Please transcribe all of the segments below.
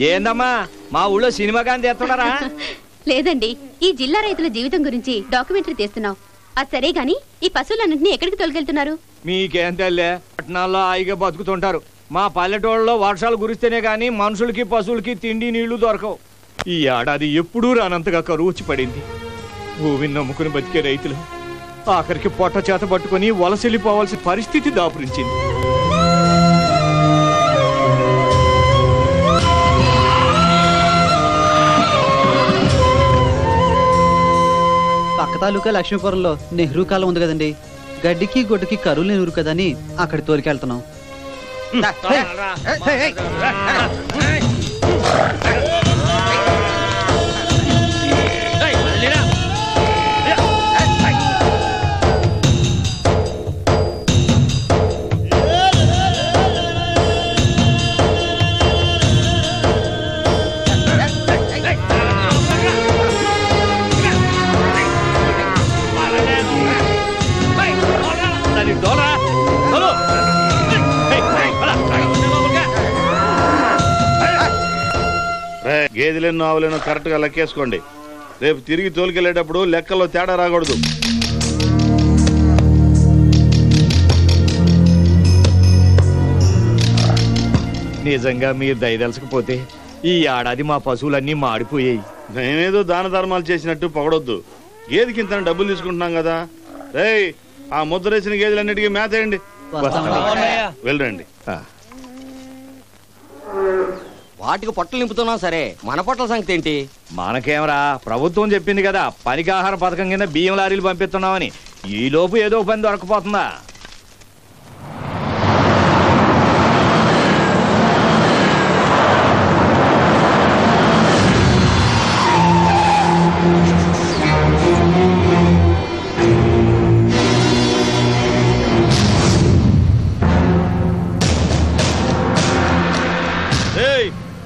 ఏందమ్మా మా ఊళ్ళో సినిమా గాని తెస్తున్నారా? లేదండి, ఈ జిల్లా రైతుల జీవితం గురించి డాక్యుమెంటరీ తీస్తున్నాం. అది సరే గాని ఈ పశువులన్నింటినీ ఎక్కడికి తొలగెళ్తున్నారు? మీకేం తెల్లే, పట్టణాల్లో హాయిగా బతుకుతుంటారు. మా పల్లెటూళ్ళలో వర్షాలు కురిస్తేనే గాని మనుషులకి పశువులకి తిండి నీళ్లు దొరకవు. ఈ ఏడాది ఎప్పుడూ రానంతగా కరువు వచ్చి పడింది. భూమిని నమ్ముకుని బతికే రైతులు ఆఖరికి పొట్ట చేత పట్టుకుని వలసెళ్ళిపోవాల్సిన పరిస్థితి దాపురించింది. పక్క తాలూకా లక్ష్మీపురంలో నెహ్రూ కాలం ఉంది కదండి, గడ్డికి గొడ్డుకి కరువులు నెహ్రూ కదని అక్కడి తోలికెళ్తున్నాం. గేదెలెన్నో ఆవులేనో కరెక్ట్ గా లెక్కేసుకోండి. రేపు తిరిగి తోలుకెళ్లేటప్పుడు లెక్కల్లో తేడా రాకూడదు. నిజంగా మీరు దయదలసకపోతే ఈ ఏడాది మా పశువులన్నీ మాడిపోయాయి. నేనేదో దాన ధర్మాలు చేసినట్టు పొగడొద్దు. గేదెకి ఇంత డబ్బులు తీసుకుంటున్నాం కదా. రేయ్, ఆ ముద్రేసిన గేదెలన్నిటికీ మేతేయండి. వెళ్ళండి. వాటికి పొట్టలు నింపుతున్నాం సరే, మన పొట్టల సంగతి ఏంటి? మనకేమరా, ప్రభుత్వం చెప్పింది కదా పనికాహార పథకం కింద బియ్యం లారీలు పంపిస్తున్నామని. ఈ లోపు ఏదో పని దొరకపోతుందా?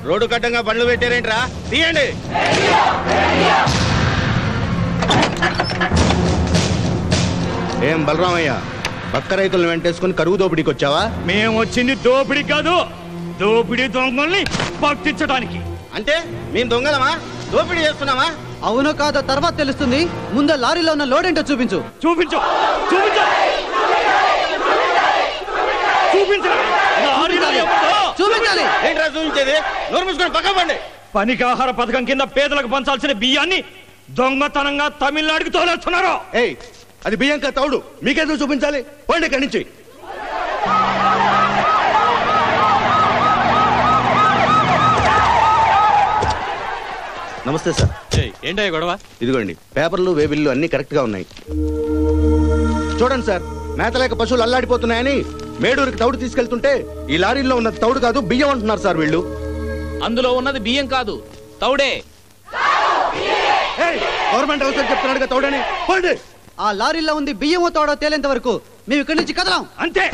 రోడ్డు కట్టంగా బండ్లు పెట్టారేంట్రా? తీయండి. ఏం బలరామయ్య, పక్క రైతులను వెంటేసుకుని కరువు దోపిడీకి వచ్చావా? మేము వచ్చింది దోపిడీ కాదు, దోపిడీ దొంగల్ని పట్టించడానికి. అంటే మేము దొంగలమా, దోపిడీ చేస్తున్నామా? అవునో కాదో తర్వాత తెలుస్తుంది. ముందు లారీలో ఉన్న లోడ్ ఏంటో చూపించు. చూపించు చూపించు చూపించాలి. ఏంట్రా చూపించేది? నోరు మూసుకొని పక్క పండి. పనికాహార పథకం కింద పేదలకు పంచాల్సిన బియ్యాన్ని దొంగతనంగా తమిళనాడుకి తోలేస్తున్నారు. ఏయ్, అది బియ్యం కా తౌడు, మీకెందుకు చూపించాలి? పోండి ఇక్కడి నుంచి. నమస్తే సార్. ఏంటో గొడవ? ఇదిగోండి పేపర్లు వేబిల్లు అన్ని కరెక్ట్ గా ఉన్నాయి. చూడండి సార్, మేతలేక పశువులు అల్లాడిపోతున్నాయని మేడూరికి తౌడు తీసుకెళ్తుంటే ఈ లారీల్లో ఉన్నది తౌడు కాదు బియ్యం అంటున్నారు సార్ వీళ్ళు. అందులో ఉన్నది బియ్యం కాదు, తౌడే. గవర్నమెంట్ అవసరం చెప్తున్నాడు తౌడని. పోండి. ఆ లారీలో ఉంది బియ్యమో తోడో తేలేంత వరకు మేము ఇక్కడి నుంచి కదలాం. అంతే.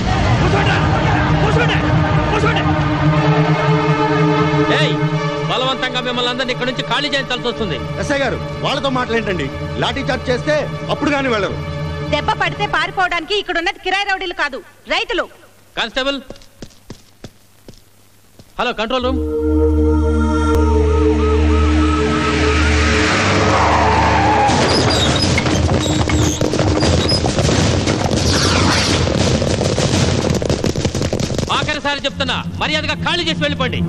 బలవంతంగా మిమ్మల్ని అందరినీ ఇక్కడ నుంచి ఖాళీ చేయించాల్సి వస్తుంది. ఎస్ఐ గారు, వాళ్ళతో మాట్లాడేంటండి? లాఠీ చార్జ్ చేస్తే అప్పుడు కానీ వెళ్ళరు. దెబ్బ పడితే పారిపోవడానికి ఇక్కడ ఉన్నది కిరాయి రౌడీలు కాదు, రైతులు. Constable, hello, control room. ఆఖరిసారి చెప్తున్నా, మర్యాదగా ఖాళీ చేసి వెళ్ళిపోండి.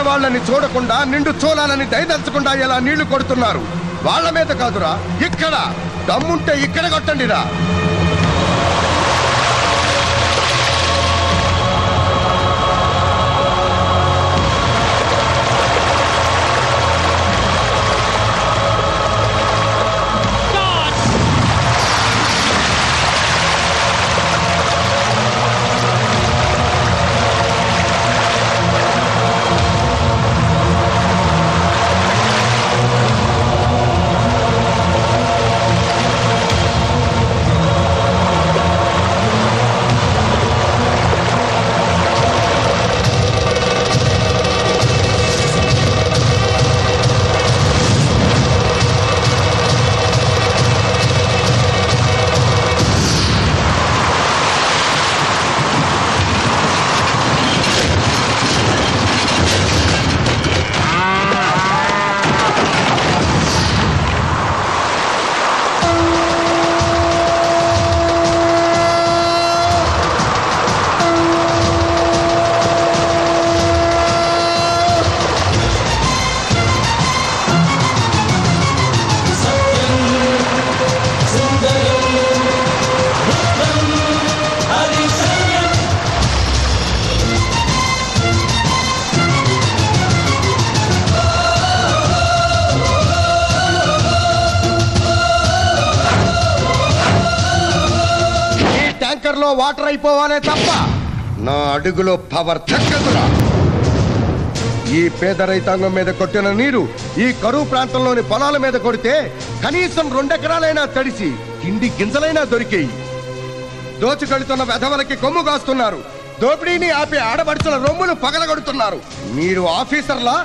పేదవాళ్ళని చూడకుండా నిండు చూడాలని దయదచ్చకుండా ఎలా నీళ్లు కొడుతున్నారు. వాళ్ళ మీద కాదురా, ఇక్కడ దమ్ముంటే ఇక్కడ కొట్టండిరా. వాటర్ అయిపోవాలే తప్ప నా అడుగులో పవర్ తగ్గదురా. ఈ పేద రైతాంగం మీద కొట్టిన నీరు ఈ కరువు ప్రాంతంలోని పొలాల మీద కొడితే కనీసం 2 ఎకరాలైనా తడిసి తిండి గింజలైనా దొరికేయి. దోచుకెళ్తున్న వెధవలకి కొమ్ము కాస్తున్నారు. దోపిడీని ఆపి ఆడబడుచుల రొమ్ములు పగలగొడుతున్నారు. మీరు ఆఫీసర్లా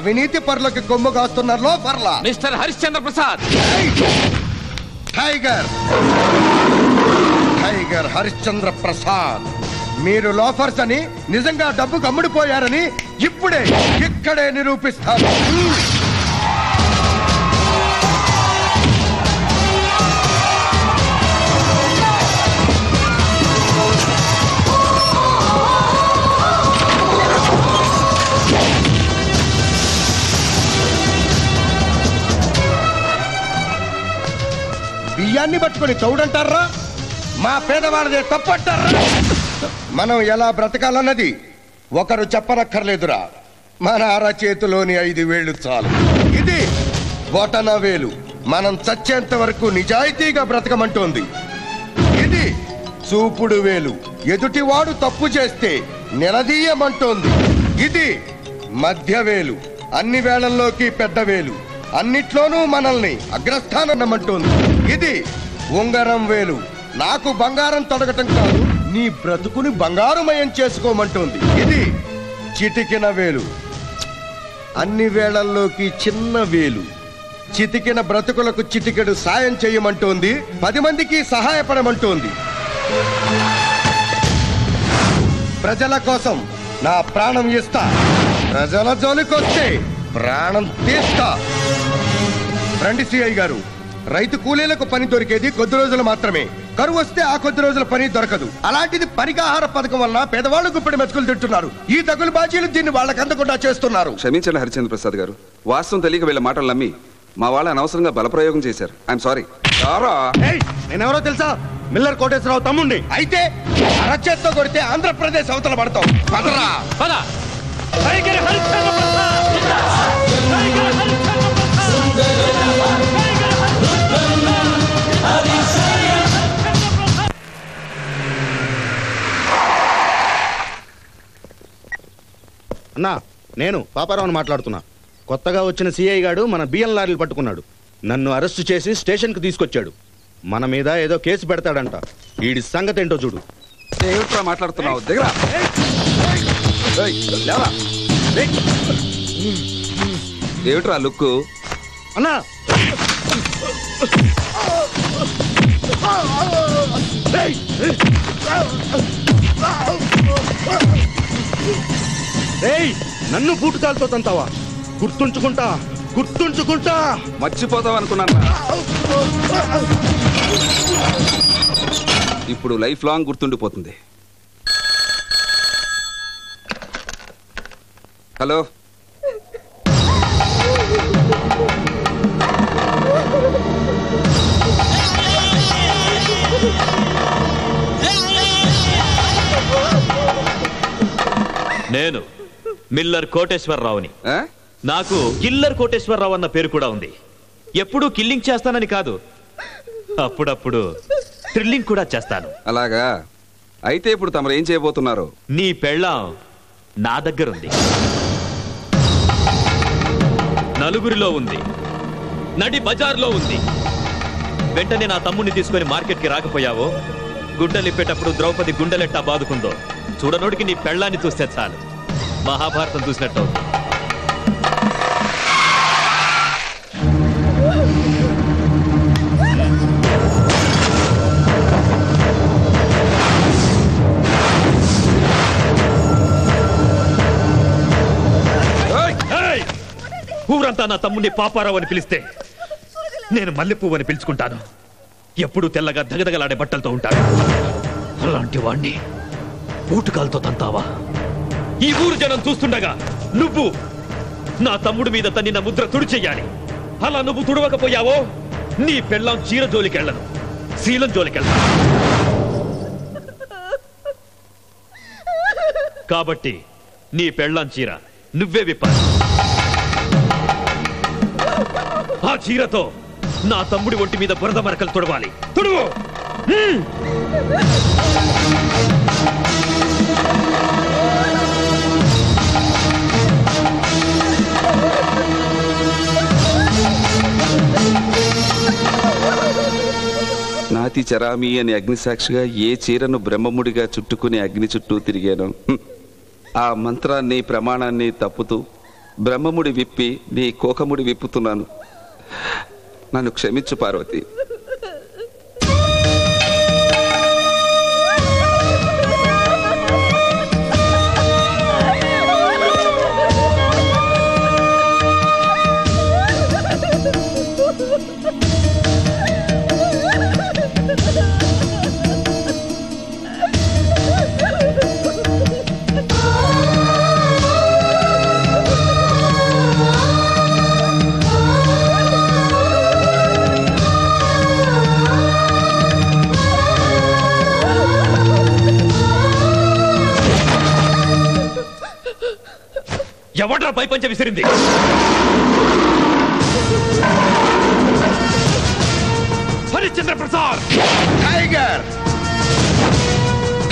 అవినీతి పరులకి కొమ్ము కాస్తున్నారో పర్లా. Mister Harishchandra Prasad, tiger tiger Harishchandra Prasad, మీరు లోఫర్స్ అని నిజంగా డబ్బుకు అమ్ముడిపోయారని ఇప్పుడే ఇక్కడే నిరూపిస్తాను. బియ్యాన్ని పట్టుకొని తౌడంటారా? మా పేదవాళ్ళదే తప్పంటారా? మనం ఎలా బ్రతకాలన్నది ఒకరు చెప్పనక్కర్లేదురా. మన అరచేతిలోని 5 వేళ్లు చాలు. ఇది బొటన వేలు మనం చచ్చేంత వరకు నిజాయితీగా బ్రతకమంటోంది. ఇది చూపుడు వేలు ఎదుటివాడు తప్పు చేస్తే నిలదీయమంటోంది. ఇది మధ్య వేలు అన్ని వేళల్లోకి పెద్ద వేలు అన్నిట్లోనూ మనల్ని అగ్రస్థానమంటోంది. ఇది ఉంగరం వేలు నాకు బంగారం తొడగటం కాదు, నీ బ్రతుకుని బంగారుమయం చేసుకోమంటోంది. ఇది చిటికిన వేలు అన్ని వేళల్లోకి చిన్న వేలు చిటికిన బ్రతుకులకు చిటికెడు సాయం చేయమంటోంది. 10 మందికి సహాయపడమంటోంది. ప్రజల కోసం నా ప్రాణం ఇస్తా, ప్రజల జోలికొస్తే ప్రాణం తీస్తా. రండి సిఐ గారు, రైతు కూలీలకు పని దొరికేది కొద్ది రోజులు మాత్రమే. కరువు వస్తే ఆ కొద్ది రోజుల పని దొరకదు. అలాంటిది పరిగాహార పథకం వల్ల పేదవాళ్ళు గుప్పెడి మెతుకులు తింటున్నారు. ఈ దగులు బాజీలు దీన్ని వాళ్ళకి అందకుండా చేస్తున్నారు. క్షమించండి హరిచంద్ర ప్రసాద్ గారు, వాస్తవం తెలియక వీళ్ళ మాటలు నమ్మి మా వాళ్ళ అనవసరంగా బలప్రయోగం చేశారు. I'm sorry. నేనెవరో తెలుసా? మిల్లర్ కోటేశ్వరరావు తమ్ముండి. అయితే అరచేత్తో కొడితే ఆంధ్రప్రదేశ్ అవతల పడతాం. పదరా పద. Tiger Harishchandra Prasad, tiger Harishchandra Prasad. అన్నా, నేను పాపారావుని మాట్లాడుతున్నా. కొత్తగా వచ్చిన సిఐ గాడు మన బియ్యం లారీలు పట్టుకున్నాడు. నన్ను అరెస్టు చేసి స్టేషన్కి తీసుకొచ్చాడు. మన మీద ఏదో కేసు పెడతాడంట. వీడి సంగతి ఏంటో చూడు. ఏమిట్రా మాట్లాడుతున్నావు? దగ్గర ఏమిట్రా లుక్కు? అన్నా, నన్ను బూటుకాలతో తంతావా? గుర్తుంచుకుంటా గుర్తుంచుకుంటా. మర్చిపోతావు అనుకున్నాను. ఇప్పుడు లైఫ్ లాంగ్ గుర్తుండిపోతుంది. హలో, నేను మిల్లర్ కోటేశ్వరరావుని. నాకు కిల్లర్ కోటేశ్వరరావు అన్న పేరు కూడా ఉంది. ఎప్పుడూ కిల్లింగ్ చేస్తానని కాదు, అప్పుడప్పుడు థ్రిల్లింగ్ కూడా చేస్తాను. అలాగా? అయితే ఇప్పుడు తమరు ఏం చేయబోతున్నారు? నీ పెళ్ళాం నా దగ్గరుంది, నలుగురిలో ఉంది, నడి బజార్లో ఉంది. వెంటనే నా తమ్ముడిని తీసుకొని మార్కెట్కి రాకపోయావో, గుడ్డలిప్పేటప్పుడు ద్రౌపది గుండెలెట్టా బాదుకుందో చూడనోడికి నీ పెళ్ళాన్ని చూస్తే చాలు మహాభారతం చూసినట్టు. ఊరంతా నా తమ్ముడిని పాపారావు అని పిలిస్తే నేను మల్లెపువ్వు అని పిలుచుకుంటాను. ఎప్పుడూ తెల్లగా దగదగలాడే బట్టలతో ఉంటాడు. అలాంటి వాణ్ణి ఊటుకాలతో తంతావా? ఈ ఊరు జనం చూస్తుండగా నువ్వు నా తమ్ముడి మీద తన్నిన ముద్ర తుడిచెయ్యాలి. అలా నువ్వు తుడవకపోయావో నీ పెళ్ళాం చీర జోలికెళ్ళను, శీలం జోలికెళ్ళను. కాబట్టి నీ పెళ్ళాం చీర నువ్వే విప్పాలి. ఆ చీరతో నా తమ్ముడి ఒంటి మీద బురద మరకలు తుడవాలి. తుడువు. నాతి చరామి అని అగ్నిసాక్షిగా ఏ చీరను బ్రహ్మముడిగా చుట్టుకుని అగ్ని చుట్టూ తిరిగాను. ఆ మంత్రాన్ని ప్రమాణాన్ని తప్పుతూ బ్రహ్మముడి విప్పి నీ కోకముడి విప్పుతున్నాను. నన్ను క్షమించు పార్వతి. ఎవడ్రా పై పంచ విసిరింది? హరిశ్చంద్ర ప్రసాద్. Tiger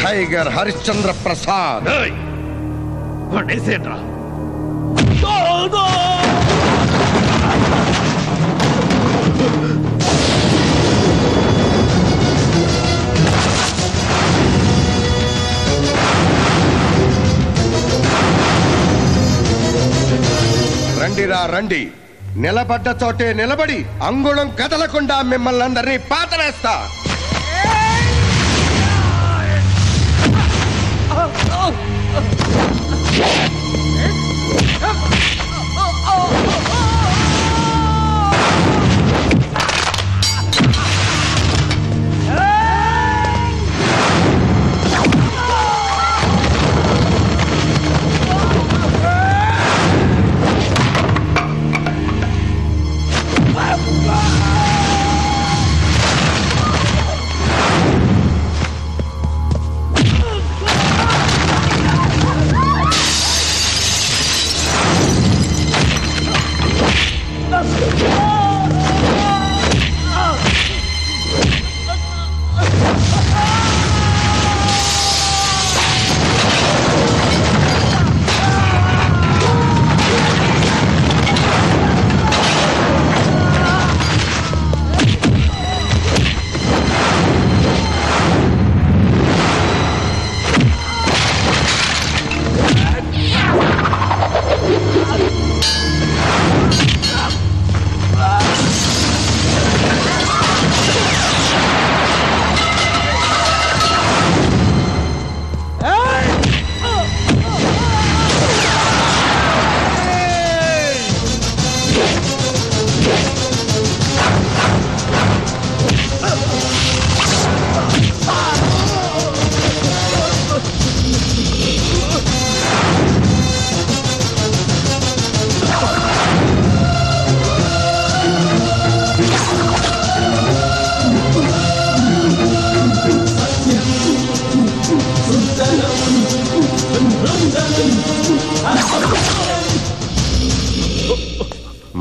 tiger Harishchandra Prasad. వాడేసేంట్రా? రండిరా రండి, నిలబడ్డ చోటే నిలబడి అంగుళం కదలకుండా మిమ్మల్ని అందరినీ పాతరేస్తా.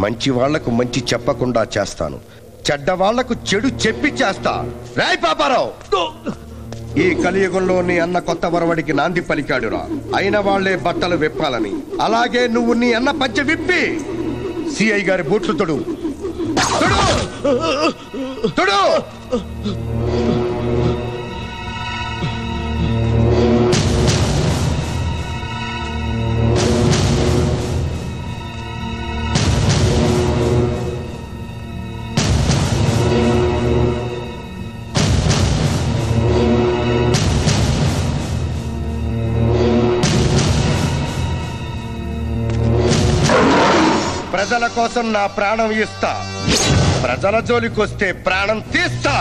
మంచి వాళ్లకు మంచి చెప్పకుండా చేస్తాను, చెడ్డ వాళ్లకు చెడు చెప్పి చేస్తా. రాయ్ పాపారావు, ఈ కలియుగంలో నీ అన్న కొత్త వరవడికి నాంది పలికాడురా. అయిన వాళ్లే బట్టలు విప్పాలని. అలాగే నువ్వు నీ అన్న పంచె విప్పి సిఐ గారి బూట్లు తొడు. ప్రజల కోసం నా ప్రాణం ఇస్తా, ప్రజల జోలికొస్తే ప్రాణం తీస్తా.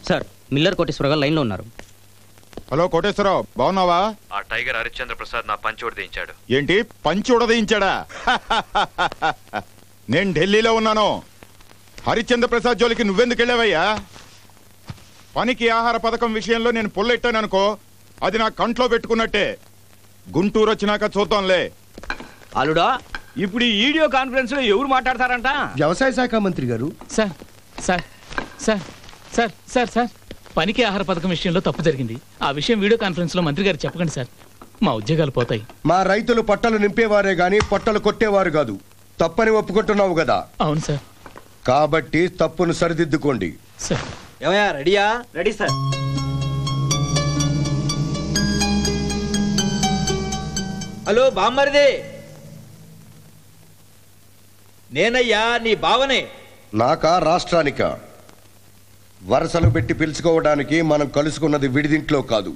సార్, మిల్లర్ కోటేశ్వర గారు లైన్లో ఉన్నారు. హలో కోటేశ్వరరావు, బాగున్నావా? ఆ టైగర్ హరిశ్చంద్ర ప్రసాద్ నా పంచి ఉడదీయించాడు. ఏంటి పంచి ఉడదీయించాడా? నేను ఢిల్లీలో ఉన్నాను. హరిశ్చంద్ర ప్రసాద్ జోలికి నువ్వెందుకు వెళ్ళావయ్యా? పనికి ఆహార పథకం విషయంలో నేను పుల్లెట్టాననుకో, అది నా కంట్లో పెట్టుకున్నట్టే. గుంటూరు వచ్చినాక చూద్దాంలే. అల్లుడా, ఇప్పుడు ఈ వీడియో కాన్ఫరెన్స్ లో ఎవరు మాట్లాడతారంట? వ్యవసాయ శాఖ మంత్రి గారు. Sir sir sir sir sir sir పనికి ఆహార పథకం విషయంలో తప్పు జరిగింది. ఆ విషయం వీడియో కాన్ఫరెన్స్ లో మంత్రి గారు చెప్పకండి సార్, మా ఉద్యోగాలు పోతాయి. మా రైతులు పట్టలు నింపేవారే గాని పొట్టలు కొట్టేవారు కాదు. తప్పని ఒప్పుకుంటున్నావు కదా? అవును సార్. కాబట్టి తప్పును సరిదిద్దుకోండి. సార్ ఏమయ్యా, రెడీయా? Ready sir. హలో బామ్మరిది, నేనయ్యా నీ బావనే. నాకా రాష్ట్రానిక? వరసలు పెట్టి పిలుచుకోవడానికి మనం కలుసుకున్నది విడిదింట్లో కాదు,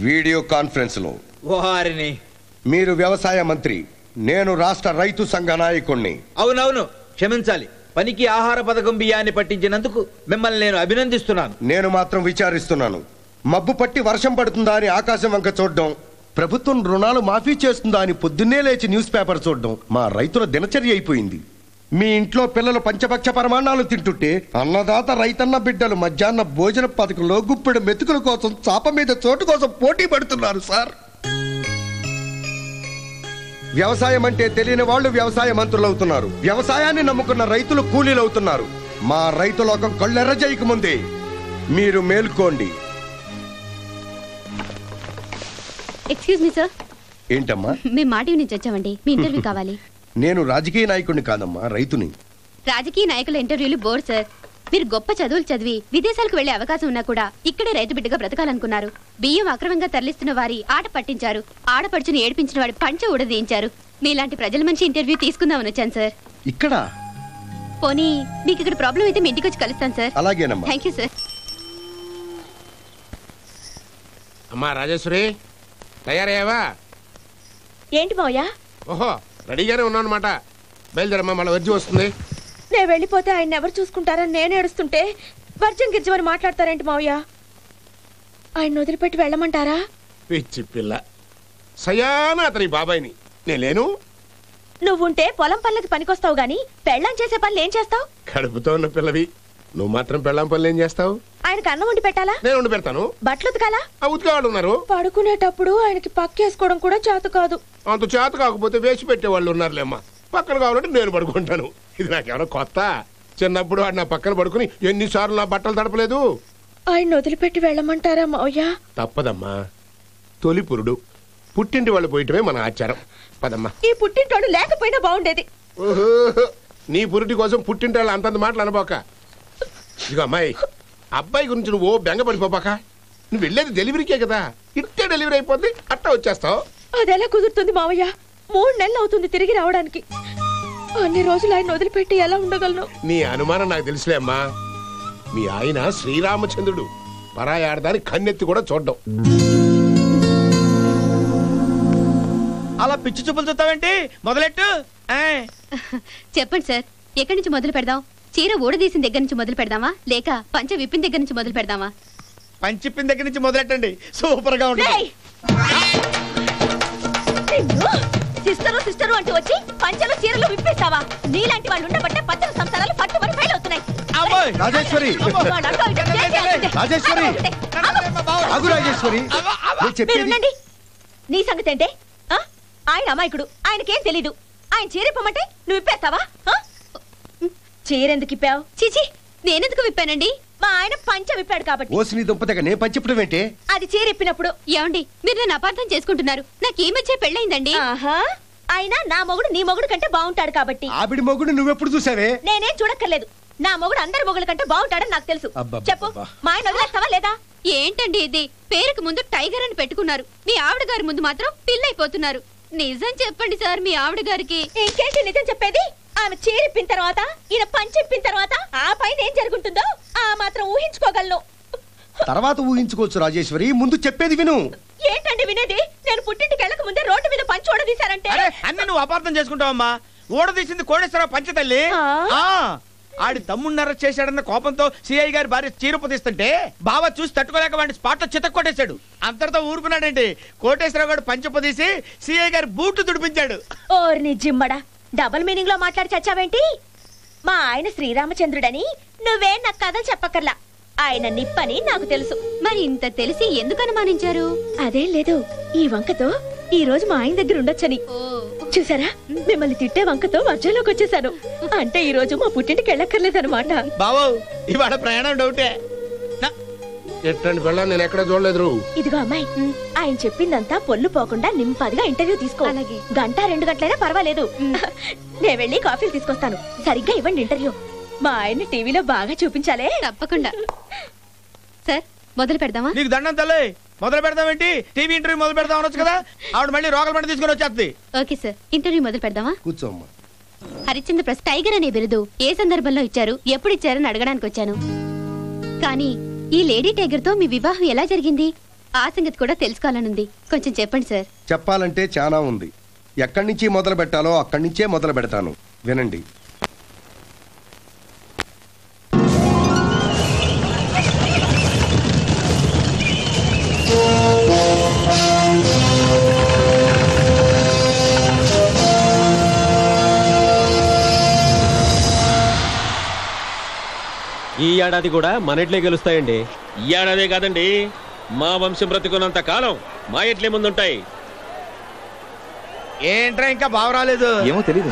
వీడియో కాన్ఫరెన్స్ లో. ఓహారిని, మీరు వ్యవసాయ మంత్రి, నేను రాష్ట్ర రైతు సంఘ నాయకుణ్ణి. అవునవును, క్షమించాలి. పనికి ఆహార పథకం బియ్యాన్ని పట్టించినందుకు మిమ్మల్ని నేను అభినందిస్తున్నాను. నేను మాత్రం విచారిస్తున్నాను. మబ్బు పట్టి వర్షం పడుతుందా అని ఆకాశం వంక చూడడం, ప్రభుత్వం రుణాలు మాఫీ చేస్తుందా అని పొద్దున్నే లేచి న్యూస్ పేపర్ చూడడం మా రైతుల దినచర్య అయిపోయింది. మీ ఇంట్లో పిల్లలు పంచపక్ష పరమాణాలు తింటుంటే అన్నదాత రైతన్న బిడ్డలు మధ్యాహ్న భోజన పథకంలో గుప్పెడు మెతుకుల కోసం చాప మీద చోటు కోసం పోటీ పడుతున్నారు సార్. వ్యవసాయం అంటే తెలియని వాళ్ళు వ్యవసాయ మంత్రులు అవుతున్నారు. వ్యవసాయాన్ని నమ్ముకున్న రైతులు కూలీలు అవుతున్నారు. మా రైతు లోకం కళ్ళెర్ర చేయక ముందే మీరు మేల్కోండి. Excuse me sir. ఏంటమ్మా? మేము మాటివి నుంచి వచ్చామండి, మీ ఇంటర్వ్యూ కావాలి. నేను రాజకీయ నాయకుడిని కాదమ్మా, రైతుని. రాజకీయ నాయకుల ఇంటర్వ్యూలు బోర్ సార్. మీరు గొప్ప చదువులు చదివి విదేశాలకు వెళ్లే అవకాశం ఉన్నా కూడా ఇక్కడే రైతు బిడ్డగా బ్రతకాలనుకున్నారు. బియ్యం అక్రమంగా తరలిస్తున్న వారి ఆట పట్టించారు, ఆడపడుచుని ఏడిపించిన వాడి పంచ ఊడదీయించారు. మీలాంటి ప్రజల మంచి ఇంటర్వ్యూ తీసుకుందామని వచ్చాను సార్. ఇక్కడ పోనీ మీకు ఇక్కడ ప్రాబ్లం అయితే మీ ఇంటికి వచ్చి కలుస్తాను సార్. అలాగేనమ్మా. Thank you sir. అమ్మా రాజేశ్వరి, తయారయ్యావా? ఏంటి మావయ్య? ఓహో, రెడీగానే ఉన్నావు అనమాట. బయలుదేరమ్మా, మళ్ళీ వర్జి వస్తుంది. నేను వెళ్ళిపోతే ఆయన ఎవరు చూసుకుంటారని నేను ఏడుస్తుంటే వర్జం గిర్జమని మాట్లాడతారేంటి మావయ్య? ఆయన వదిలిపెట్టి వెళ్ళమంటారా? పిచ్చి పిల్ల, సయానా అతని బాబాయిని నేను లేను. నువ్వుంటే పొలం పనులకి పనికొస్తావు గాని పెళ్ళాం చేసే పనులు ఏం చేస్తావు? కడుపుతో ఉన్న పిల్లవి, నువ్వు మాత్రం పెళ్ళాం పనులు ఏం చేస్తావు? ఆయనకు అన్నం వండి పెట్టాలా? నేను వండి పెడతాను. బట్టలు ఉతకాలా? ఉతికేవాళ్ళు ఉన్నారు. పడుకునేటప్పుడు ఆయనకి పక్కేసుకోవడం కూడా చేత కాదు. అంత చేత కాకపోతే వేసి పెట్టేవాళ్ళు ఉన్నారులేమ్మా. పక్కన కావాలంటే నేను పడుకుంటాను. ఇది నాకేమైనా కొత్త? చిన్నప్పుడు వాడు నా పక్కన పడుకుని ఎన్నిసార్లు నా బట్టలు తడపలేదు. ఆయన వదిలిపెట్టి వెళ్ళమంటారా మావయ్య? తప్పదమ్మా, తొలి పురుడు పుట్టింటి వాళ్ళు పోయటమే మన ఆచారం. పదమ్మా. ఈ పుట్టింటోడు లేకపోయినా బాగుండేది. నీ పురుటి కోసం పుట్టింటి వాళ్ళు అంతంత మాటలు అనబోక. ఇదిగో అమ్మాయి, అబ్బాయి గురించి నువ్వు బెంగ పడిపోబాక. నువ్వు వెళ్ళేది డెలివరీకే కదా, ఇట్టే డెలివరీ అయిపోద్ది, అట్టా వచ్చేస్తావు. అదెలా కుదురుతుంది మావయ్య? 3 నెలలు అవుతుంది తిరిగి రావడానికి. అన్ని రోజులు ఆయన వదిలిపెట్టి ఎలా ఉండగలను? నీ అనుమానం నాకు తెలుసులే అమ్మా. మీ ఆయన శ్రీరామచంద్రుడు, పరాయి ఆడదాని కన్నెత్తి కూడా చూడ్డం. అలా పిచ్చి చూపులు చూస్తావేంటి? మొదలెట్టు. చెప్పండి సార్, ఎక్కడి నుంచి మొదలు పెడదాం? చీర ఊడదీసిన దగ్గర నుంచి మొదలు పెడదామా, లేక పంచ విప్పిన దగ్గర నుంచి మొదలు పెడదామా? పంచిప్పిన దగ్గర నుంచి మొదలెట్టండి, సూపర్ గా ఉంటుంది. సిస్టరు అంటూ వచ్చి పంచలు చీరలు విప్పేస్తావా? నీలాంటి వాళ్ళు ఉండబట్టే పచ్చల సంసారాలు పట్టుబడి ఫెయిల్ అవుతున్నాయి. రాజేశ్వరి, రాజేశ్వరి, ఆగు రాజేశ్వరి. నీ సంగతి ఏంటే? ఆయన అమాయకుడు, ఆయనకేం తెలీదు. ఆయన చీరిపోమంటే నువ్వు విప్పేస్తావా? చీరెందుకు ఇప్పావు? చీచి, నేనెందుకు విప్పానండి? మా ఆయన పంచ విప్పాడు కాబట్టి. ఓసి నీ దుంపతగా నే పంచిప్పడం ఏంటి? అది చీరిప్పినప్పుడు. ఏమండి, మీరు నన్ను అపార్థం చేసుకుంటున్నారు. నాకు ఈ మధ్య పెళ్ళయిందండి. అయినా నా మొగుడు నీ మొగుడు కంటే బాగుంటాడు కాబట్టి. ఆవిడి మొగుడు నువ్వెప్పుడు చూసావే? నేనేం చూడక్కర్లేదు. నా మొగుడు అందరి మొగుల కంటే బాగుంటాడని నాకు తెలుసు. చెప్పు, మా ఆయన వదిలేస్తావా లేదా? ఏంటండి ఇది? పేరుకు ముందు టైగర్ అని పెట్టుకున్నారు, మీ ఆవిడ గారి ముందు మాత్రం పిల్లైపోతున్నారు. నిజం చెప్పండి సార్, మీ ఆవిడ గారికి. ఇంకేంటి నిజం చెప్పేది? ఆమె చీరిప్పిన తర్వాత, ఈయన పంచిప్పిన తర్వాత ఆ పైన ఏం జరుగుతుందో ఆ మాత్రం ఊహించుకోగలను. తర్వాత ఊహించుకోవచ్చు రాజేశ్వరి, ముందు చెప్పేది విను. ఏంటండి వినేది? నేను పుట్టింటికి వెళ్ళక ముందే రోడ్డు మీద పంచి ఓడదీశారంటే. అన్ని నువ్వు అపార్థం చేసుకుంటావమ్మా. ఓడదీసింది కోడేశ్వరరావు పంచతల్లి. ఆడి తమ్ముడిని అరెస్ట్ చేశాడన్న కోపంతో సిఐ గారి భార్య చీరుపదీస్తుంటే బావ చూసి తట్టుకోలేక వాడిని స్పాట్ లో చితక్ కొట్టేశాడు. అంతటితో ఊరుకున్నాడేంటి? కోటేశ్వరరావు గారు పంచపదీసి సిఐ గారి బూట్లు తుడిపించాడు. ఓర్ని జిమ్మడా, డబుల్ మీనింగ్ లో మాట్లాడి చచ్చావేంటి? మా ఆయన శ్రీరామచంద్రుడని నువ్వే నాకు కథలు చెప్పక్కర్లా. ఆయన నిప్పని నాకు తెలుసు. మరి ఇంత తెలిసి ఎందుకు అనుమానించారు? అదేం లేదు, ఈ వంకతో ఈ రోజు మా ఆయన దగ్గర ఉండొచ్చని. చూసారా, మిమ్మల్ని తిట్టే వంకతో వర్జంలోకి వచ్చేసాను. అంటే ఈ రోజు మా పుట్టింటికి వెళ్ళక్కర్లేదన్నమాట. బావో, ఇవాళ ప్రయాణం డౌటే. ఎట్టండి వెళ్ళా, నేను ఎక్కడ చూడలేదు. ఇదిగో అమ్మాయి, ఆయన చెప్పిందంతా పొల్లు పోకుండా నింపదిగా ఇంటర్వ్యూ తీసుకో. అలాగే, గంట 2 గంటలైనా పర్వాలేదు. నేను వెళ్ళి కాఫీలు తీసుకొస్తాను. సరిగ్గా ఇవ్వండి ఇంటర్వ్యూ. మా ఆయన్ని టీవీలో బాగా చూపించాలే. తప్పకుండా. సార్, మొదలు పెడదామా? నీకు దండం తల్లి. మొదలు పెడదామేంటి? టీవీ ఇంటర్వ్యూ మొదలు పెడదాం అనొచ్చు కదా. ఆవిడ మళ్ళీ రోగల పంట తీసుకుని వచ్చేస్తుంది. ఓకే సార్, ఇంటర్వ్యూ మొదలు పెడదామా? కూర్చోమ్మా. హరిశ్చంద్ర ప్రసాద్ టైగర్ అనే బిరుదు ఏ సందర్భంలో ఇచ్చారు, ఎప్పుడు ఇచ్చారని అడగడానికి వచ్చాను. కానీ ఈ లేడీ టైగర్ తో మీ వివాహం ఎలా జరిగింది? ఆ సంగతి కూడా తెలుసుకోవాలనుంది. కొంచెం చెప్పండి సార్. చెప్పాలంటే చాలా ఉంది. ఎక్కడి నుంచి మొదలు పెట్టాలో అక్కడి నుంచే మొదలు పెడతాను, వినండి. ఈ ఏడాది కూడా మన ఎడ్లే గెలుస్తాయండి. ఈ ఏడాదే కాదండి, మా వంశం బ్రతికున్నంత కాలం మా ఎడ్లే ముందుంటాయి. ఏంట్రా ఇంకా బావ రాలేదు? ఏమో తెలీదు.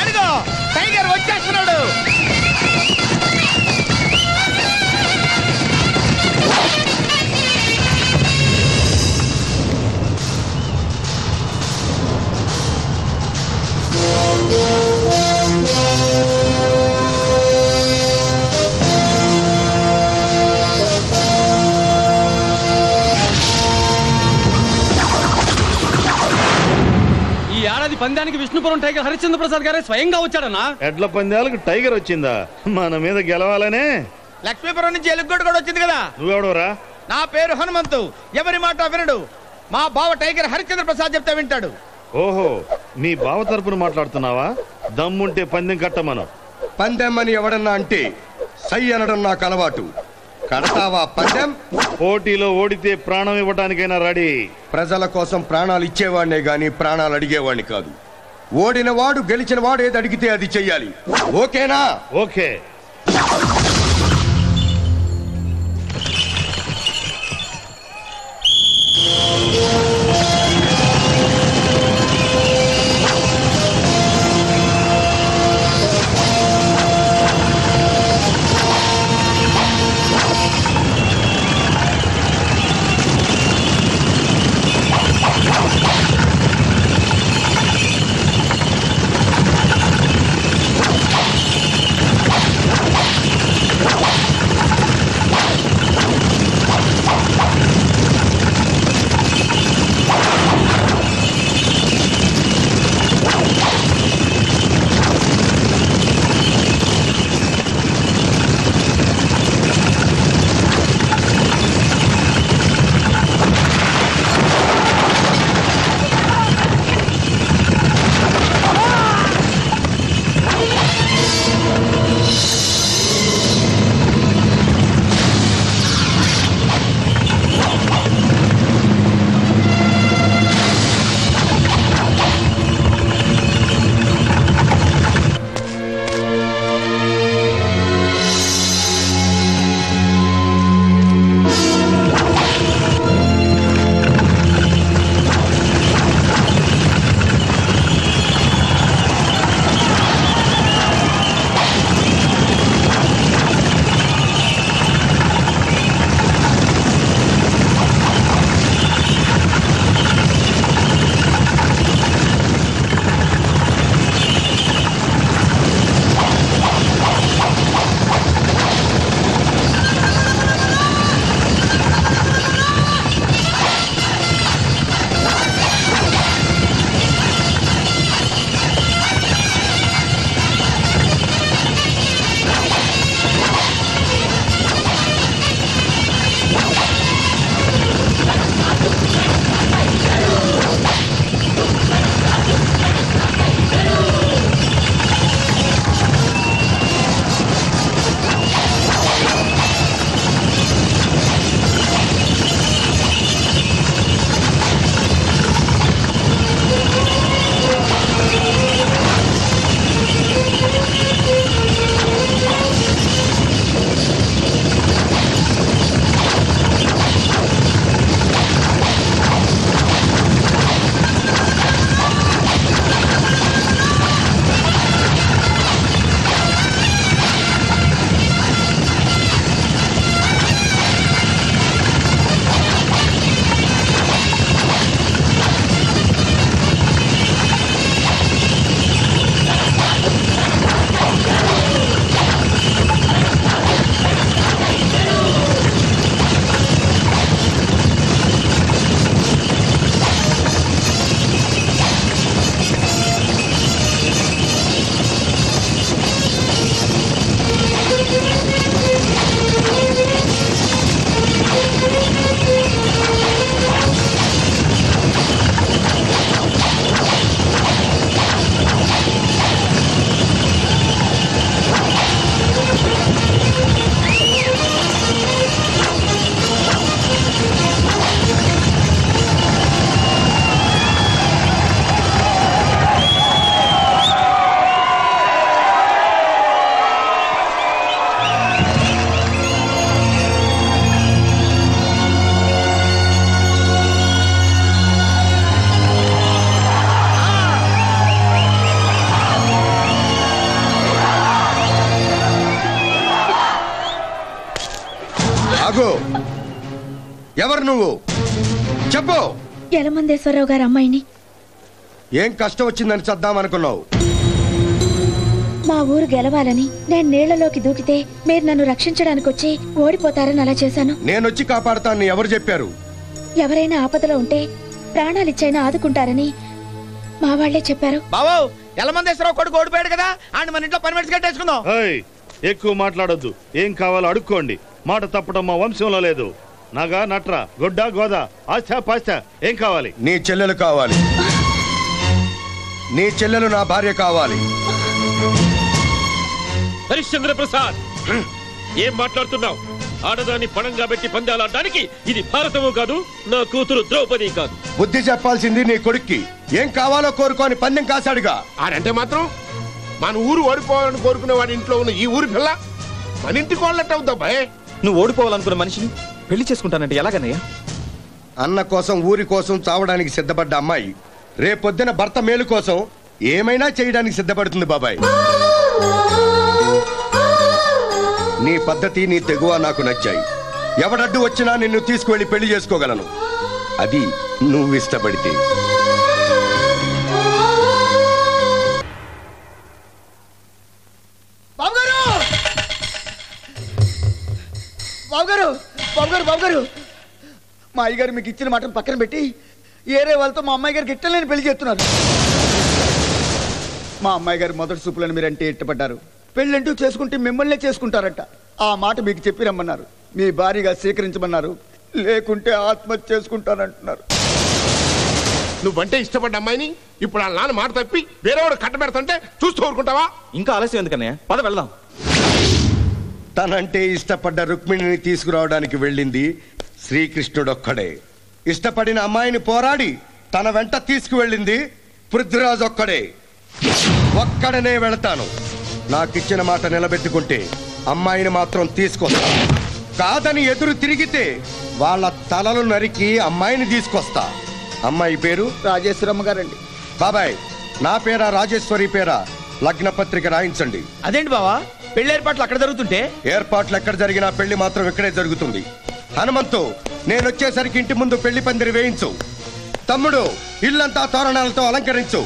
అదిగో టైగర్ వచ్చేస్తున్నాడు. ఈ ఏడాది పందానికి విష్ణుపురం టైగర్ హరిశ్చంద్ర ప్రసాద్ గారే స్వయంగా వచ్చాడన్నా. ఎడ్ల పందాలకు టైగర్ వచ్చిందా? మన మీద గెలవాలనే. లక్ష్మీపురం నుంచి ఎలుగుగొడ్డు కూడా వచ్చింది కదా. నువ్వెవడోరా? నా పేరు హనుమంతు. ఎవరి మాట వినడు. మా బావ టైగర్ హరిశ్చంద్ర ప్రసాద్ చెప్తే వింటాడు. ఓహో, మీ బావ తరపున మాట్లాడుతున్నావా? దమ్ముంటే పందెం కట్టమను. పందెం అని ఎవడన్నా అంటే సై అనడం నాకు అలవాటు. కడతావా పందెం? పోటీలో ఓడితే ప్రాణం ఇవ్వటానికైనా రెడీ. ప్రజల కోసం ప్రాణాలు ఇచ్చేవాడినే గాని ప్రాణాలు అడిగేవాడిని కాదు. ఓడిన వాడు గెలిచిన వాడు ఏది అడిగితే అది చెయ్యాలి. ఓకేనా? ఓకే. ఎవరు నువ్వు? చెప్పు. యలమందేశ్వరరావు గారి అమ్మాయిని. ఏం కష్టం వచ్చిందని చద్దామనుకున్నావు? మా ఊరు గెలవాలని నేను నీళ్లలోకి దూకితే మీరు నన్ను రక్షించడానికి వచ్చి ఓడిపోతారని అలా చేశాను. నేనొచ్చి కాపాడుతాను ఎవరు చెప్పారు? ఎవరైనా ఆపదలో ఉంటే ప్రాణాలిచ్చైనా ఆదుకుంటారని మా వాళ్లే చెప్పారు. బావో యలమందేశ్వరరావు కొడుకు ఓడిపోయాడు కదా, ఆయన మన ఇంట్లో పని మనిషి కట్టేసుకుందాం. ఎక్కువ మాట్లాడొద్దు. ఏం కావాలో అడుక్కోండి. మాట తప్పడం మా వంశంలో లేదు. నగ నట్ర గొడ్డ గోద ఆస్థ పాస్థ ఏం కావాలి? నీ చెల్లెలు కావాలి. నీ చెల్లెలు నా భార్య కావాలి. హరిశ్చంద్ర ప్రసాద్, ఏం మాట్లాడుతున్నావు? ఆడదాన్ని పణంగా పెట్టి పందాలాడడానికి ఇది భారతము కాదు, నా కూతురు ద్రౌపది కాదు. బుద్ధి చెప్పాల్సింది నీ కొడుక్కి. ఏం కావాలో కోరుకోని పందెం కాశాడుగా. ఆడంటే మాత్రం మన ఊరు ఓడిపోవాలని కోరుకునే వాడి ఇంట్లో ఉన్న ఈ ఊరి పిల్ల మన ఇంటికి వాళ్ళట్టు అవుతావు బాయ్. నువ్వు ఓడిపోవాలనుకున్న మనిషిని పెళ్లి చేసుకుంటానంటే ఎలాగన్నయ్యా? అన్న కోసం ఊరి కోసం చావడానికి సిద్ధపడ్డ అమ్మాయి రేపొద్దున భర్త మేలు కోసం ఏమైనా చేయడానికి సిద్ధపడుతుంది బాబాయ్. నీ పద్ధతి, నీ తెగువ నాకు నచ్చాయి. ఎవడడ్డు వచ్చినా నిన్ను తీసుకువెళ్ళి పెళ్లి చేసుకోగలను. అది నువ్వు ఇష్టపడితే. బాబుగారు, మా అయ్యగారు మీకు ఇచ్చిన మాటను పక్కన పెట్టి ఏరే వాళ్ళతో మా అమ్మాయి గారికి ఇట్టలేని పెళ్లి చేస్తున్నారు. మా అమ్మాయి గారు మొదటి చూపులను మీరంటే ఇష్టపడ్డారు. పెళ్ళంటూ చేసుకుంటే మిమ్మల్నే చేసుకుంటారట. ఆ మాట మీకు చెప్పి రమ్మన్నారు. మీ భార్యగా స్వీకరించమన్నారు. లేకుంటే ఆత్మహత్య చేసుకుంటానంటున్నారు. నువ్వంటే ఇష్టపడ్డ అమ్మాయిని ఇప్పుడు వాళ్ళ నాన్న మాట తప్పి వేరేవాడు కట్టబెడతంటే చూస్తూ ఊరుకుంటావా? ఇంకా ఆలస్యం ఎందుకన్నయ్య, పద వెళ్దాం. తనంటే ఇష్టపడ్డ రుక్మిణిని తీసుకురావడానికి వెళ్ళింది శ్రీకృష్ణుడొక్కడే. ఇష్టపడిన అమ్మాయిని పోరాడి తన వెంట తీసుకువెళ్ళింది పృథ్వీరాజ్ ఒక్కడే. ఒక్కడనే వెళతాను. నాకిచ్చిన మాట నిలబెట్టుకుంటే అమ్మాయిని మాత్రం తీసుకొస్తా. కాదని ఎదురు తిరిగితే వాళ్ళ తలలు నరికి అమ్మాయిని తీసుకొస్తా. అమ్మాయి పేరు రాజేశ్వరమ్మ గారండి. బాబాయ్, నా పేరా రాజేశ్వరి పేరా లగ్న పత్రిక రాయించండి. అదేంటి బావా, పెళ్లి ఏర్పాట్లు అక్కడ జరుగుతుంటే? ఏర్పాట్లు ఎక్కడ జరిగినా పెళ్లి మాత్రం ఇక్కడే జరుగుతుంది. హనుమంతు, నేను వచ్చేసరికి ఇంటి ముందు పెళ్లి పందిరి వేయించు. తమ్ముడు, ఇల్లంతా తోరణాలతో అలంకరించు.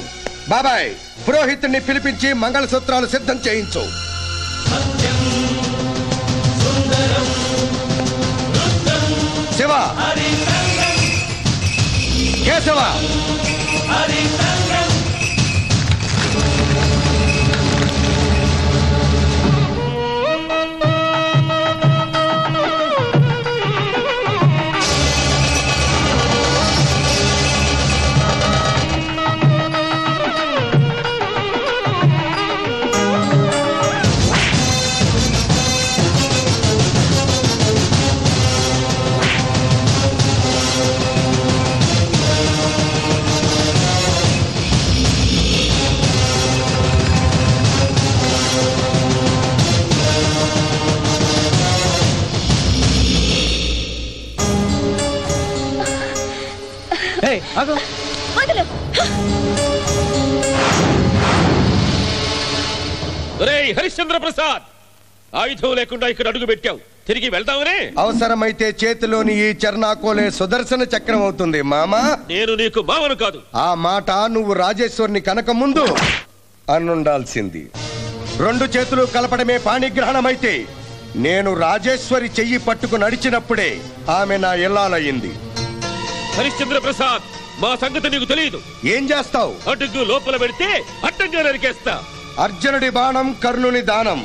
బాబాయ్, పురోహితుడిని పిలిపించి మంగళసూత్రాలు సిద్ధం చేయించు. శివ, కేశవ, హరిశ్చంద్ర ప్రసాద్, ఆయుధం లేకుండా ఇక్కడ అడుగు పెట్టావు, తిరిగి వెళ్దామనే? అవసరమైతే చేతిలోని ఈ చర్నాకోలే సుదర్శన చక్రం అవుతుంది మామా. నేను నీకు మామను కాదు. ఆ మాట నువ్వు రాజేశ్వరిని కనుక ముందు అనుండాల్సింది. రెండు చేతులు కలపడమే పాణిగ్రహణమైతే నేను రాజేశ్వరి చెయ్యి పట్టుకు నడిచినప్పుడే ఆమె నా ఇల్లాలయ్యింది. హరిశ్చంద్ర ప్రసాద్, మా సంగతి నీకు తెలియదు. ఏం చేస్తావు? అడుగు లోపల పెడితే అడ్డంగా నరికేస్తా. అర్జునుడి బాణం, కర్ణుని దానం.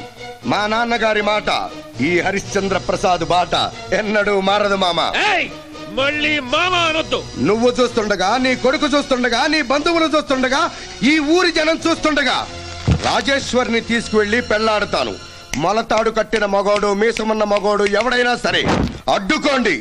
మా నాన్నగారి మాట, ఈ హరిశ్చంద్ర ప్రసాద్ బాట ఎన్నడూ మారదు మామా. మళ్ళీ మామా అనొద్దు. నువ్వు చూస్తుండగా, నీ కొడుకు చూస్తుండగా, నీ బంధువులు చూస్తుండగా, ఈ ఊరి జనం చూస్తుండగా రాజేశ్వరిని తీసుకువెళ్లి పెళ్లాడుతాను. మొలతాడు కట్టిన మగోడు, మీసమున్న మగోడు ఎవడైనా సరే అడ్డుకోండి.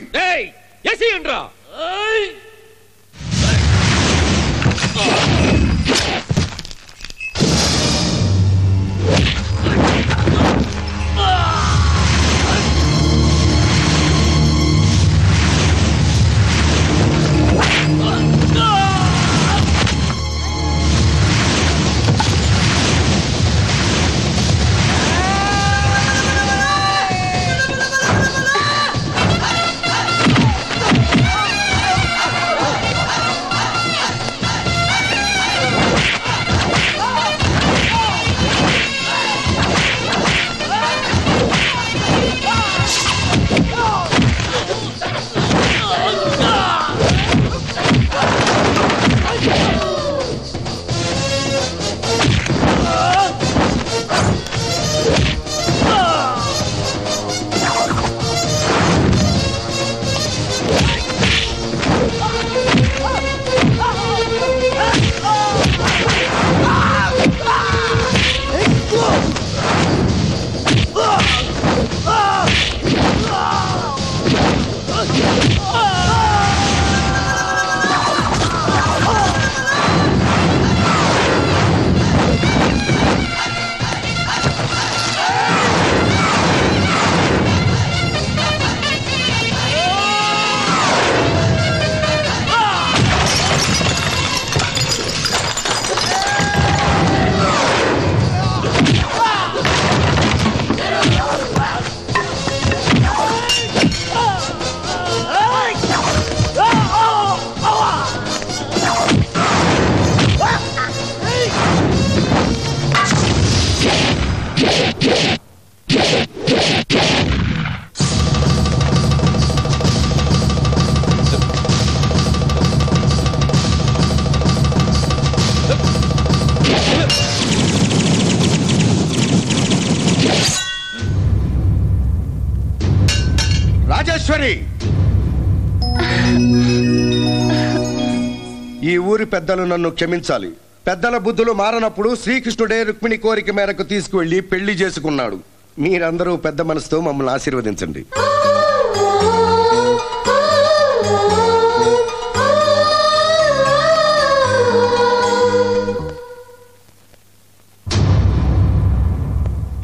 ఊరి పెద్దలు నన్ను క్షమించాలి. పెద్దల బుద్ధులు మారనప్పుడు శ్రీకృష్ణుడే రుక్మిణి కోరిక మేరకు తీసుకువెళ్లి పెళ్లి చేసుకున్నాడు. మీరందరూ పెద్ద మనసుతో మమ్మల్ని ఆశీర్వదించండి.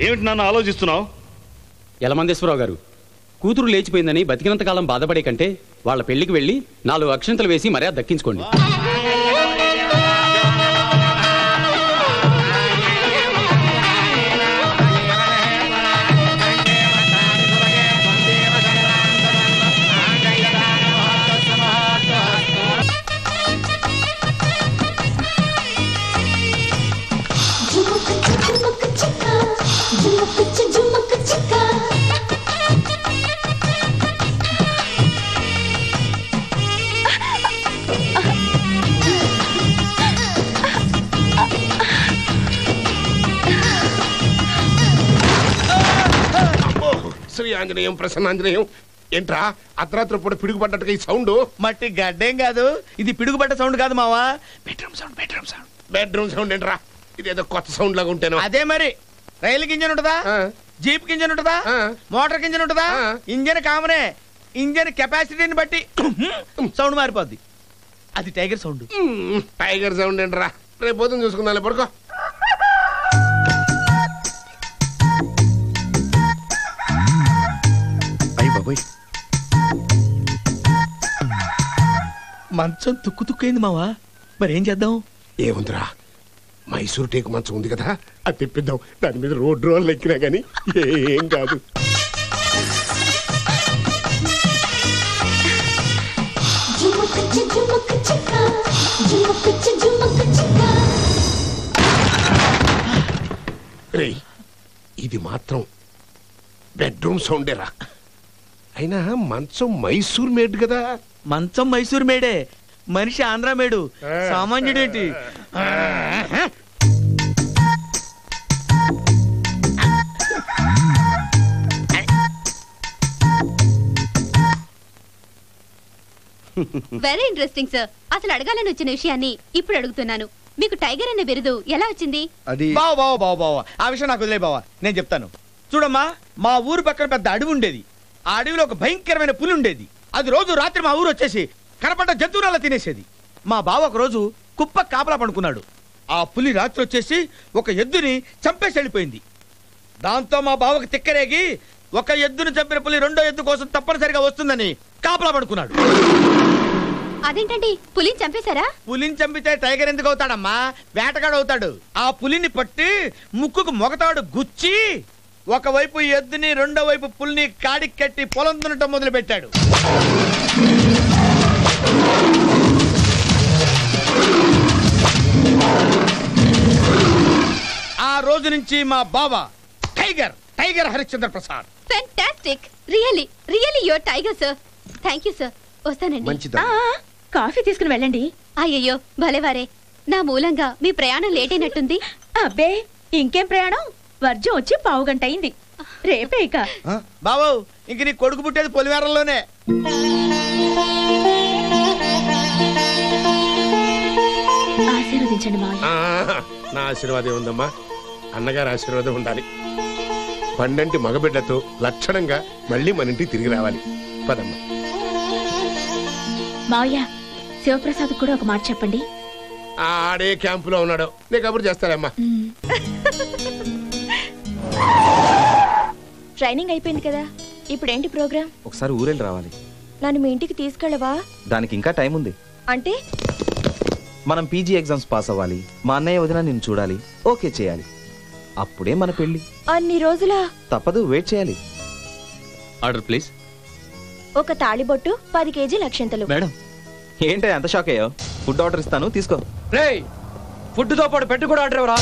ఏమిటి నాన్న ఆలోచిస్తున్నావు? యలమందేశ్వరరావు గారు, కూతురు లేచిపోయిందని బతికినంతకాలం బాధపడే కంటే వాళ్ళ పెళ్లికి వెళ్ళి 4 అక్షంతలు వేసి మర్యాద దక్కించుకోండి. శ్రీ ఆంజనేయం ప్రసన్నాంజనేయం. ఏంట్రా అర్ధరాత్రి పూట పిడుగుపడ్డట్టుగా ఈ సౌండ్? మట్టి గడ్డేం కాదు, ఇది పిడుగుపడ్డ సౌండ్ కాదు మావా, బెడ్రూమ్ సౌండ్ ఏంట్రా? ఇదేదో కొత్త సౌండ్ లాగా ఉంటాను. అదే మరి. రైలు ఇంజన్ ఉంటుందా, జీప్ ఇంజన్ ఉంటుందా, మోటార్ ఇంజన్ ఉంటుందా? ఇంజన్ కామనే. ఇంజన్ కెపాసిటీని బట్టి సౌండ్ మారిపోద్ది. అది టైగర్ సౌండ్. టైగర్ సౌండ్ ఏంట్రా? రేపు పొద్దున చూసుకుందాం. పడుకో. మంచం తుక్కు తుక్కైంది మావా, మరేం చేద్దాం? ఏముందిరా, మైసూర్ టేకు మంచం ఉంది కదా, అది తెప్పిద్దాం. దాని మీద రోడ్లు ఎక్కినా గానీ ఏం కాదు. ఇది మాత్రం బెడ్రూమ్ సౌండేరా. అయినా మంచం మైసూర్ మేడ్ కదా. మంచం మైసూర్ మేడే, మనిషి ఆంధ్ర మేడు. సామాన్యుడేంటి? Very interesting sir. అసలు అడగాలని వచ్చిన విషయాన్ని ఇప్పుడు అడుగుతున్నాను. మీకు టైగర్ అనే బిరుదు ఎలా వచ్చింది? బావా ఆ విషయం నాకు వదిలే బావా, నేను చెప్తాను. చూడమ్మా, మా ఊరు పక్కన పెద్ద అడవి ఉండేది. ఆ అడవిలో ఒక భయంకరమైన పులి ఉండేది. అది రోజు రాత్రి మా ఊరు వచ్చేసి కనపడ్డ జంతువుల తినేసేది. మా బావ ఒక రోజు కుప్ప కాపలా పడుకున్నాడు. ఆ పులి రాత్రి వచ్చేసి ఒక ఎద్దుని చంపేసి వెళ్ళిపోయింది. దాంతో మా బావకు తిక్కరేగి ఒక ఎద్దును చంపిన పులి రెండో ఎద్దు కోసం తప్పనిసరిగా వస్తుందని కాపలా పడుకున్నాడు. అదేంటండి, పులిని చంపేశారా? పులిని చంపితే టైగర్ ఎందుకు అవుతాడమ్మా? వేటగాడు అవుతాడు. ఆ పులిని పట్టి ముక్కుకు మొగతాడు గుచ్చి ఒకవైపు ఎద్దుని రెండో వైపు పులిని కాడికి కట్టి పొలం దున్నటం మొదలు పెట్టాడు. ఆ రోజు నుంచి మా బావ tiger Harishchandra Prasad. Fantastic. Really your tiger sir. Thank you sir. వస్తానండి. కాఫీ తీసుకుని వెళ్ళండి. అయ్యయ్యో భలేవారే, నా మూలంగా మీ ప్రయాణం లేట్ అయినట్టుంది. అబ్బే, ఇంకేం ప్రయాణం? వర్జం వచ్చి 1/2 గంట అయింది. రేపే ఇక. బాబు, ఇంక నీ కొడుకు పుట్టేది పొలిమేరల్లోనే. ఆశీర్వదించండి మా. నా ఆశీర్వాదం ఉందమ్మా. అన్నగారి ఆశీర్వాదం ఉండాలి. పండంటి మగబిడ్డతో లక్షణంగా మళ్ళీ మన ఇంటికి తిరిగి రావాలి. పదమ్మా. మావయ్య, శివప్రసాద్ కూడా ఒక మాట చెప్పండి. ఆడే క్యాంపులో ఉన్నాడు, నీ కబురు చేస్తారమ్మా. ట్రైనింగ్ అయిపోయింది కదా, ఇప్పుడేంటి ప్రోగ్రామ్? ఒకసారి ఊరెళ్ళి రావాలి. నన్ను మీ ఇంటికి తీసుకెళ్ళవా? దానికి ఇంకా టైం ఉంది. అంటే మనం పీజీ ఎగ్జామ్స్ పాస్ అవ్వాలి. మా అన్నయ్య వదిన నిన్ను చూడాలి, ఓకే చేయాలి. అప్పుడే మన పెళ్లి. అన్ని రోజులా? తప్పదు, వెయిట్ చేయాలి. Order please. ఒక తాళిబొట్టు, 10 కేజీ లక్షంతలు. మేడం, ఏంటి అంత షాక్ అయ్యావు? ఫుడ్ ఆర్డర్ ఇస్తాను, తీసుకో. రేయ్, ఫుడ్ తో పాటు పెట్టు కూడా ఆర్డర్ ఎవరా?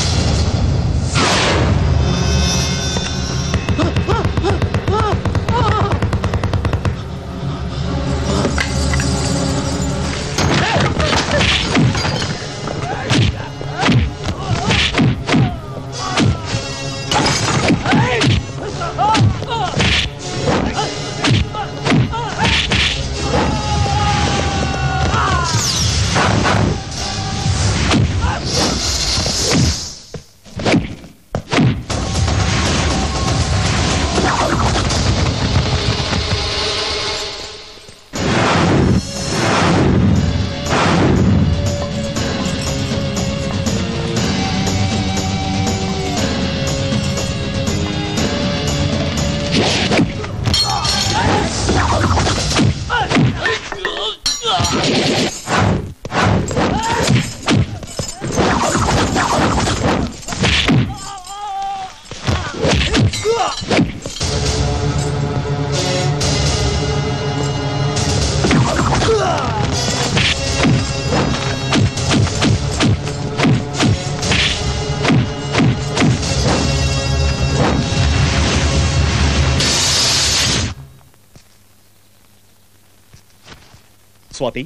స్వాతి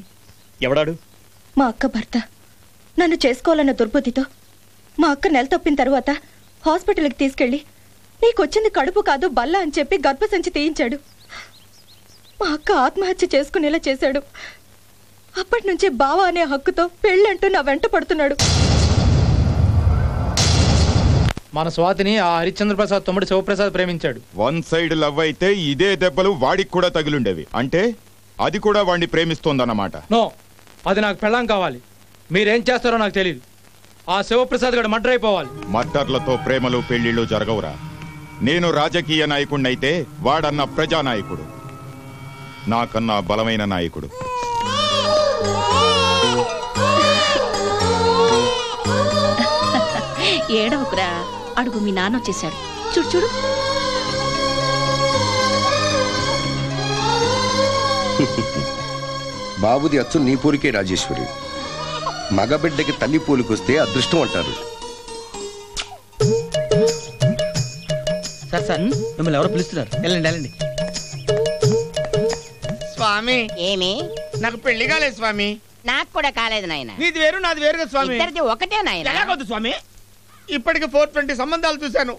ఎవడాడు? మా అక్క భర్త నన్ను చేసుకోవాలన్న దుర్బుద్ధితో మా అక్క నెల తప్పిన తర్వాత హాస్పిటల్కి తీసుకెళ్ళి నీకొచ్చింది కడుపు కాదు బల్ల అని చెప్పి గర్భసంచి తీయించాడు. మా అక్క ఆత్మహత్య చేసుకునేలా చేశాడు. అప్పటి నుంచే బావ అనే హక్కుతో పెళ్ళంటూ నా వెంట పడుతున్నాడు. మన స్వాతిని ఆ హరిశ్చంద్ర ప్రసాద్ తమ్ముడు శివప్రసాద్ ప్రేమించాడు. వన్ సైడ్ లవ్ అయితే ఇదే దెబ్బలు వాడికి కూడా తగిలుండేవి. అంటే అది కూడా వాడిని ప్రేమిస్తోందన్నమాట. నో, అది నాకు పెళ్ళాం కావాలి. మీరేం చేస్తారో నాకు తెలియదు. ఆ శివప్రసాద్ గడు మర్డర్ అయిపోవాలి. మర్డర్లతో ప్రేమలు పెళ్లిళ్ళు జరగవురా. నేను రాజకీయ నాయకుడినైతే వాడన్న ప్రజానాయకుడు, నాకన్నా బలమైన నాయకుడు. ఏడవకురా, అడుగు మీ నాన్న వచ్చేసాడు. చూడు చూడు. బాబుది అచ్చు నీ పూరికే రాజేశ్వరి. మగబిడ్డకి తల్లి పూలికొస్తే అదృష్టం అంటారు. సార్ సార్ మిమ్మల్ని ఎవరో పిలుస్తున్నారు, వెళ్ళండి వెళ్ళండి. స్వామి ఏమి నాకు పెళ్లి కాలేదు స్వామి. నాకు కూడా కాలేదు నాయన. నీది వేరు నాది వేరు కదా స్వామి. ఇద్దరిది ఒకటే నాయన. ఎలాగొద్దు స్వామి. ఇప్పటికి 420 సంబంధాలు చూశాను.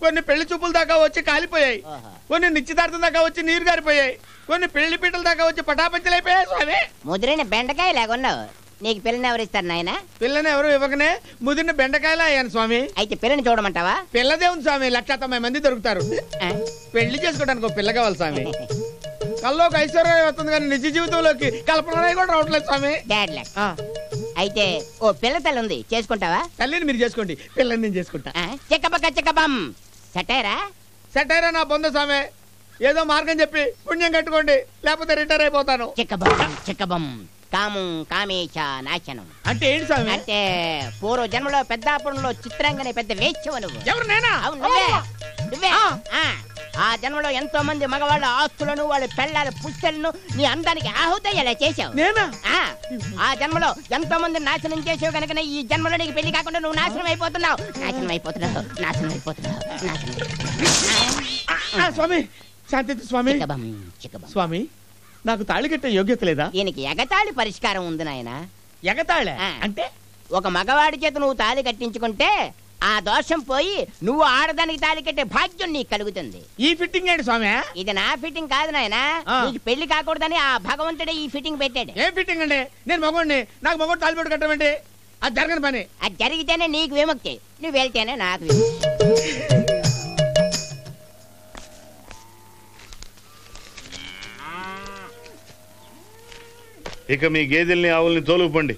కొన్ని పెళ్లి చూపుల దాకా వచ్చి కాలిపోయాయి, కొన్ని నిశ్చితార్థం దాకా వచ్చి నీరు గారిపోయాయి, కొన్ని పెళ్లి పీటల దాకా వచ్చి పటాపంచలైపోయాయి స్వామి. ముదిరిన బెండకాయ లాగున్నావు. నీకు పిల్లని ఎవరిస్తారు నాయన? పిల్లని ఎవరు ఇవ్వకనే ముదిరిన బెండకాయలా అయ్యాను స్వామి. అయితే పిల్లని చూడమంటావా? పిల్లదే ఉంది స్వామి, 190 మంది దొరుకుతారు. పెళ్లి చేసుకోవడానికి ఒక పిల్ల కావాలి స్వామి. కల్లోకి ఐశ్వర్యం వస్తుంది కానీ నిజ జీవితంలోకి కల్పన కూడా రావట్లేదు స్వామి. Dad luck. అయితే ఓ పిల్ల తల్లి ఉంది, చేసుకుంటావా? తల్లిని మీరు చేసుకోండి, పిల్లని నేను చేసుకుంటా. చెక్కబక్క చెక్కబం. సెటైరా సెటైరా నా బొంద స్వామి. ఏదో మార్గం చెప్పి పుణ్యం కట్టుకోండి, లేకపోతే రిటైర్ అయిపోతాను. చెక్కబం చెక్కబం. కాము కామేచ నాశనం. అంటే ఏంటి స్వామి? అంటే పూర్వ జన్మలో పెద్దాపురంలో చిత్రాంగనే పెద్ద వేశ్యవ నువ్వు. ఎవరు నేనా? అవును నువ్వే. ఆ జన్మలో ఎంతో మంది మగవాళ్ళ ఆస్తులను వాళ్ళ పెళ్ళాల పుస్తలను నీ అందానికి ఆహుతయ్యేలా చేశావు. నేనా? ఆ జన్మలో ఎంతో మంది నాశనం చేసావు కనుక ఈ జన్మలో నీకు పెళ్లి కాకుండా నువ్వు నాశనం అయిపోతున్నావు. స్వామి శాంతి స్వామి. స్వామి నాకు తాళి కట్టే యోగ్యత లేదా? దీనికి ఎగతాళి పరిష్కారం ఉంది నాయన. ఎగతాళి అంటే ఒక మగవాడి చేత నువ్వు తాళి కట్టించుకుంటే ఆ దోషం పోయి నువ్వు ఆడదానికి తాళి కట్టే భాగ్యం నీకు కలుగుతుంది. ఈ ఫిట్టింగ్ ఏంటి స్వామి? ఇది నా ఫిట్టింగ్ కాదు నాయన. నీకు పెళ్లి కాకూడదని ఆ భగవంతుడే ఈ ఫిట్టింగ్ పెట్టాడు. ఏం ఫిట్టింగ్ అండి? నేను మగవాడిని, నాకు మగవాడు తాళి పెట్టి కట్టమండి. అది జరగని పని. అది జరిగితేనే నీకు విముక్తి, నువ్వు వెళ్తేనే నాకు విముక్తి. ఇక మీ గేదెల్ని ఆవుల్ని తోలుకుపోండి.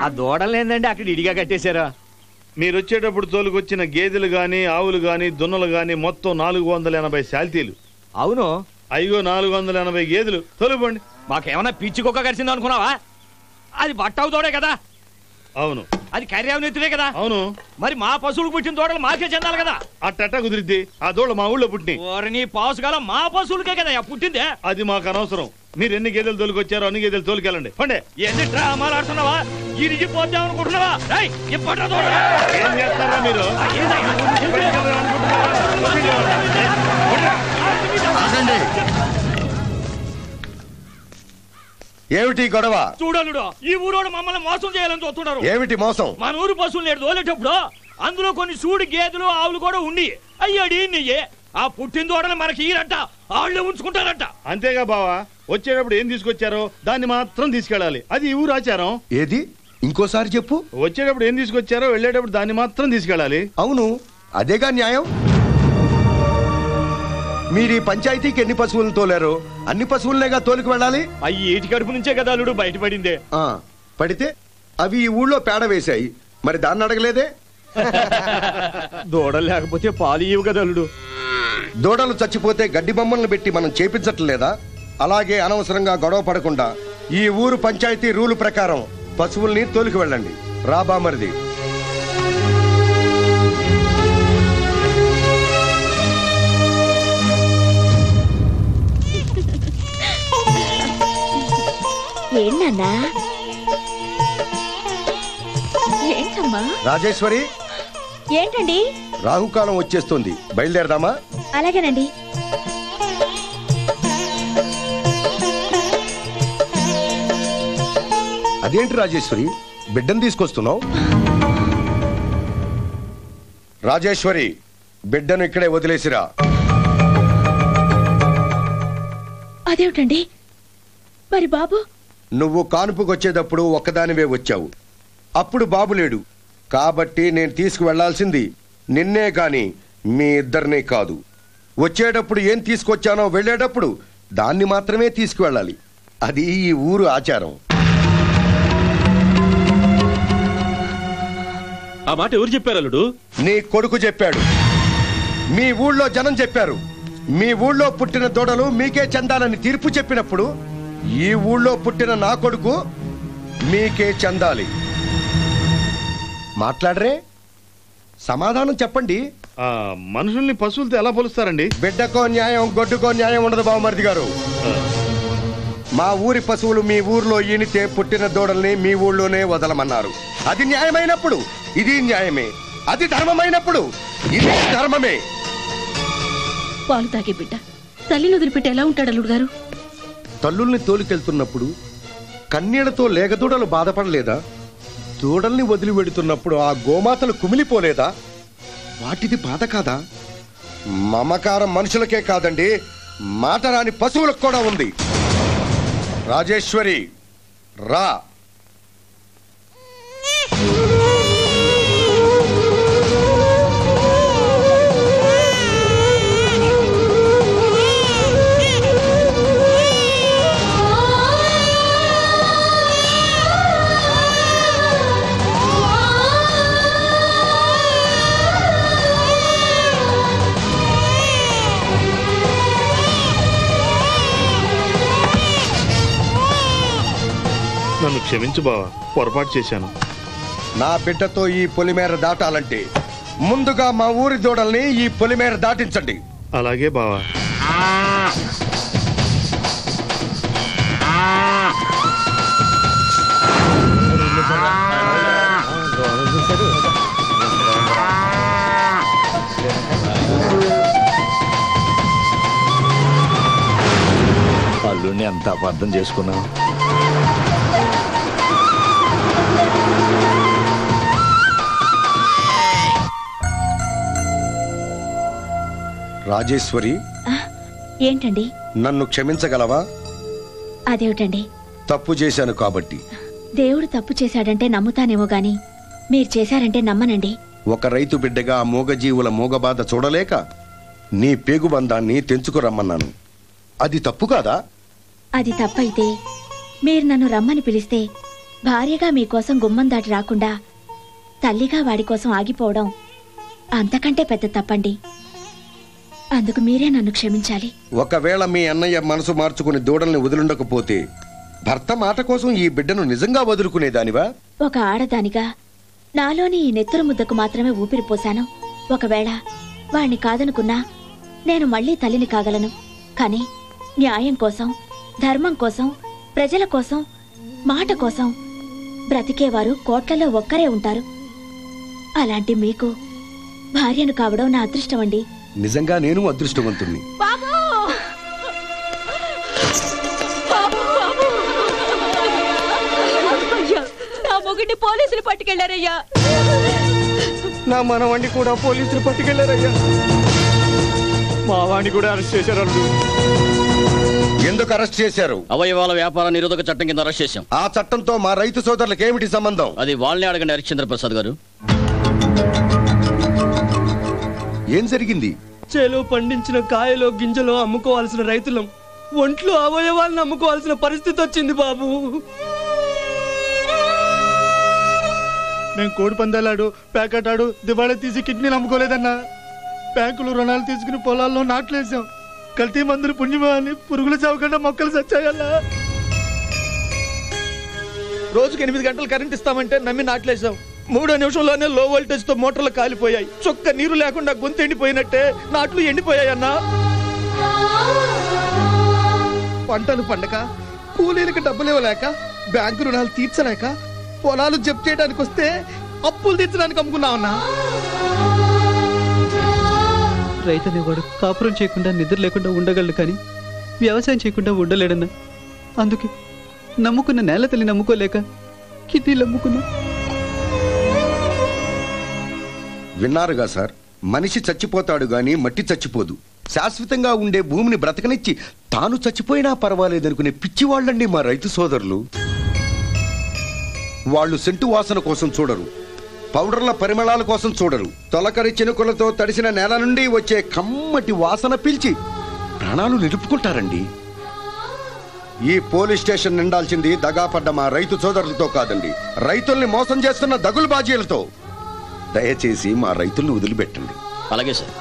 ఆ దూడలు ఏందండి అక్కడ ఇడిగా కట్టేశారా? మీరు వచ్చేటప్పుడు తోలుకొచ్చిన గేదెలు గాని ఆవులు గాని దున్నలు గాని మొత్తం 480 శాల్తీలు. అవును. అయ్యో 480 గేదెలు తోలుకోండి. మాకేమన్నా పిచ్చి కుక్క కరిచింది అనుకున్నావా? అది బట్టవు తోడే కదా. అవును. అది కర్యావనెత్తుడే కదా. అవును. మరి మా పశువులకు పుట్టిన దూడలు మాకే చెందాలి కదా. అట్ట కుదిరిద్ది. ఆ దూడ మా ఊళ్ళో పుట్టిన నీ పాసు గల మా పశువులకే కదా పుట్టిందే. అది మాకు అనవసరం. మీరు ఎన్ని గేదెలు తోలుకొచ్చారో అన్ని గేదెలు తోలుకెళ్ళండి. పండే ఎన్ని డ్రామాలు ఆడుతున్నావా? ఇరిగిపోద్దామనుకుంటున్నావా? ఏం చేస్తారా మీరు? ఏమిటి గొడవ? చూడలుడు, ఈ ఊరోడు మమ్మల్ని మోసం చేయాలని చూస్తున్నారు. ఏమిటి మోసం? మన ఊరు పశువులు నేడు తోలేటప్పుడు అందులో కొన్ని సూడి గేదెలు ఆవులు కూడా ఉండి అయ్యాడి నెయ్యే ఆ పుట్టిన దూడలు మనకి ఈరంట, ఆళ్ళే ఉంచుకుంటారంట. అంతేగా బావా, వచ్చేటప్పుడు ఏం తీసుకొచ్చారో దాన్ని మాత్రం తీసుకెళ్ళాలి. అది ఈ ఊరు ఆచారం. ఏది? ఇంకోసారి చెప్పు. వచ్చేటప్పుడు ఏం తీసుకొచ్చారో వెళ్ళేటప్పుడు దాన్ని మాత్రం తీసుకెళ్ళాలి. అవును, అదేగా న్యాయం. మీరు ఈ పంచాయతీకి ఎన్ని పశువులను తోలారో అన్ని పశువులనేగా తోలికి వెళ్ళాలి. అవి ఏటి కడుపు నుంచే కదా అల్లుడు బయటపడిందే. పడితే అవి ఈ ఊళ్ళో పేడ వేశాయి, మరి దాన్ని అడగలేదే? దూడలు లేకపోతే పాలు ఇవ్వు కదా అల్లుడు. దూడలు చచ్చిపోతే గడ్డి బొమ్మలను పెట్టి మనం చేపించట్లేదా? అలాగే అనవసరంగా గొడవ పడకుండా ఈ ఊరు పంచాయతీ రూలు ప్రకారం పశువుల్ని తోలికి వెళ్ళండి. రాబా మరిది. ఏంటన్నా? ఏంటమ్మా? రాజేశ్వరి, ఏంటండి? రాహుకాలం వచ్చేస్తుంది, బయలుదేరదామా? అలాగేనండి. అదేంటి రాజేశ్వరి, బిడ్డను తీసుకొస్తున్నావు? రాజేశ్వరి, బిడ్డను ఇక్కడే వదిలేసిరా. అదేమిటండి మరి బాబు? నువ్వు కానుపుకొచ్చేటప్పుడు ఒక్కదానివే వచ్చావు. అప్పుడు బాబు లేడు కాబట్టి నేను తీసుకువెళ్లాల్సింది నిన్నే కాని మీ ఇద్దరినీ కాదు. వచ్చేటప్పుడు ఏం తీసుకొచ్చానో వెళ్ళేటప్పుడు దాన్ని మాత్రమే తీసుకువెళ్ళాలి. అది ఈ ఊరు ఆచారం. ఆ మాట ఎవరు చెప్పారు అల్లుడు? నీ కొడుకు చెప్పాడు. మీ ఊళ్ళో జనం చెప్పారు. మీ ఊళ్ళో పుట్టిన దూడలు మీకే చెందాలని తీర్పు చెప్పినప్పుడు ఈ ఊళ్ళో పుట్టిన నా కొడుకు మీకే చెందాలి. మాట్లాడరే, సమాధానం చెప్పండి. మనుషుల్ని పశువులతో ఎలా పోలుస్తారండి? బిడ్డకో న్యాయం, గొడ్డుకో న్యాయం ఉండదు బావమరిది గారు. మా ఊరి పశువులు మీ ఊర్లో ఈనితే పుట్టిన దూడల్ని మీ ఊళ్ళోనే వదలమన్నారు. అది న్యాయమైనప్పుడు ఇది న్యాయమే, అది ధర్మమైనప్పుడు ఇది ధర్మమే. పాలు తాగే బిడ్డ తల్లిని వదిలిపెట్టి ఎలా ఉంటాడు అల్లుడు గారు? తల్లుల్ని తోలుకెళ్తున్నప్పుడు కన్నీళ్లతో లేగదూడలు బాధపడలేదా? దూడల్ని వదిలి వెడుతున్నప్పుడు ఆ గోమాతలు కుమిలిపోలేదా? వాటిది బాధ కాదా? మమకారం మనుషులకే కాదండి, మాట రాని పశువులకు కూడా ఉంది. రాజేశ్వరి రా. నన్ను క్షమించు బావా, పొరపాటు చేశాను. నా బిడ్డతో ఈ పొలిమేర దాటాలంటే ముందుగా మా ఊరి దూడల్ని ఈ పొలిమేర దాటించండి. అలాగే బావా. అల్లుడిని ఎంత అబద్ధం చేసుకున్నావు. రాజేశ్వరి, ఏంటండి? నన్ను క్షమించగలవా? అదేమిటండి? తప్పు చేశాను కాబట్టి. దేవుడు తప్పు చేశాడంటే నమ్ముతానేమో గాని మీరు చేశారంటే నమ్మనండి. ఒక రైతు బిడ్డగా ఆ మూగజీవుల మూగబాధ చూడలేక నీ పేగుబంధాన్ని తెంచుకురమ్మన్నాను. అది తప్పు కాదా? అది తప్పైతే మీరు నన్ను రమ్మని పిలిస్తే భార్యగా మీకోసం గుమ్మం దాటి రాకుండా తల్లిగా వాడి కోసం ఆగిపోవడం అంతకంటే పెద్ద తప్పండి. అందుకు మీరే నన్ను క్షమించాలి. ఒకవేళ మీ అన్నయ్య మనసు మార్చుకుని దూడల్ని వదులుండకపోతే భర్త మాట కోసం ఈ బిడ్డను నిజంగా వదులుకునేదానివా? ఒక ఆడదానిగా నాలోని ఈ నెత్తురు ముద్దకు మాత్రమే ఊపిరి పోశాను. ఒకవేళ వాణ్ణి కాదనుకున్నా నేను మళ్లీ తల్లిని కాగలను. కానీ న్యాయం కోసం, ధర్మం కోసం, ప్రజల కోసం, మాట కోసం బ్రతికేవారు కోట్లలో ఒక్కరే ఉంటారు. అలాంటి మీకు భార్యను కావడం నా అదృష్టం అండి. నిజంగా నేను అదృష్టవంతుణ్ణి. నా మొగుడిని పోలీసులు పట్టుకెళ్లారయ్యా. నా మనవాణ్ణి కూడా పోలీసులు పట్టుకెళ్లారయ్యా. మా వాణ్ణి కూడా అరెస్ట్ చేశారు. ఎందుకు అరెస్ట్ చేశారు? అవయవాల వ్యాపార నిరోధక చట్టం కింద అరెస్ట్ చేశాం. ఆ చట్టంతో మా రైతు సోదరులకు ఏమిటి సంబంధం? అది వాళ్ళనే అడగండి హరిశ్చంద్ర ప్రసాద్ గారు. ఏం జరిగింది? చేలో పండించిన కాయలో గింజలో అమ్ముకోవాల్సిన రైతులం ఒంట్లో అవయవాలను అమ్ముకోవాల్సిన పరిస్థితి వచ్చింది బాబు. మేము కోడి పందాలాడు, ప్యాకెట్ ఆడు, దివాళా తీసి కిడ్నీలు అమ్ముకోలేదన్నా. బ్యాంకులు రుణాలు తీసుకుని పొలాల్లో నాట్లేసాం. కల్తీ మందులు పుణ్యమా అని పురుగులు చావకుండా మొక్కలు చచ్చాయల్లా. రోజుకి 8 గంటలు కరెంట్ ఇస్తామంటే నమ్మి నాట్లేసాం. 3 నిమిషంలోనే లో వోల్టేజ్ తో మోటార్లు కాలిపోయాయి. చొక్క నీరు లేకుండా గొంతు ఎండిపోయినట్టే నాట్లు ఎండిపోయాయన్నా. పంటలు పండక, కూలీలకు డబ్బులు ఇవ్వలేక, బ్యాంకు రుణాలు తీర్చలేక, పొలాలు జప్తు చేయడానికి వస్తే అప్పులు తీర్చడానికి అమ్ముకున్నామన్నా. రైతు అనేవాడు కాపురం చేయకుండా నిద్ర లేకుండా ఉండగలడు, కానీ వ్యవసాయం చేయకుండా ఉండలేడన్నా. అందుకే నమ్ముకున్న నేల తల్లి నమ్ముకోలేక కిడ్నీలు అమ్ముకున్నా. విన్నారుగా సార్, మనిషి చచ్చిపోతాడు గాని మట్టి చచ్చిపోదు. శాశ్వతంగా ఉండే భూమిని బ్రతకనిచ్చి తాను చచ్చిపోయినా పర్వాలేదనుకునే పిచ్చివాళ్ళండి మా రైతు సోదరులు. వాళ్ళు సెంటు వాసన కోసం చూడరు, పౌడర్ల పరిమళాల కోసం చూడరు. తొలకరి చినుకులతో తడిసిన నేల నుండి వచ్చే కమ్మటి వాసన పీల్చి ప్రాణాలు నిలుపుకుంటారండి. ఈ పోలీస్ స్టేషన్ నిండాల్సింది దగాపడ్డ మా రైతు సోదరులతో కాదండి, రైతుల్ని మోసం చేస్తున్న దగులు బాజీలతో. దయచేసి మా రైతుల్ని వదిలిపెట్టండి. అలాగే సార్.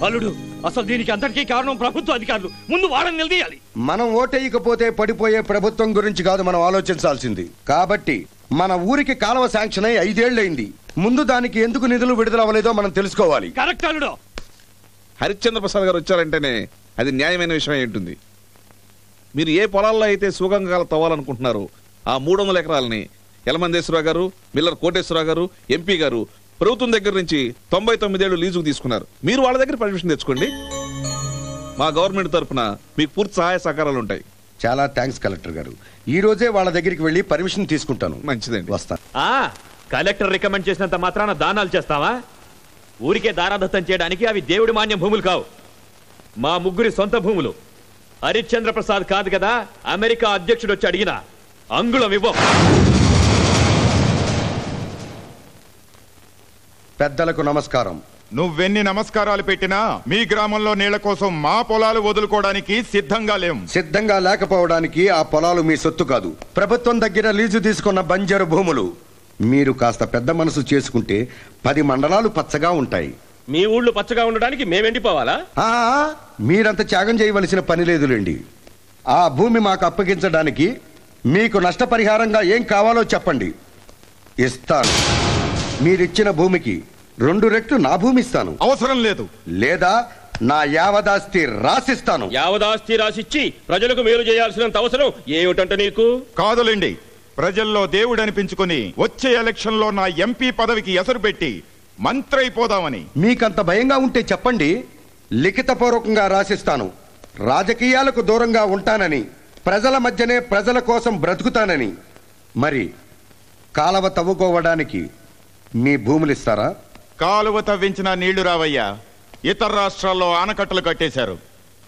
అల్లుడు, అసలు దీనికి అంతటికీ కారణం ప్రభుత్వ అధికారులు. ముందు వాళ్ళని నిలదీయాలి. మనం ఓటేయకపోతే పడిపోయే ప్రభుత్వం గురించి కాదు మనం ఆలోచించాల్సింది. కాబట్టి మన ఊరికి కాలువ శాంక్షన్ అయి 5 ఏళ్లైంది. ముందు దానికి ఎందుకు నిధులు విడుదల అవ్వలేదో మనం తెలుసుకోవాలి. కరెక్ట్ అల్లుడు. హరిశ్చంద్ర ప్రసాద్ గారు వచ్చారంటేనే అది న్యాయమైన విషయం ఏంటుంది. మీరు ఏ పొలాల్లో అయితే సుగంగాలు తవ్వాలనుకుంటున్నారో ఆ 300 ఎకరాలని యలమందేశ్వరరావు గారు, మిల్లర్ కోటేశ్వరరావు గారు, ఎంపీ గారు ప్రభుత్వం దగ్గర నుంచి 99 ఏళ్లు లీజుకు తీసుకున్నారు. మీరు వాళ్ళ దగ్గర పర్మిషన్ తెచ్చుకోండి. మా గవర్నమెంట్ తరఫున మీకు పూర్తి సహాయ సహకారాలు ఉంటాయి. చాలా థ్యాంక్స్ కలెక్టర్ గారు. ఈ రోజే వాళ్ళ దగ్గరికి వెళ్ళి పర్మిషన్ తీసుకుంటాను. మంచిదండి, వస్తాను. కలెక్టర్ రికమెండ్ చేసినంత మాత్రాన దానాలు చేస్తావా? ఊరికే దారాదత్తం చేయడానికి అవి దేవుడి మాన్యం భూములు కావు, మా ముగ్గురి సొంత భూములు. హరిశ్చంద్ర ప్రసాద్ కాదు కదా అమెరికా అధ్యక్షుడు వచ్చి అడిగిన అంగుళం ఇవ్వం. పెద్దలకు నమస్కారం. నువ్వెన్ని నమస్కారాలు పెట్టినా మీ గ్రామంలో నీళ్ల కోసం మా పొలాలు వదులుకోవడానికి సిద్ధంగా లేం. సిద్ధంగా లేకపోవడానికి ఆ పొలాలు మీ సొత్తు కాదు, ప్రభుత్వం దగ్గర లీజు తీసుకున్న బంజరు భూములు. మీరు కాస్త పెద్ద మనసు చేసుకుంటే 10 మండలాలు పచ్చగా ఉంటాయి. మీ ఊళ్ళు పచ్చగా ఉండడానికి మేమెండిపోవాలా? మీరంత త్యాగం చేయవలసిన పని లేదులేండి. ఆ భూమి మాకు అప్పగించడానికి మీకు నష్టపరిహారంగా ఏం కావాలో చెప్పండి, ఇస్తాను. మీరిచ్చిన భూమికి 2 రెట్లు నా భూమి ఇస్తాను. అవసరం లేదు. లేదా నా యావదాస్తి రాసిస్తాను. యావదాస్తి రాసిచ్చి ప్రజలకు మేలు చేయాల్సినంత అవసరం ఏమిటంట నీకు? కాదులేండి, ప్రజల్లో దేవుడు అనిపించుకుని వచ్చే ఎలక్షన్ లో నా ఎంపీ పదవికి ఎసరు పెట్టి మంత్రి అయిపోదామని. మీకంత భయంగా ఉంటే చెప్పండి, లిఖితపూర్వకంగా రాసిస్తాను. రాజకీయాలకు దూరంగా ఉంటానని, ప్రజల మధ్యనే ప్రజల కోసం బ్రతుకుతానని. మరి కాలువ తవ్వుకోవడానికి మీ భూములు ఇస్తారా? కాలువ తవ్వించిన నీళ్లు రావయ్యా. ఇతర రాష్ట్రాల్లో ఆనకట్టలు కట్టేశారు,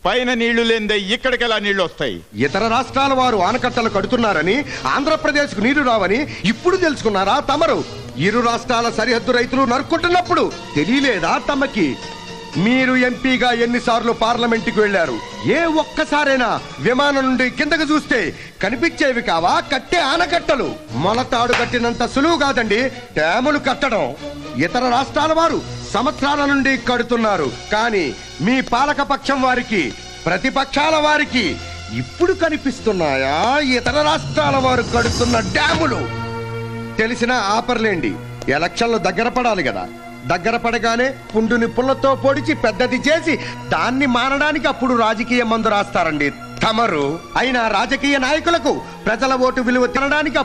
పైన నీళ్లు లేనిదే ఇక్కడికెలా నీళ్లు వస్తాయి? ఇతర రాష్ట్రాల వారు ఆనకట్టలు కడుతున్నారని, ఆంధ్రప్రదేశ్కు నీరు రావని ఇప్పుడు తెలుసుకున్నారా తమరు? ఇరు రాష్ట్రాల సరిహద్దు రైతులు నరుక్కుంటున్నప్పుడు తెలియలేదా తమకి? మీరు ఎంపీగా ఎన్నిసార్లు పార్లమెంటుకు వెళ్లారు? ఏ ఒక్కసారైనా విమానం నుండి కిందకు చూస్తే కనిపించేవి కావా కట్టే ఆనకట్టలు? మొలతాడు కట్టినంత సులువు కాదండి డ్యాములు కట్టడం. ఇతర రాష్ట్రాల వారు సంవత్సరాల నుండి కడుతున్నారు, కానీ మీ పాలకపక్షం వారికి, ప్రతిపక్షాల వారికి ఇప్పుడు కనిపిస్తున్నాయా ఇతర రాష్ట్రాల వారు కడుతున్న డ్యాములు? తెలిసిన ఆపర్లేండి, ఎలక్షన్లు దగ్గర పడాలి కదా. దగ్గర పడగానే పుండుని పుల్లతో పొడిచి పెద్దది చేసి దాన్ని మానడానికి అప్పుడు రాజకీయ మందు రాస్తారండి తమరు. అయినా రాజకీయ నాయకులకు ప్రజల ఓటు విలువ తినడానికి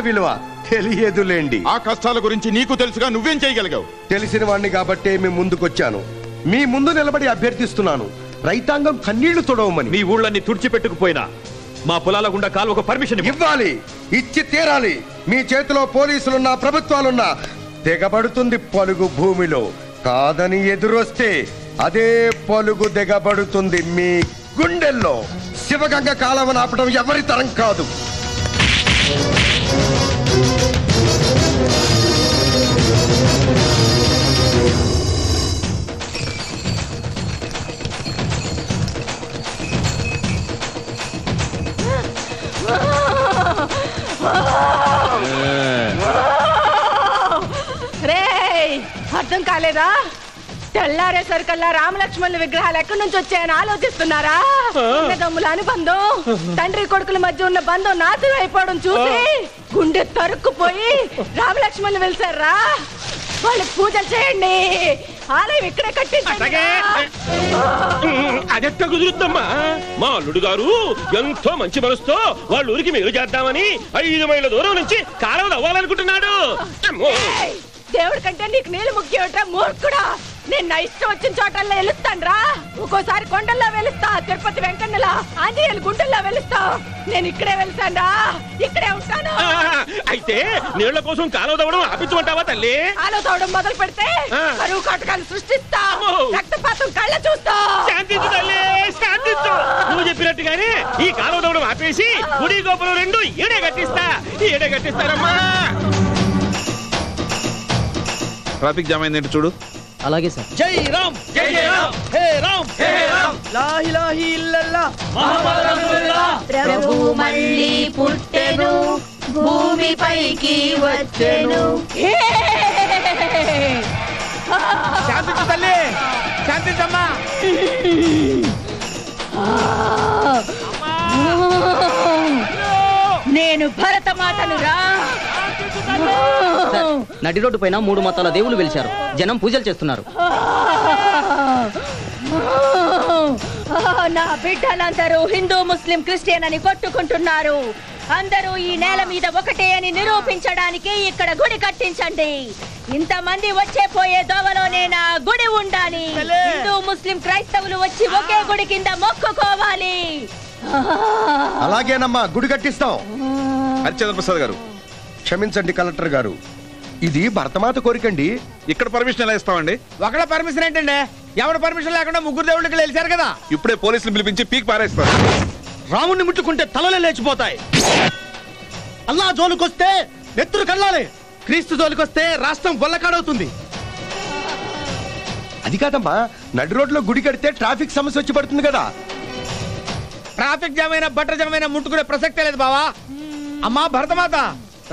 విలువ తెలియదులేండి. ఆ కష్టాల గురించి నీకు తెలుసుగా, నువ్వేం చేయగలిగావు? తెలిసిన వాడిని కాబట్టే మీ ముందుకొచ్చాను. మీ ముందు నిలబడి అభ్యర్థిస్తున్నాను, రైతాంగం కన్నీళ్లు తొడవమని. మీ ఊళ్ళన్ని తుడిచిపెట్టుకుపోయినా మా పొలాల గుండా కాలువకు పర్మిషన్ ఇవ్వాలి, ఇచ్చి తీరాలి. మీ చేతిలో పోలీసులున్నా ప్రభుత్వాలున్నా దిగబడుతుంది పలుగు భూమిలో. కాదని ఎదురొస్తే అదే పలుగు దిగబడుతుంది మీ గుండెల్లో. శివగంగ కాలువను ఆపడం ఎవరి తరం కాదు. అర్థం కాలేదా? తెల్లారేసరికల్లా రామలక్ష్మణుల విగ్రహాలు ఎక్కడి నుంచి వచ్చాయని ఆలోచిస్తున్నారా? దమ్ముల అనుబంధం, తండ్రి కొడుకుల మధ్య ఉన్న బంధం నాశనం అయిపోవడం చూసి గుండె తరుక్కుపోయి రామలక్ష్మణులు వెళ్తారా? వాళ్ళకి పూజలు చేయండి, ఆలయం ఇక్కడే కట్టించండి. అదెట్ట కుదురుద్దమ్మా? మా అల్లుడు గారు ఎంతో మంచి మనసుతో వాళ్ళ ఊరికి మేలు చేద్దామని 5 మైళ్ళ దూరం నుంచి కాలువ అవ్వాలనుకుంటున్నాడు. దేవుడి కంటే నీకు నీళ్ళు ముఖ్యమట మూర్ఖుడా. నేను నా ఇష్టం వచ్చిన చోటల్లో వెలుస్తాను రా. ఒక్కోసారి కొండల్లో వెలుస్తా, తిరుపతి వెంకన్నలా, ఆంజనేయులు గుండెల్లో వెలుస్తా. నేను ఇక్కడే వెళ్తాను రా, ఇక్కడే ఉంటాను. అయితే నీళ్ల కోసం కాలువ తవ్వడం ఆపించమంటావా తల్లి? కాలువ తవ్వడం మొదలు పెడితే కరువు కాటకాలు సృష్టిస్తా, రక్తపాతం కళ్ళ చూస్తా. శాంతించు తల్లి, శాంతించు. నువ్వు చెప్పినట్టుగానే ఈ కాలువ తవ్వడం ఆపేసి గుడి గోపురం రెండు ఏడే కట్టిస్తారమ్మా. ట్రాఫిక్ జామ్ అయిందేంటి చూడు. అలాగే సార్. జై రామ్ జై రామ్ హే రామ్ హే రామ్ లా ఇలాహ ఇల్లల్లాహ్ ముహమ్మద్ రసూలుల్లాహ్. ప్రభు మళ్ళీ పుట్టెను, భూమిపైకి వచ్చెను. శాంతించు తల్లి, శాంతించమ్మా. నేను భరతమాతను రా. నడి రోడ్డు పైన 3 మతాల దేవుళ్ళు వెలిచారు. జనం పూజలు చేస్తున్నారు. నా బిడ్డలందరూ హిందూ ముస్లిం క్రిస్టియన్ అని కొట్టుకుంటున్నారు. అందరూ ఈ నేల మీద ఒకటే అని నిరూపించడానికి ఇక్కడ గుడి కట్టించండి. ఇంతమంది వచ్చే పోయే దోవలోనే నా గుడి ఉండాలి. హిందూ ముస్లిం క్రైస్తవులు వచ్చి ఒకే గుడి కింద మొక్కుకోవాలి. అలాగేనమ్మా, గుడి కట్టిస్తాం. హరిచంద్ర ప్రసాద్ గారు, క్షమించండి కలెక్టర్ గారు, ఇది భరతమాత కోరికండి. ఇక్కడ పర్మిషన్ ఎలా ఇస్తామండి? ఒకళ్ళ పర్మిషన్ ఏంటండి? ఎవరి పర్మిషన్ లేకుండా ముగ్గురు దేవుళ్ళకి వెళ్ళారు కదా. ఇప్పుడే పోలీసులు పిలిపించి పీక్ పారేస్తారు. రాముణ్ణి ముట్టుకుంటే తలలే లేచిపోతాయి. అల్లా జోలుకొస్తే నెత్తురు కళ్ళాలి. క్రీస్తు జోలికొస్తే రాష్ట్రం బొల్లకాడవుతుంది. అది కాదమ్మా, నడి రోడ్లో గుడి కడితే ట్రాఫిక్ సమస్య వచ్చి పడుతుంది కదా. ట్రాఫిక్ జామ్ అయినా బట్టర్ జామ్ అయినా ముట్టుకునే ప్రసక్తే లేదు బావా. అమ్మా భరతమాత,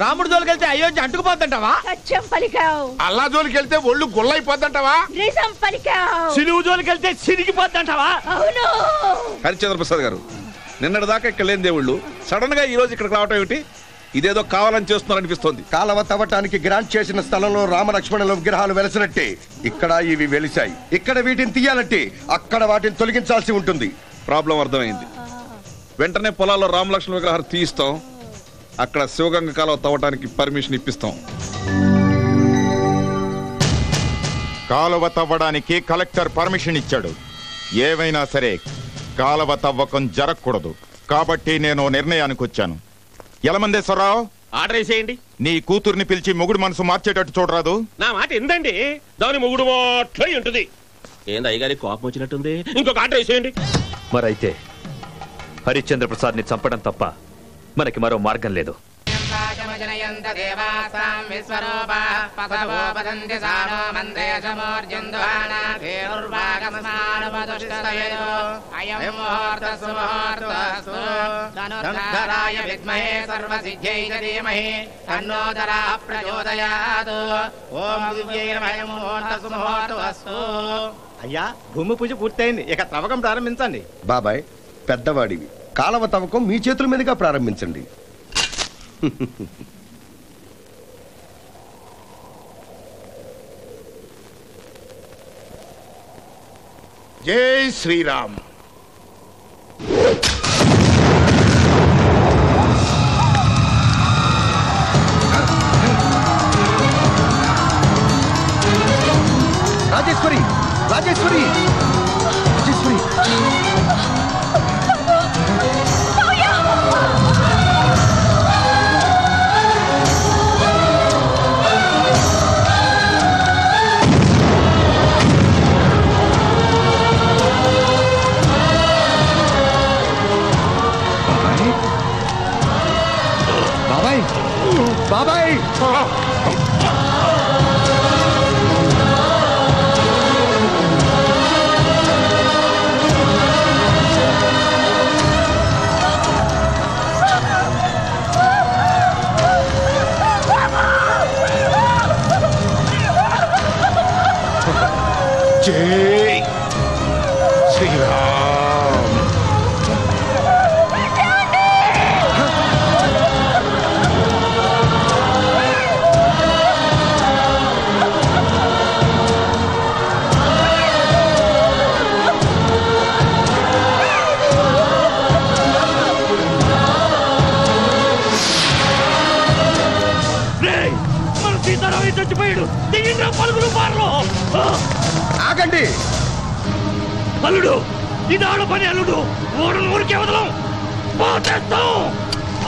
రాముడి జోలికి వెళ్తే అయోధ్య అంటుకుపోద్దంటావా? సత్యం పలికావు. అల్లా జోలికి వెళ్తే ఒళ్ళు గుల్లైపోద్దంటావా? నిజం పలికావు. సిలువు జోలికి వెళ్తే సిరిగిపోద్దంటావా? అవును. హరిచంద్ర ప్రసాద్ గారు, నిన్నటి దాకా ఇక్కడ లేని దేవుళ్ళు సడన్ గా ఈ రోజు ఇక్కడికి రావటం ఏమిటి? ఇదేదో కావాలని చేస్తున్నారనిపిస్తోంది. కాలవ తవ్వటానికి గ్రాంట్ చేసిన స్థలంలో రామలక్ష్మణుల విగ్రహాలు వెలసినట్టే ఇక్కడ ఇవి వెలిశాయి. ఇక్కడ వీటిని తీయాలంటే అక్కడ వాటిని తొలగించాల్సి ఉంటుంది. ప్రాబ్లం అర్థమైంది. వెంటనే పొలాల్లో రామలక్ష్మణ విగ్రహాలు తీయిస్తాం. అక్కడ శివగంగ కాలువ తవ్వటానికి పర్మిషన్ ఇప్పిస్తాం. కాలువ తవ్వడానికి కలెక్టర్ పర్మిషన్ ఇచ్చాడు. ఏవైనా సరే కాలువ తవ్వకం జరగకూడదు. కాబట్టి నేను నిర్ణయానికి వచ్చాను. యలమందేశ్వరరావు, ఆర్డర్ వేసేయండి. నీ కూతుర్ని పిలిచి మొగుడు మనసు మార్చేటట్టు చూడరాదు. నా మాట ఎందండి, దాని మొగుడు మాట్లై ఉంటుంది. ఏంది అయ్యగారి కోపం వచ్చినట్టుంది? ఇంకొక ఆర్డర్ వేసేయండి. మరైతే హరిశ్చంద్ర ప్రసాద్ ని చంపడం తప్ప మనకి మరో మార్గం లేదు. అయ్యా, భూమి పూజ పూర్తయింది. ఇక తవ్వకం ప్రారంభించండి. బాబాయ్, పెద్దవాడివి, కాలవ తవ్వకం మీ చేతుల మీదుగా ప్రారంభించండి. జై శ్రీరామ్. రాజేశ్వరి, రాజేశ్వరి, రాజేశ్వరి. బాబాయ్, బాబాయ్, జై శ్రీరామ్. మన సీతారామయ్య చచ్చిపోయాడు. దిగిండ్రా పలుకులు బార్లో. ఆగండి. అల్లుడు ఇదాడు పని అల్లుడు. ఓడను ఊరికే వదలం.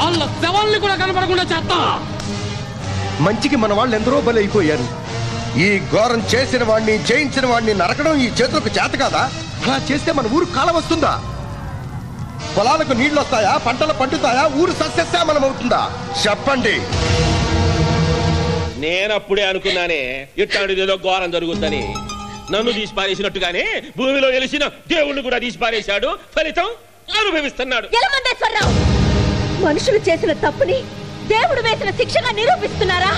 వాళ్ళ శవాల్ని కూడా కనపడకుండా చేస్తాం. మంచికి మన వాళ్ళు ఎందరో బలైపోయారు. ఈ ఘోరం చేసిన వాడిని జయించిన వాడిని నరకడం ఈ చేతులకు చేత కాదా? అలా చేస్తే మన ఊరు కాలం వస్తుందా? పొలాలకు నీళ్లు వస్తాయా? పంటలు పండుతాయా? ఊరు సస్యశ్యామలం అవుతుందా? చెప్పండి. నేనప్పుడే అనుకున్నానే ఇట్లాంటిదేదో ఘోరం జరుగుద్దని. నన్ను తీసి పారేసినట్టుగానే భూమిలో వెలిసిన దేవుణ్ణి కూడా తీసి పారేశాడు. ఫలితం అనుభవిస్తున్నాడు. యలమందేశ్వరరావు, మనుషులు చేసిన తప్పుని దేవుడు వేసిన శిక్షగా నిరూపిస్తున్నారా?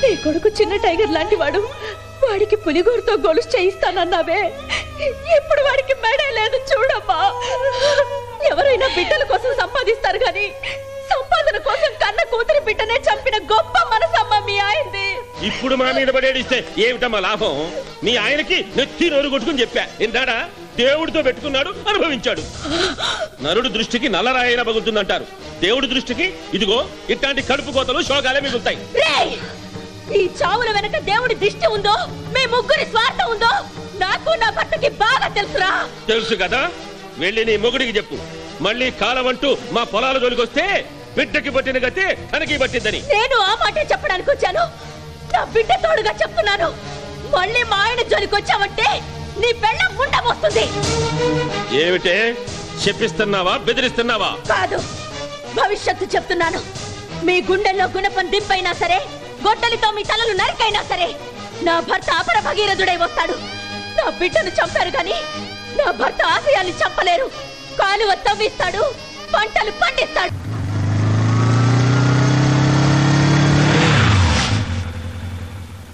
నీ కొడుకు చిన్న టైగర్ లాంటి వాడు. వాడికి పులిగోరుతో గొలుసు చేయిస్తానన్నావే, ఇప్పుడు వాడికి మెడే లేదు చూడమ్మా. ఎవరైనా బిడ్డల కోసం సంపాదిస్తారు గాని సంపాదన కోసం కన్న కూతురి బిడ్డనే చంపిన గొప్ప మనసమ్మ మీ ఆయనది. ఇప్పుడు మా మీద పడేడిస్తే ఏమిటమ్మా లాభం? మీ ఆయనకి నెత్తి నోరు కొట్టుకుని చెప్పా. ఇందాడా దేవుడితో పెట్టుకున్నాడు, అనుభవించాడు. నరుడు దృష్టికి నల్లరాయన పగులుతుందంటారు. దేవుడి దృష్టికి ఇదిగో ఇట్లాంటి కడుపు కోతలు శోకాలే మిగులుతాయి. ఈ చావుల వెనక దేవుడి దిష్టి ఉందో, మీ ముగ్గురి స్వార్థం ఉందో నాకు నా భర్తకి బాగా తెలుసురా. తెలుసు కదా, వెళ్ళి నీ మొగుడికి చెప్పు. మళ్ళీ కాలం అంటూ మా పొలాల జోలికొస్తే బిడ్డకి పట్టిన గతే తనకి పట్టిందని. నేను ఆ మాటే చెప్పడానికి వచ్చాను. నా బిడ్డ తోడుగా చెప్తున్నాను. మళ్ళీ మా ఆయన జోలికొచ్చావంటే నీ పెళ్ళం ముండ వస్తుంది. ఏమిటే చెప్పిస్తున్నావా, బెదిరిస్తున్నావా? కాదు, భవిష్యత్తు చెప్తున్నాను. మీ గుండెల్లో గుణపం దింపైనా సరే, గొడ్డలితో మీ తలలు నరికైనా సరే నా భర్త అపర భగీరథుడై వస్తాడు. నా బిడ్డను చంపారు గాని నా భర్త ఆశయాన్ని చంపలేరు. కాలువ తవ్విస్తాడు, పంటలు పండిస్తాడు.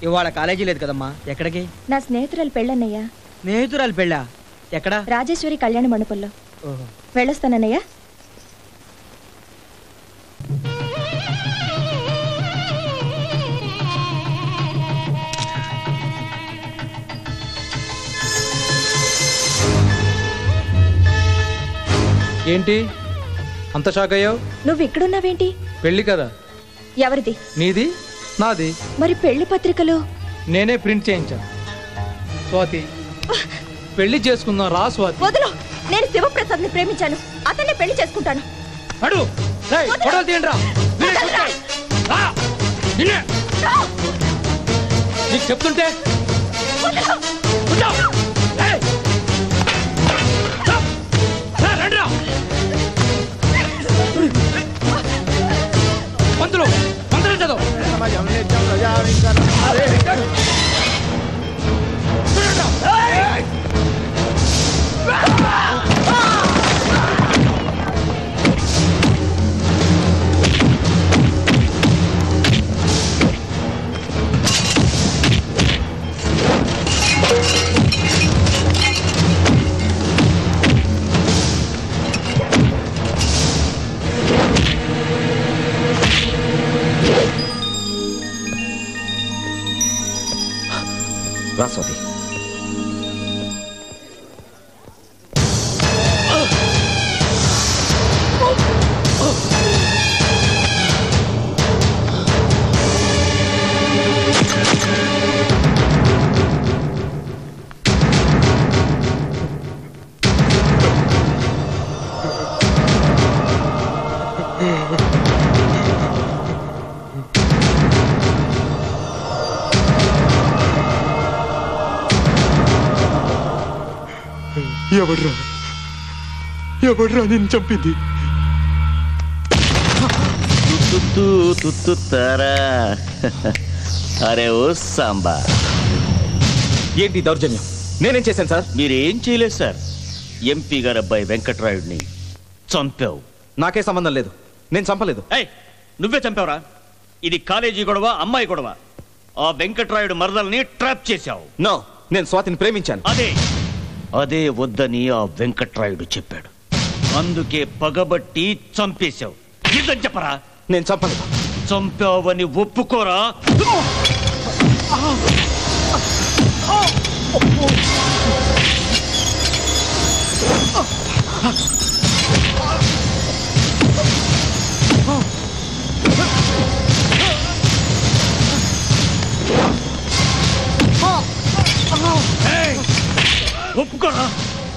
ఇవాళ కాలేజీ లేదు కదమ్మా, ఎక్కడికి? నా స్నేహితురాలు పెళ్ళన్నయ్యా. స్నేహితురాలు పెళ్ళా? ఎక్కడ? రాజేశ్వరి కళ్యాణ మండపంలో. వెళ్ళొస్తానన్నయ్యా. ఏంటి అంత షాక్ అయ్యావు? నువ్వు ఇక్కడున్నావేంటి? పెళ్లి కదా. ఎవరిది? నీది, నాది. మరి పెళ్లి పత్రికలు నేనే ప్రింట్ చేయించాను. స్వాతి, పెళ్లి చేసుకుందాం రా స్వాతి. వదులు, నేను శివప్రసాద్ ని ప్రేమించాను. అతన్నే పెళ్లి చేసుకుంటాను. అడు ఫోటోలు తీయండి రా. నీకు చెప్తుంటే మంత్రులు మంత్రులు చదువు. రా స్వాతి. ఎవడ్రా నేను చంపింది? అరే ఓ సాంబా, ఏంటి దౌర్జన్యం? నేనేం చేశాను సార్? మీరేం చేయలేదు సార్. ఎంపీ గారు అబ్బాయి వెంకట్రాయుడిని చంపావు. నాకే సంబంధం లేదు, నేను చంపలేదు. నువ్వే చంపావురా. ఇది కాలేజీ గొడవ, అమ్మాయి గొడవ. ఆ వెంకట్రాయుడు మరదల్ని ట్రాప్ చేశావు. నో, నేను స్వాతిని ప్రేమించాను. అదే వద్దని ఆ వెంకట్రాయుడు చెప్పాడు. అందుకే పగబట్టి చంపేశావు. ఇదని చెప్పరా. నేను చంపలేదు. చంపావని ఒప్పుకోరా. ఒప్పుకోరా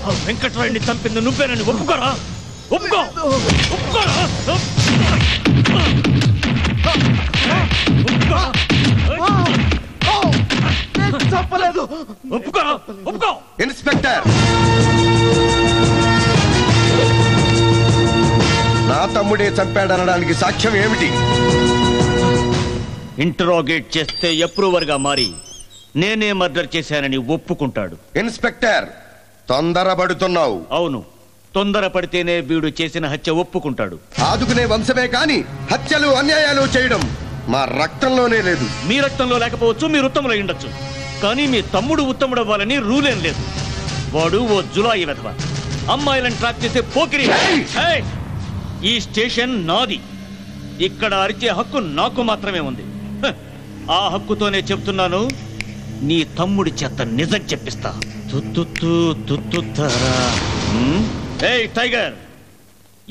ఆ వెంకట్రాయుడిని చంపింది నువ్వేనని ఒప్పుకోరా ఒప్పుకో ఒప్పుకోరా చెప్పలేదు. ఒప్పుకోరా ఒప్పుకో. ఇన్స్పెక్టర్, నా తమ్ముడే చంపాడనడానికి సాక్ష్యం ఏమిటి? ఇంటరోగేట్ చేస్తే అప్రూవర్ గా మారి నేనే మర్డర్ చేశానని ఒప్పుకుంటాడు. ఇన్స్పెక్టర్, తొందరపడుతున్నావు. అవును, తొందరపడితేనే వీడు చేసిన హత్య ఒప్పుకుంటాడు. ఆదుకునే వంశమే కాని హత్యలు అన్యాయాలు చేయడం మా రక్తంలోనే లేదు. మీ రక్తంలో లేకపోవచ్చు, మీరు ఉత్తములై ఉండొచ్చు, కానీ మీ తమ్ముడు ఉత్తముడు అవ్వాలని రూలేం లేదు. వాడు ఓ జులాయి వెధవ, అమ్మాయిలను ట్రాప్ చేసే పోకిరి. ఈ స్టేషన్ నాది, ఇక్కడ అరిచే హక్కు నాకు మాత్రమే ఉంది. ఆ హక్కుతోనే చెప్తున్నాను, నీ తమ్ముడి చేత నిజం చెప్పిస్తా. ఏయ్ టైగర్,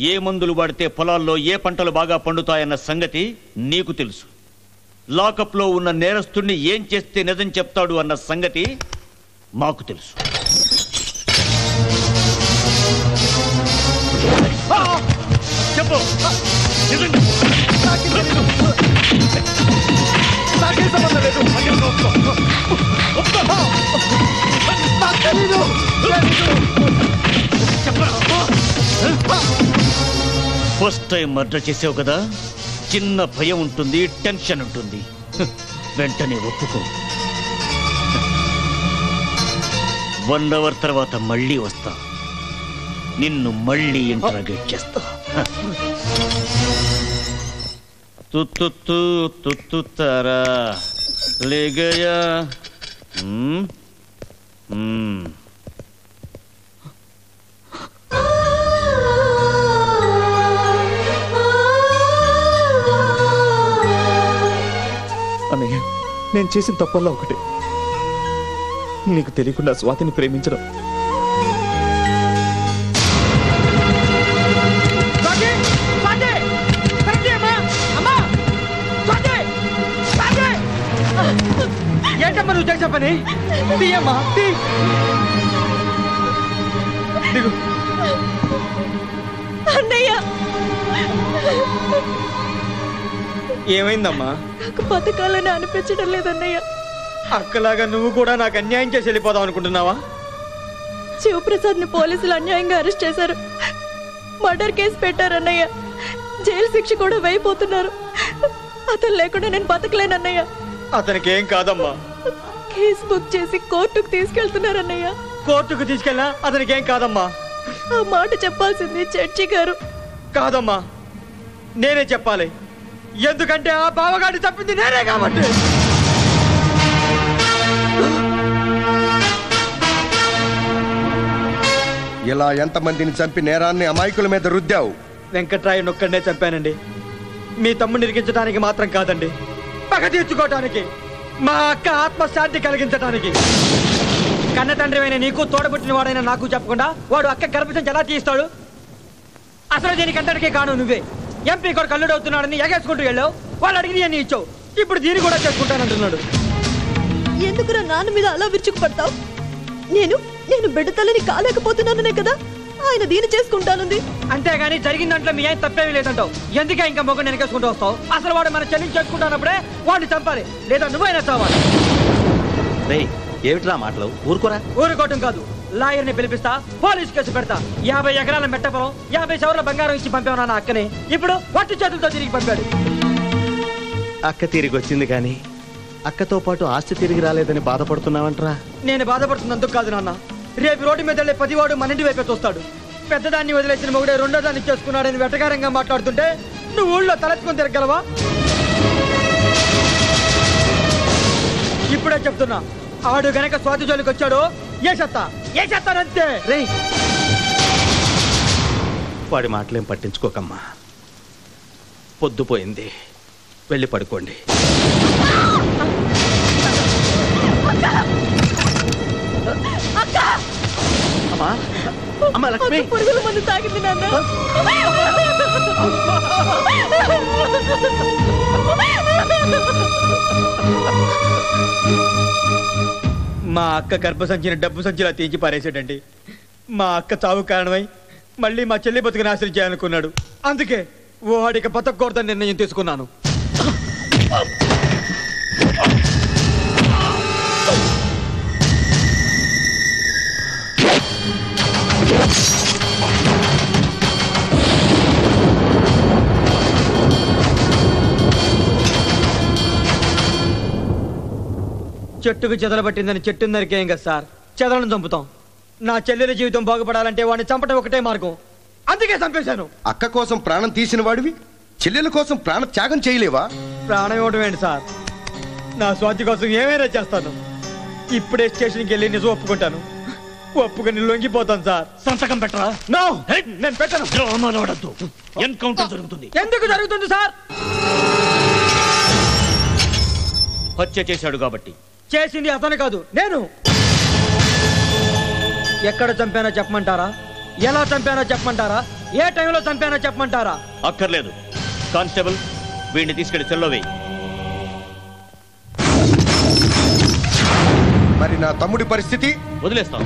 ఏ మందులు వాడితే పొలాల్లో ఏ పంటలు బాగా పండుతాయన్న సంగతి నీకు తెలుసు. లాకప్ లో ఉన్న నేరస్తుడిని ఏం చేస్తే నిజం చెప్తాడు అన్న సంగతి మాకు తెలుసు. చెప్పు, ఫస్ట్ టైం మర్డర్ చేసావు కదా, చిన్న భయం ఉంటుంది, టెన్షన్ ఉంటుంది. వెంటనే ఒప్పుకో. 1 అవర్ తర్వాత మళ్ళీ వస్తా, నిన్ను మళ్ళీ ఇంటరాగేట్ చేస్తా. తుత్తుతారా లే గయా. అన్నయ్య, నేను చేసిన తప్పల్లో ఒకటి, నీకు తెలియకుండా స్వాతిని ప్రేమించడం. ఏంటమ్మా నువ్వు చేసే పని? తీయమ్మా, దిగు. అన్నయ్య, ఏమైందమ్మా? నాకు బతకాలని అనిపించడం లేదన్నయ్య. అక్కలాగా నువ్వు కూడా నాకు అన్యాయం చేసి వెళ్ళిపోదాం అనుకుంటున్నావా? శివప్రసాద్ ని పోలీసులు అన్యాయంగా అరెస్ట్ చేశారు, మర్డర్ కేసు పెట్టారన్నయ్య. జైలు శిక్ష కూడా వేయిపోతున్నారు. అతను లేకుండా నేను బతకలేనన్నయ్య. అతనికి ఏం కాదమ్మా. కేసు బుక్ చేసి కోర్టుకు తీసుకెళ్తున్నారన్నయ్య. కోర్టుకు తీసుకెళ్ళా అతనికి ఏం కాదమ్మా. ఆ మాట చెప్పాల్సింది జడ్జి గారు. కాదమ్మా, నేనే చెప్పాలి. ఎందుకంటే ఆ బావగాడి తప్పింది నేనే కాబట్టి. ఇలా ఎంతమందిని చంపి నేరాన్ని అమాయకుల మీద రుద్దావు? వెంకట్రాయుడు ఒక్కడనే చంపానండి. మీ తమ్ముడిని ఇరికించడానికి మాత్రం కాదండి, పగ తీర్చుకోవటానికి, మా అక్క ఆత్మశాంతి కలిగించడానికి. కన్న తండ్రివైన నీకు తోడబుట్టిన వాడైనా నాకు చెప్పకుండా వాడు అక్క గర్భం ఎలా తీస్తాడు? అసలు దీనికంతటికే కాను నువ్వే. ఎంపీ కూడా కల్లుడు అవుతున్నాడని ఎగేసుకుంటూ వెళ్ళావు, వాళ్ళు అడిగి అని ఇచ్చావు, ఇప్పుడు దీన్ని కూడా చేసుకుంటానంటున్నాడు. ఎందుకురా నాన్న మీద అలా విరుచుకుపడతావు? నేను బిడ్డ తల్లిని కాలేకపోతున్నాననే కదా ఆయన దీన్ని చేసుకుంటానుంది. అంతేగాని జరిగిన దాంట్లో మీ ఆయన తప్పేమీ లేదంటావు. ఎందుకే ఇంకా మొగ్గు వెనకేసుకుంటూ వస్తావు? అసలు వాడు మన చెల్లిని చేసుకుంటానప్పుడే వాడిని చంపాలి, లేదా నువ్వైనా చావాలి. ఏమిట్రా మాటలు? ఊరుకోరా. ఊరుకోవటం కాదు, లాయర్ని పిలిపిస్తా, పోలీస్ కేసు పెడతా. 50 ఎకరాల మెట్టపొలం, 50 సవర్ల బంగారం ఇచ్చి పంపావు నా అక్కని. ఇప్పుడు వట్టి చేతులతో తిరిగి పంపాడు. అక్క తిరిగి వచ్చింది కానీ అక్కతో పాటు ఆస్తి తిరిగి రాలేదని బాధపడుతున్నావంటరా? నేను బాధపడుతున్నందుకు కాదు నాన్న. రేపు రోడ్డు మీద వెళ్ళే 10 వాడు మన ఇంటి వైపే చూస్తాడు. పెద్దదాన్ని వదిలేసిన మొగుడే రెండో దాన్ని చేసుకున్నాడని వెటకారంగా మాట్లాడుతుంటే నువ్వు ఊళ్ళో తలెత్తుకొని తిరగలవా? ఇప్పుడే చెప్తున్నా, ఆడు గనక స్వాతి జోలికి వచ్చాడు ఏ చెత్తానంతే. రేయ్, వాడి మాటలేం పట్టించుకోకమ్మా. పొద్దుపోయింది, వెళ్ళి పడుకోండి. అక్క! అమ్మా లక్ష్మి పురుగుల మందు తాగింది నాన్న. మా అక్క గర్భసంచిని డబ్బు సంచిలా తీయించి పారేసాడండి. మా అక్క చావు కారణమై మళ్ళీ మా చెల్లి బతుకు నాశనం చేయాలనుకున్నాడు. అందుకే వాడికి బతకూడదని నిర్ణయం తీసుకున్నాను. చెట్టుకు చెదలబట్టిందని చెట్టు నరికేయం కదా సార్, చెదలను చంపుతాం. నా చెల్లెల జీవితం బాగుపడాలంటే వాడిని చంపడం ఒకటే మార్గం. అందుకే చంపేశాను. అక్క కోసం ప్రాణం తీసిన వాడివి చెల్లెల కోసం ప్రాణ త్యాగం చేయలేవా? ప్రాణం ఇవ్వడం ఏంటి సార్, నా స్వాతి కోసం ఏమైనా చేస్తాను. ఇప్పుడే స్టేషన్కి వెళ్ళి నిజం ఒప్పుకుంటాను. ఒప్పుకొని లొంగిపోతాను సార్. సంతకం పెట్టరా? నో, నేను పెట్టను. డ్రామాలాడద్దు. ఎన్కౌంటర్ జరుగుతుంది. ఎందుకు జరుగుతుంది సార్? హత్య చేశాడు కాబట్టి. చేసింది అతను కాదు, నేను. ఎక్కడ చంపానో చెప్పమంటారా? ఎలా చంపానో చెప్పమంటారా? ఏ టైంలో చంపానో చెప్పమంటారా? అక్కర్లేదు. కానిస్టేబుల్, వీడిని తీసుకెళ్లి సెల్లో వేయి. మరి నా తమ్ముడి పరిస్థితి? వదిలేస్తాం.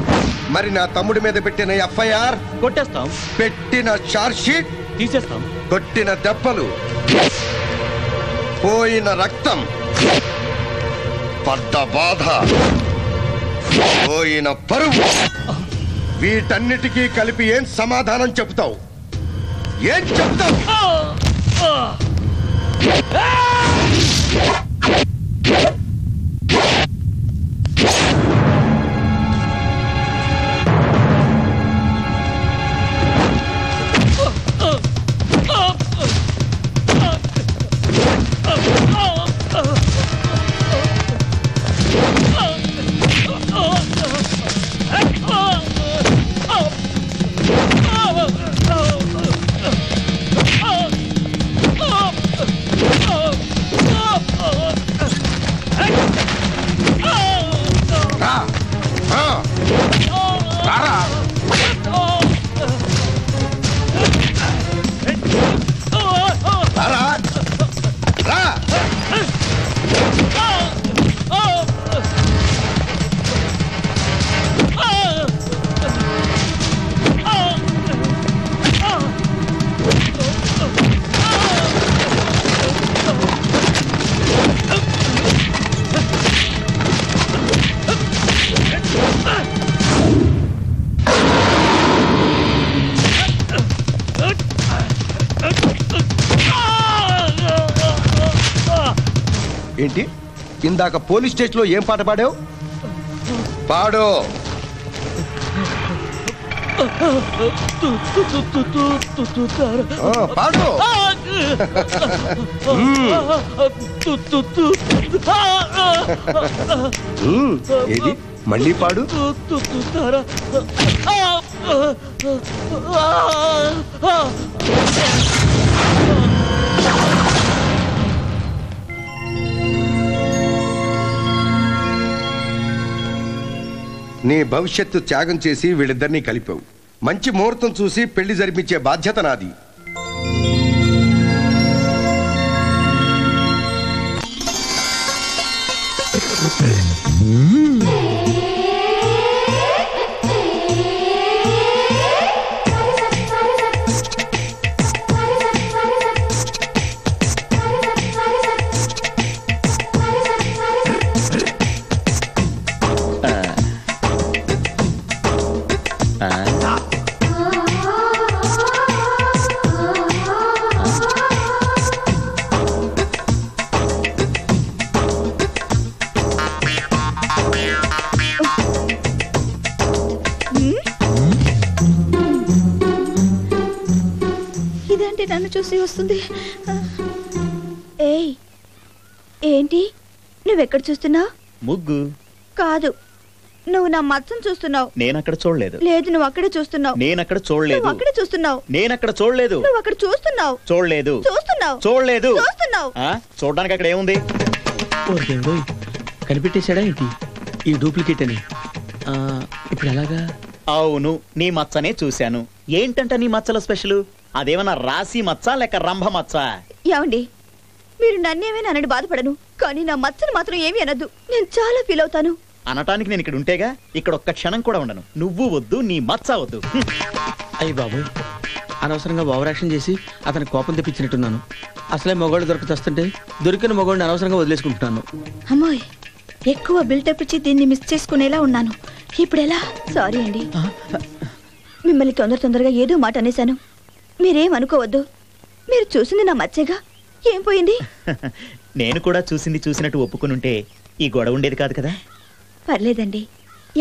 మరి నా తమ్ముడి మీద పెట్టిన ఎఫ్ఐఆర్? కొట్టేస్తాం. పెట్టిన చార్జ్ షీట్? తీసేస్తాం. కొట్టిన దెబ్బలు, పోయిన రక్తం, పడ్డ బాధ, పోయిన పరువు, వీటన్నిటికీ కలిపి ఏం సమాధానం చెప్తావు? ఏం చెప్తావు? ఏంటి ఇందాక పోలీస్ స్టేషన్ లో ఏం పాట పాడావు? పాడు. పాడు. ఏది మళ్ళీ పాడు. నీ భవిష్యత్తు త్యాగం చేసి వీళ్ళిద్దరినీ కలిపావు. మంచి ముహూర్తం చూసి పెళ్లి జరిపించే బాధ్యత నాది. ఇదేంటి నన్ను చూసి వస్తుంది? ఏయ్, ఏంటి నువ్వెక్కడ చూస్తున్నావు? ముగ్గు కాదు, నువ్వు నా మచ్చను చూస్తున్నావు. నేనక్కడ చూడలేదు. లేదు, నువ్వు అక్కడే చూస్తున్నావు. నేనక్కడ చూడలేదు. నువ్వు అక్కడే చూస్తున్నావు. నేనక్కడ చూడలేదు. నువ్వు అక్కడ చూస్తున్నావు. చూడలేదు. చూస్తున్నావు. చూడలేదు. చూస్తున్నావు. చూడడానికి అక్కడ ఏముంది? ఓ దేవుడు, కనిపెట్టేశాడా ఏంటి ఈ డూప్లికేట్ అని? ఇప్పుడు ఎలాగా? అవును, నీ మచ్చనే చూశాను. ఏంటంట నీ మచ్చల స్పెషల్? అదేమన్నా రాసి మచ్చ లేక రంభ మచ్చ? ఏమండి, మీరు నన్నేమైనా అనని బాధపడను, కానీ నా మచ్చను మాత్రం ఏమీ అనద్దు. నేను చాలా ఫీల్ అవుతాను. అనటానికి నేను ఇక్కడ ఉంటేగా, ఇక్కడ ఒక్క క్షణం కూడా ఉండను. నువ్వు వద్దు, నీ మచ్చ వద్దు. అయ్యి బాబు, అనవసరంగా ఓవర్ యాక్షన్ చేసి అతని కోపం తెప్పించినట్టున్నాను. అసలే మగవాళ్ళు దొరకతొస్తుంటే దొరికిన మగవాడిని అనవసరంగా వదిలేసుకుంటున్నాను. అమ్మోయ్, ఎక్కువ బిల్డప్ ఇచ్చి దీన్ని మిస్ చేసుకునేలా ఉన్నాను. ఇప్పుడు ఎలా? సారీ అండి, మిమ్మల్ని తొందరగా ఏదో మాట అనేశాను. మీరేం అనుకోవద్దు. మీరు చూసింది నా మచ్చేగా, ఏం పోయింది? నేను కూడా చూసినట్టు ఒప్పుకునుంటే ఈ గొడవ ఉండేది కాదు కదా. పర్లేదండి,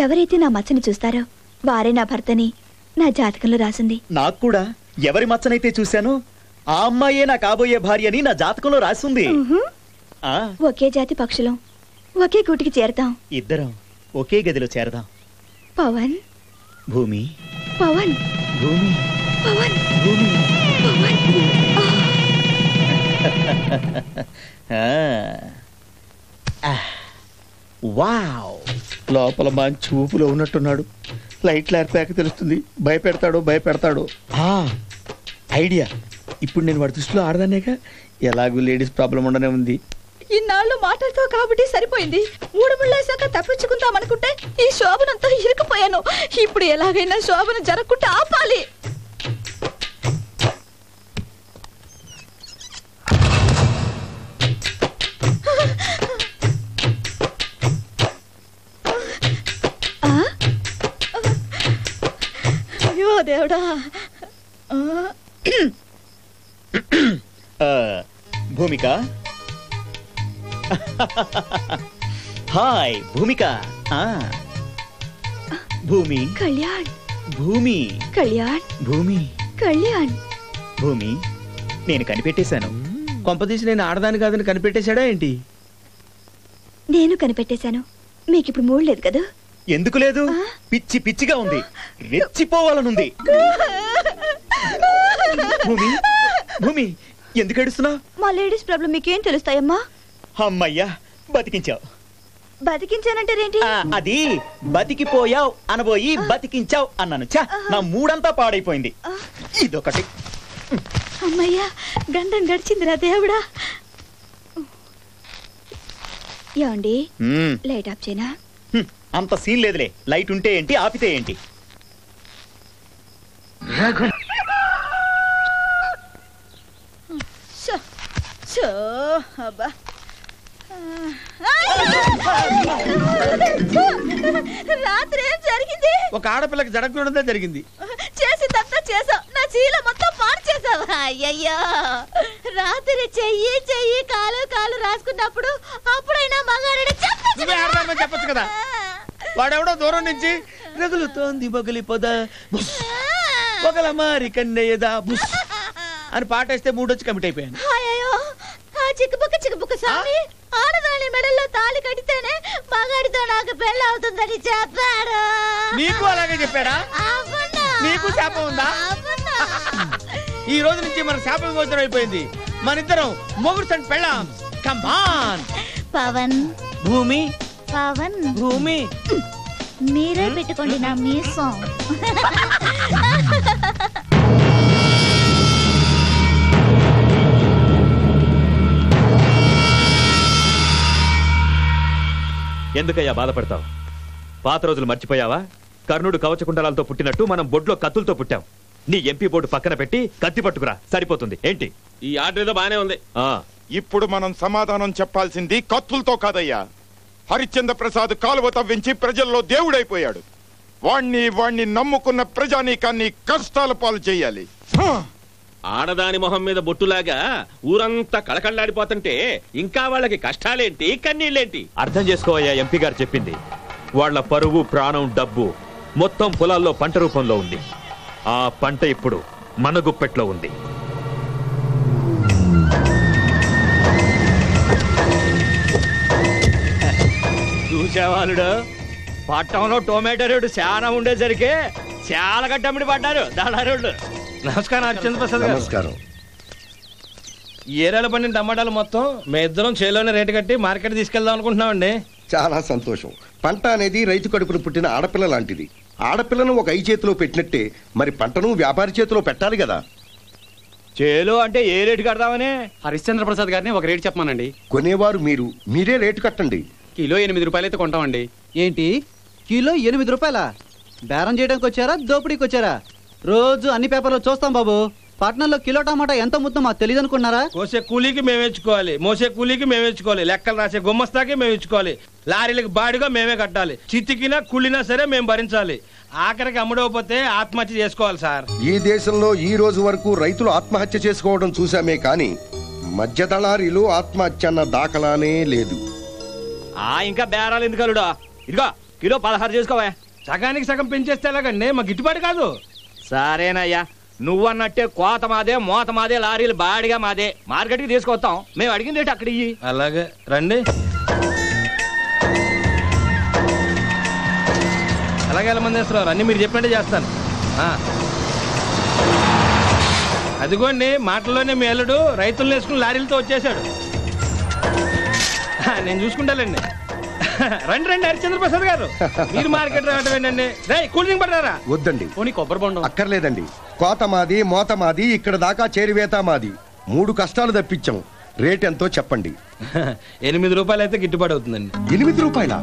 ఎవరైతే నా మచ్చని చూస్తారో వారే నా భర్తని నా జాతకంలో రాసింది. నాకు కూడా ఎవరి మచ్చనైతే చూశానో ఆ అమ్మాయే నా కాబోయే భార్య అని నా జాతకంలో రాసింది. ఒకే జాతి పక్షులం, ఒకే గూటికి చేరతాం. ఇద్దరం ఒకే గదిలో చేరదాం. పవన్, భూమి, పవన్, భూమి, పవన్, భూమి, పవన్. వావ్, లోపల మంచి ఊపులో ఉన్నట్టున్నాడు. లైట్లు ఏర్పాక తెలుస్తుంది. భయపెడతాడు. ఐడియా, ఇప్పుడు నేను వాడి దృష్టిలో ఆడదానేగా. ఎలాగూ లేడీస్ ప్రాబ్లం ఉండనే ఉంది. ఇన్నాళ్ళు మాటలతో కాబట్టి సరిపోయింది. 3 ముళ్ళేశాక తప్పించుకుందామనుకుంటే ఈ శోభనంతా ఇరుక్కుపోయాను. ఇప్పుడు ఎలాగైనా శోభను జరగకుండా ఆపాలి. అయ్యో దేవుడా. భూమిక, హాయ్ భూమిక. భూమి, కళ్యాణ్, భూమి, కళ్యాణ్, భూమి, కళ్యాణ్. భూమి, నేను కనిపెట్టేశాను. కొంపదీసి నేను ఆడదాని కాదని కనిపెట్టేశాడా ఏంటి? నేను కనిపెట్టేశాను. మీకిప్పుడు మూడు లేదు కదా? ఎందుకు లేదు? పిచ్చి పిచ్చిగా ఉంది, రెచ్చిపోవాలనుంది. భూమి, భూమి, ఎందుకు ఏడుస్తున్నావు? మా లేడీస్ ప్రాబ్లం మీకేం తెలుస్తాయమ్మా? అమ్మయ్యా, బతికించావు. బతికించానంటారేంటి? అది బతికిపోయావు అనబోయి బతికించావు అన్నాను. చా, నా మూడంతా పాడైపోయింది. ఇదొకటి. అమ్మయ్యా, గండం గడిచిందిరా దేవుడా. ఏమండి, లైట్ ఆఫ్ చేయనా? అంత సీన్ లేదులే. లైట్ ఉంటే ఏంటి, ఆపితే ఏంటి? అబ్బా, రాత్రి ఏం జరిగింది? ఒక ఆడపిల్లకి జరగకూడదే జరిగింది. చేసిందంతా చేసావు, నా చీల మొత్తం పాడు చేసావు. అయ్యయ్యో, రాత్రి చెయ్యి కాలు రాసుకున్నప్పుడు అప్పుడైనా మగాడిని చెప్పచ్చు కదా. వాడెవడో దూరం నుంచి రగులుతోంది బొగలి పొద పొగల మారి కన్నయ్యదా బుస్ అని పాటేస్తే మూడొచ్చి కమిట్ అయిపోయాను. అయ్యో, చిక్కుబుక్క స్వామి, ఆడదాని మెడల్లో తాళి కడితేనే మగాడితో నాకు పెళ్ళి అవుతుందని చెప్పాడు. నీకు అలాగే చెప్పాడా? నీకు శాపం ఉందా? ఈ రోజు నుంచి మన శాప విమోచనం అయిపోయింది. మన ఇద్దరం మొగుడు తన పెళ్ళాం. Come on. పవన్, భూమి, పవన్, భూమి, మీరే పెట్టుకోండి నా మీసం. ఎందుకయ్యా బాధపడతావు? పాత రోజులు మర్చిపోయావా? కర్ణుడు కవచకుండలాలతో పుట్టినట్టు మనం బొడ్లో కత్తులతో పుట్టాం. నీ ఎంపీ బోర్డు పక్కన పెట్టి కత్తి పట్టుకురా, సరిపోతుంది. ఏంటి ఈ ఆర్డర్ ఏదో బానే ఉంది. ఇప్పుడు మనం సమాధానం చెప్పాల్సింది కత్తులతో కాదయ్యా. హరిశ్చంద్ర ప్రసాద్ కాలువ తవ్వించి ప్రజల్లో దేవుడైపోయాడు. వాణ్ణి నమ్ముకున్న ప్రజానీకాన్ని కష్టాల పాలు చేయాలి. ఆడదాని మొహం మీద బొట్టులాగా ఊరంతా కళకళ్ళాడిపోతుంటే ఇంకా వాళ్ళకి కష్టాలేంటి, కన్నీళ్ళేంటి? అర్థం చేసుకోవయ్యా, ఎంపీ గారు చెప్పింది. వాళ్ళ పరువు, ప్రాణం, డబ్బు మొత్తం పొలాల్లో పంట రూపంలో ఉంది. ఆ పంట ఇప్పుడు మన గుప్పెట్లో ఉంది. చూసేవాళ్ళుడు పట్టణంలో టొమాటో రేటు చాలా ఉండేసరికి చాలా గట్టమిడి పడ్డారు దళారుళ్ళు. నమస్కారం హరిశ్చంద్ర ప్రసాద్ గారు. నమస్కారం. ఏరాల పండిన టమాటాలు మొత్తం మీ ఇద్దరం చేలోనే రేటు కట్టి మార్కెట్ తీసుకెళ్దాం అనుకుంటున్నామండి. చాలా సంతోషం. పంట అనేది రైతు కడుపును పుట్టిన ఆడపిల్ల లాంటిది. ఆడపిల్లను ఒక ఐ చేతిలో పెట్టినట్టే మరి పంటను వ్యాపారి చేతిలో పెట్టాలి కదా. చేలో అంటే ఏ రేటు కడదామని హరిశ్చంద్ర ప్రసాద్ గారిని ఒక రేటు చెప్పమానండి. కొనేవారు మీరే రేటు కట్టండి. కిలో 8 రూపాయలు అయితే కొంటామండి. ఏంటి కిలో 8 రూపాయలా? బేరం చేయడానికి వచ్చారా, దోపిడీకి వచ్చారా? రోజు అన్ని పేపర్లో చూస్తాం బాబు. పట్నంలో కిలో టమాటా ఎంత అమ్ముతుందో మాకు తెలియదు అనుకున్నారా? కోసే కూలీకి మేము ఇచ్చుకోవాలి, మోసే కూలీకి మేము ఇచ్చుకోవాలి, లెక్కలు రాసే గుమ్మస్తాకి మేము ఇచ్చుకోవాలి, లారీలకు బాడిగా మేమే కట్టాలి, చితికినా కుళ్ళినా సరే మేము భరించాలి. ఆఖరికి అమ్ముడవపోతే ఆత్మహత్య చేసుకోవాలి సార్. ఈ దేశంలో ఈ రోజు వరకు రైతులు ఆత్మహత్య చేసుకోవడం చూసామే కానీ మధ్య దళారీలు ఆత్మహత్య అన్న దాఖలానే లేదు. ఇంకా బేరాలు ఎందుకు అల్లుడా? ఇదిగో కిలో 16 చేసుకోవా. సగానికి సగం పెంచేస్తే ఎలాగండి? మాకు గిట్టుబాటు కాదు. సరేనయ్యా, నువ్వన్నట్టే కోత మాదే, మోత మాదే, లారీలు బాడిగా మాదే. మార్కెట్కి తీసుకొస్తాం, మేము అడిగిన రేటు అక్కడ ఇయ్యి. అలాగే రండి. అలాగే మంది వేస్తున్నారు, అన్ని మీరు చెప్పినట్టే చేస్తాను. అదిగోండి మాటల్లోనే మీ అల్లుడు రైతులను వేసుకుని లారీలతో వచ్చేసాడు. నేను చూసుకుంటానండి. రండి రండి హరిశ్చంద్ర ప్రసాద్ గారు, మీరు మార్కెట్ రావటమేనండి. కూల్ డ్రింక్ పడతారా? వద్దండి. కొబ్బరి బొండం అక్కర్లేదండి. కోత మాది, మోత మాది, ఇక్కడ దాకా చేరివేత మాది. 3 కష్టాలు తప్పించాం. రేట్ ఎంతో చెప్పండి. 8 రూపాయలు అయితే గిట్టుబాటు అవుతుందండి. 8 రూపాయల?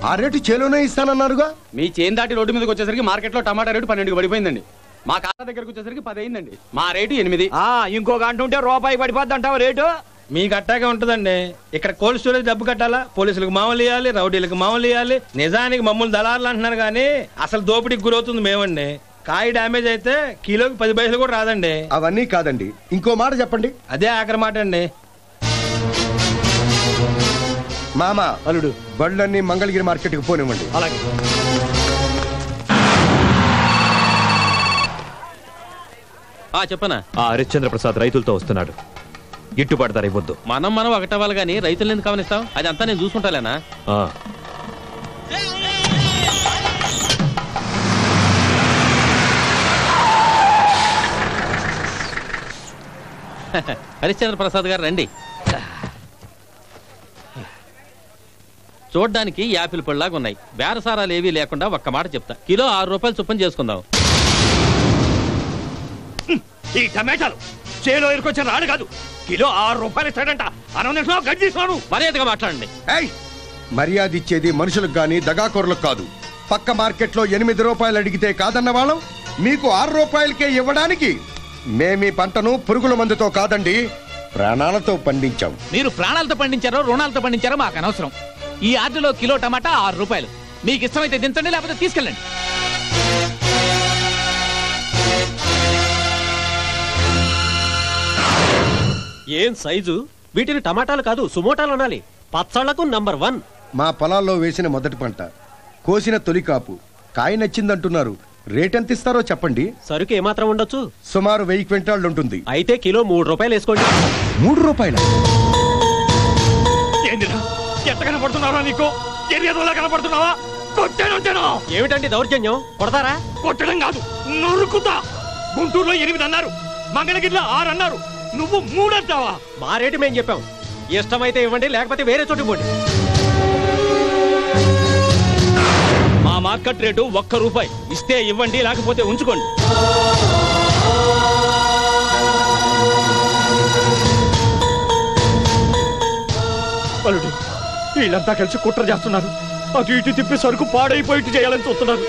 ఆ రేటు చేలోనే ఇస్తానన్నారుగా. మీ చేను దాటి రోడ్డు మీదకి వచ్చేసరికి మార్కెట్లో టమాటా రేటు 12కి పడిపోయిందండి. మా కాళ్ళ దగ్గరకు వచ్చేసరికి 10 అయిందండి. మా రేటు 8. ఇంకో గంట ఉంటే రూపాయి పడిపోద్ది అంటావు రేటు? మీకు అట్టాగే ఉంటుందండి. ఇక్కడ కోల్డ్ స్టోరేజ్ డబ్బు కట్టాలా, పోలీసులకు మామూలు ఇవ్వాలి, రౌడీలకు మామూలు ఇవ్వాలి. నిజానికి మమ్మల్ని దళారులు అంటున్నారు కానీ అసలు దోపిడీకి గురవుతుంది మేమండి. కాయ డ్యామేజ్ అయితే కిలోకి 10 పైసలు కూడా రాదండి. అవన్నీ కాదండి, ఇంకో మాట చెప్పండి. అదే ఆఖరి మాట అండి. మామ అల్లుడు బళ్ళన్నీ మంగళగిరి మార్కెట్కి పోనివ్వండి. అలాగే. చెప్పనా? హరిశ్చంద్ర ప్రసాద్ రైతులతో వస్తున్నాడు. గిట్టుబాటు ధర ఇవ్వద్దు. మనం ఒకటవ్వాలి కానీ రైతులను ఎందుకు గమనిస్తాం? అదంతా నేను చూసుకుంటాలేనా? హరిశ్చంద్ర ప్రసాద్ గారు రండి. చూడ్డానికి యాపిల్ పళ్ళలాగా ఉన్నాయి. బేరసారాలు ఏవీ లేకుండా ఒక్క మాట చెప్తా, కిలో 6 రూపాయలు చొప్పున చేసుకుందాం. ఈ టమాటాలు చేలో ఎరుకొచ్చిన రాడు కాదు, కిలో 6 రూపాయలు ఇస్తాడంట. అనవసరం గడ్డిస్తాను. మర్యాదగా మాట్లాడండి. మర్యాద ఇచ్చేది మనుషులకు గాని దగాకోరులకు కాదు. పక్క మార్కెట్లో 8 రూపాయలు అడిగితే కాదన్న వాళ్ళం మీకు 6 రూపాయలకే ఇవ్వడానికి మేమీ పంటను పురుగుల మందుతో కాదండి, ప్రాణాలతో పండించాం. మీరు ప్రాణాలతో పండించారో రుణాలతో పండించారో మాకు అనవసరం. ఈ ఆటలో కిలో టమాటా 6 రూపాయలు. మీకు ఇష్టమైతే దించండి, లేకపోతే తీసుకెళ్ళండి. ఏం సైజు? వీటిని టమాటాలు కాదు సుమోటాలు అనాలి. పచ్చళ్లకు నంబర్ 1. మా పొలాల్లో వేసిన మొదటి పంట, కోసిన తొలి కాపు. కాయ నచ్చిందంటున్నారు. రేట్ ఎంత ఇస్తారో చెప్పండి. సరుకు ఏమాత్రం ఉండొచ్చు? సుమారు 1000 క్వింటాళ్ళు ఉంటుంది. అయితే కిలో 3 రూపాయలు వేసుకోండి. 3 రూపాయల? ఏందిరా ఎంత కనపడుతున్నారా నీకు? ఏరియాలో కనపడుతున్నావా? కొట్టేనంటేనా? ఏమిటండి దౌర్జన్యం? కొడతారా? కొట్టడం కాదు, నరుకుతా. గుంటూరులో 8 అన్నారు, మంగళగిరిలో 6 అన్నారు, నువ్వు 3 అంటావా? మా రేటు మేము చెప్పాం. ఇష్టమైతే ఇవ్వండి, లేకపోతే వేరే చోటు పోండి. మా మార్కెట్ రేటు 1 రూపాయి. ఇస్తే ఇవ్వండి, లేకపోతే ఉంచుకోండి. అల్లుడు, వీళ్ళంతా కలిసి కుట్ర చేస్తున్నారు. అటు ఇటు తిప్పి సరుకు పాడైపోయి చేయాలని చూస్తున్నారు.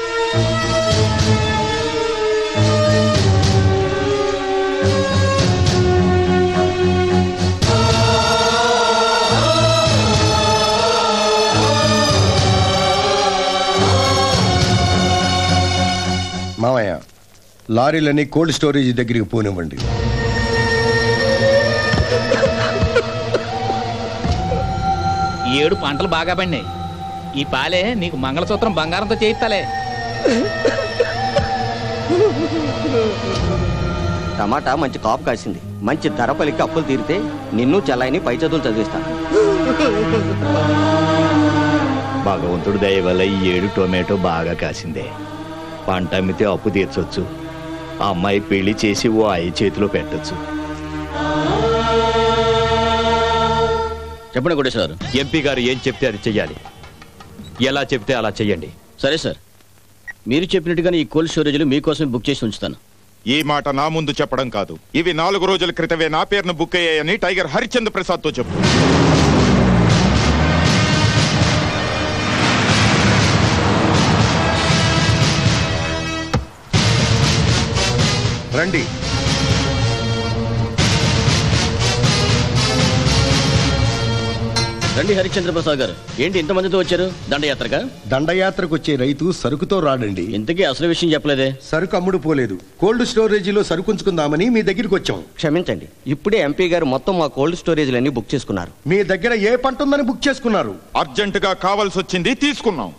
మామయ్య, లారీలన్నీ కోల్డ్ స్టోరేజ్ దగ్గరికి పోనివ్వండి. ఈ 7 పంటలు బాగా పండినాయి. ఈ పాలే నీకు మంగళసూత్రం బంగారంతో చేయిస్తాలే. టమాటా మంచి కాపు కాసింది. మంచి ధర పలికి అప్పులు తీరితే నిన్ను చెల్లాయిని పై చదువులు చదివిస్తాను. భగవంతుడు దయ వల్ల ఈ 7 టొమాటో బాగా కాసిందే. పంట అమ్మితే అప్పు తీర్చొచ్చు. ఆ అమ్మాయి పెళ్లి చేసి ఓ అయ్య చేతిలో పెట్టొచ్చు. చెప్పండి కోటేశ్వర గారు. ఎంపీ గారు ఏం చెప్తే అది చెయ్యాలి. ఎలా చెప్తే అలా చెయ్యండి. సరే సార్. మీరు చెప్పినట్టుగానే ఈ కోల్డ్ స్టోరేజ్లు మీకోసమే బుక్ చేసి ఉంచుతాను. ఈ మాట నా ముందు చెప్పడం కాదు, ఇవి 4 రోజుల క్రితమే నా పేరును బుక్ అయ్యాయని టైగర్ హరిచంద్ర ప్రసాద్ తో చెప్పు. రండి. రండి హరిశ్చంద్ర ప్రసాద్ గారు, ఏంటి ఇంతమందితో వచ్చారు? దండయాత్రగా? దండయాత్రకు వచ్చే రైతు సరుకుతో రాడండి. ఇంతకీ అసలు విషయం చెప్పలేదే. సరుకు అమ్ముడు పోలేదు, కోల్డ్ స్టోరేజీలో సరుకుంచుకుందామని మీ దగ్గరికి వచ్చాం. క్షమించండి, ఇప్పుడే ఎంపీ గారు మొత్తం మా కోల్డ్ స్టోరేజ్లన్నీ బుక్ చేసుకున్నారు. మీ దగ్గర ఏ పంట ఉందని బుక్ చేసుకున్నారు? అర్జెంటుగా కావాల్సి వచ్చింది, తీసుకున్నాం.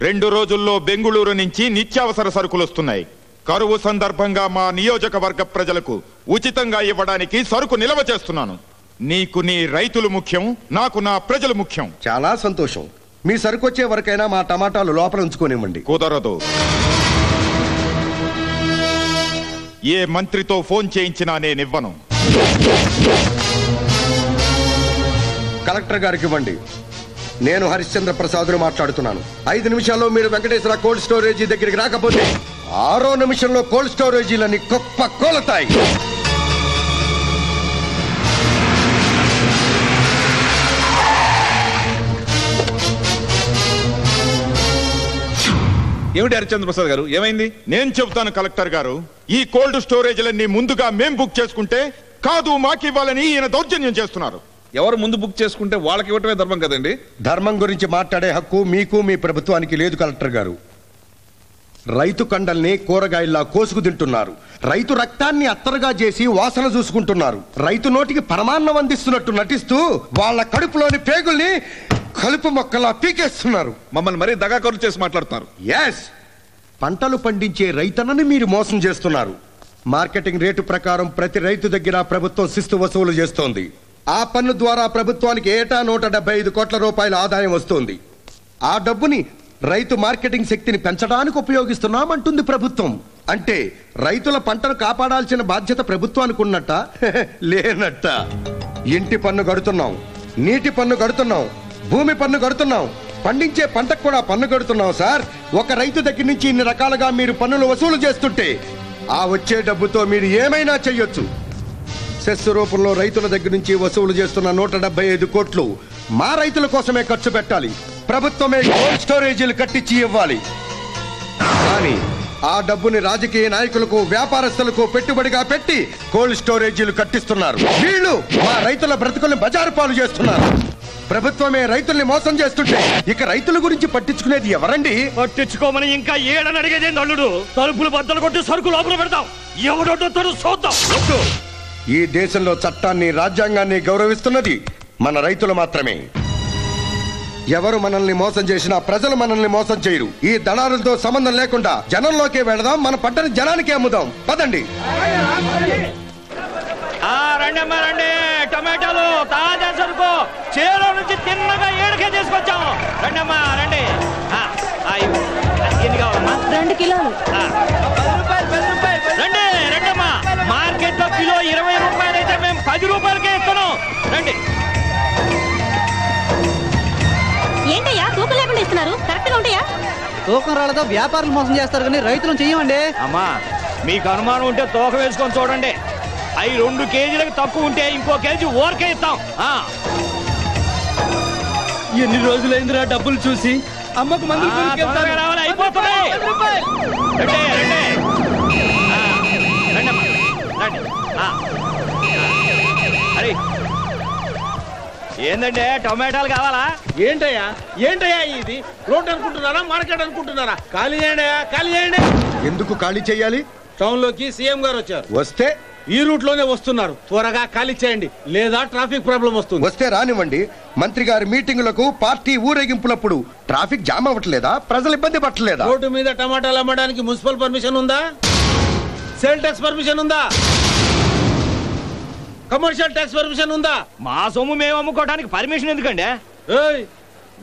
2 రోజుల్లో బెంగుళూరు నుంచి నిత్యావసర సరుకులు వస్తున్నాయి. కరువు సందర్భంగా మా నియోజకవర్గ ప్రజలకు ఉచితంగా ఇవ్వడానికి సరుకు నిల్వ చేస్తున్నాను. నీకు నీ రైతులు ముఖ్యం, నాకు నా ప్రజలు ముఖ్యం. చాలా సంతోషం. మీ సరుకు వచ్చే వరకైనా మా టమాటాలు లోపల ఉంచుకోనివ్వండి. కుదరదు. ఏ మంత్రితో ఫోన్ చేయించినా నేనివ్వను. కలెక్టర్ గారికి ఇవ్వండి. నేను హరిశ్చంద్ర ప్రసాద్ను మాట్లాడుతున్నాను. 5 నిమిషాల్లో మీరు వెంకటేశ్వర కోల్డ్ స్టోరేజీ దగ్గరికి రాకపోతే 6వ నిమిషంలో కోల్డ్ స్టోరేజీలన్నీ కుప్ప కోలతాయి. ఏమిటి హరిశ్చంద్ర ప్రసాద్ గారు, ఏమైంది? నేను చెబుతాను కలెక్టర్ గారు. ఈ కోల్డ్ స్టోరేజ్లన్నీ ముందుగా మేం బుక్ చేసుకుంటే కాదు మాకు ఇవ్వాలని ఈయన దౌర్జన్యం చేస్తున్నారు. ఎవరు ముందు బుక్ చేసుకుంటే వాళ్ళకి ఇవ్వటమే ధర్మం కదండి. ధర్మం గురించి మాట్లాడే హక్కు మీకు మీ ప్రభుత్వానికి లేదు కలెక్టర్ గారు. రైతు కండల్ని కూరగాయల్లా కోసుకు తింటున్నారు. రైతు రక్తాన్ని అత్తరుగా చేసి వాసన చూసుకుంటున్నారు. రైతు నోటికి పరమాన్నం అందిస్తున్నట్టు నటిస్తూ వాళ్ళ కడుపులోని పేగుల్ని కలుపు మొక్కలా పీకేస్తున్నారు. మమ్మల్ని మరీ దగాకోరు చేసి మాట్లాడుతున్నారు. ఎస్, పంటలు పండించే రైతన్నని మీరు మోసం చేస్తున్నారు. మార్కెటింగ్ రేటు ప్రకారం ప్రతి రైతు దగ్గర ప్రభుత్వం శిస్తు వసూలు చేస్తోంది. ఆ పన్ను ద్వారా ప్రభుత్వానికి ఏటా 175 కోట్ల రూపాయల ఆదాయం వస్తోంది. ఆ డబ్బుని రైతు మార్కెటింగ్ శక్తిని పెంచడానికి ఉపయోగిస్తున్నామంటుంది ప్రభుత్వం. అంటే రైతుల పంటను కాపాడాల్సిన బాధ్యత ప్రభుత్వానికి ఉన్నట్ట? లేనట్ట. ఇంటి పన్ను కడుతున్నాం, నీటి పన్ను కడుతున్నాం, భూమి పన్ను కడుతున్నాం, పండించే పంటకు కూడా పన్ను కడుతున్నాం. సార్, ఒక రైతు దగ్గర నుంచి ఇన్ని రకాలుగా మీరు పన్నులు వసూలు చేస్తుంటే ఆ వచ్చే డబ్బుతో మీరు ఏమైనా చెయ్యొచ్చు. సెస్ రూపంలో రైతుల దగ్గర నుంచి వసూలు చేస్తున్న 175 కోట్లు మా రైతుల కోసమే ఖర్చు పెట్టాలి. ప్రభుత్వమే కోల్డ్ స్టోరేజీలు కట్టించి ఇవ్వాలి. కానీ ఆ డబ్బుని రాజకీయ నాయకులకు, వ్యాపారస్తులకు పెట్టుబడిగా పెట్టి కోల్డ్ స్టోరేజీలు కట్టిస్తున్నారు. వీళ్ళు మా రైతుల బ్రతుకుల్ని బజారు పాలు చేస్తున్నారు. ప్రభుత్వమే రైతుల్ని మోసం చేస్తుంటే ఇక రైతుల గురించి పట్టించుకునేది ఎవరండి? పట్టించుకోమని ఇంకా ఏడని అడిగేదే నల్లుడు. తలుపులు బద్దలు కొట్టి సరుకు లోపల పెడతాం. ఎవడో చూద్దాం. ఈ దేశంలో చట్టాన్ని, రాజ్యాంగాన్ని గౌరవిస్తున్నది మన రైతులు మాత్రమే. ఎవరు మనల్ని మోసం చేసినా ప్రజలు మనల్ని మోసం చేయరు. ఈ దళారులతో సంబంధం లేకుండా జనంలోకే వెళదాం, మన పంటని జనానికి అమ్ముదాం. పదండి. రండమ్మా రండి, టమాటాలు తాజా సరుకు చేలో నుంచి తిన్నగా 7 తీసుకొచ్చాము. రండమ్మా రండి. ఎన్ని కావాలమ్మా? 2 కిలోలు. 10 రూపాయలు. రండి రండమ్మా. మార్కెట్ లో కిలో 20 రూపాయలు అయితే మేము 10 రూపాయలకే ఇస్తున్నాం. రండి. ఏంటయ్యా తూకం లేకుండా ఇస్తున్నారు? కరెక్ట్ గా ఉంటాయా? తూకం రాలేదో వ్యాపారులు మోసం చేస్తారు కానీ రైతులను చెయ్యమండి. అమ్మా, మీకు అనుమానం ఉంటే తోక వేసుకొని చూడండి. అవి 2 కేజీలకు తక్కువ ఉంటే ఇంకో కేజీ ఓరకే ఇస్తాం. ఎన్ని రోజులైందిరా డబ్బులు చూసి? అమ్మకు మందులు రావాలి, అయిపోతున్నాయి. రండి రండి రండమ్మా రండి. అరే ఏందండి, టొమాటోలు కావాలా? ఏంటయ్యా ఇది? రోడ్ అనుకుంటున్నారా, మార్కెట్ అనుకుంటున్నారా? ఖాళీ చేయండి. ఎందుకు ఖాళీ చేయాలి? టౌన్ లోకి సీఎం గారు వచ్చారు. వస్తే ఈ రూట్ లోనే వస్తున్నారు. త్వరగా ఖాళీ చేయండి, లేదా ట్రాఫిక్ ప్రాబ్లం వస్తుంది. వస్తే రానివ్వండి. మంత్రి గారి మీటింగులకు, పార్టీ ఊరేగింపులప్పుడు ట్రాఫిక్ జామ్ అవ్వట్లేదా? ప్రజలు ఇబ్బంది పట్టలేదా? రోడ్డు మీద టమాటాలు అమ్మడానికి మున్సిపల్ పర్మిషన్ ఉందా? సేల్ ట్యాక్స్ పర్మిషన్ ఉందా? కమర్షియల్ ట్యాక్స్ పర్మిషన్ ఉందా? మా సొమ్ము మేము అమ్ముకోవడానికి పర్మిషన్ ఎందుకండి?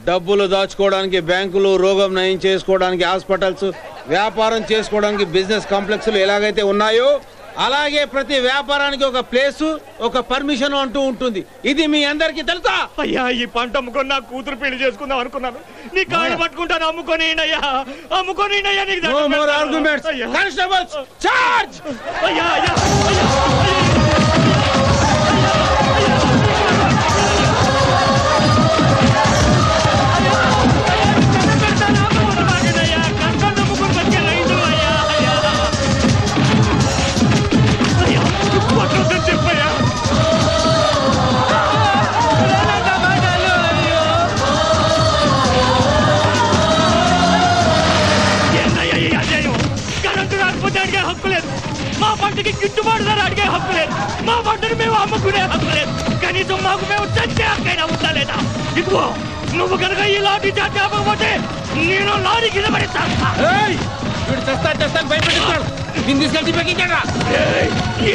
డబ్బులు దాచుకోవడానికి బ్యాంకులు, రోగం నయం చేసుకోవడానికి హాస్పిటల్స్, వ్యాపారం చేసుకోవడానికి బిజినెస్ కాంప్లెక్స్లు ఎలాగైతే ఉన్నాయో అలాగే ప్రతి వ్యాపారానికి ఒక ప్లేసు ఒక పర్మిషన్ అంటూ ఉంటుంది. ఇది మీ అందరికీ తెలుసా? అయ్యా ఈ పంట అమ్ముకొని నా కూతురు పెళ్లి చేసుకుందాం అనుకున్నాను. నీ కాళ్ళు పట్టుకుంటాను, అమ్ముకొనియ్యా, అమ్ముకొనియ్యా. నీకు No more arguments. Constables, charge! అయ్యా అయ్యా చెప్పయ్యా. కరెంటు రాకపోతే అడిగే హక్కు లేదు, మా పంటకి గిట్టుబాటు ధర అడిగే హక్కు లేదు, మా పంటను మేము అమ్ముకునే హక్కు లేదు. కనీసం మాకు మేము చచ్చే హక్కైనా ఉందా లేదా? ఇదిగో నువ్వు కనుక ఈ లాఠీ చార్జ్ ఆపకపోతే నేను లారీ కింద పడేస్తాను. చేస్తాను భయపెట్టిస్తాడు. దీన్ని తీసుకెళ్ళి పెక్కించాడా?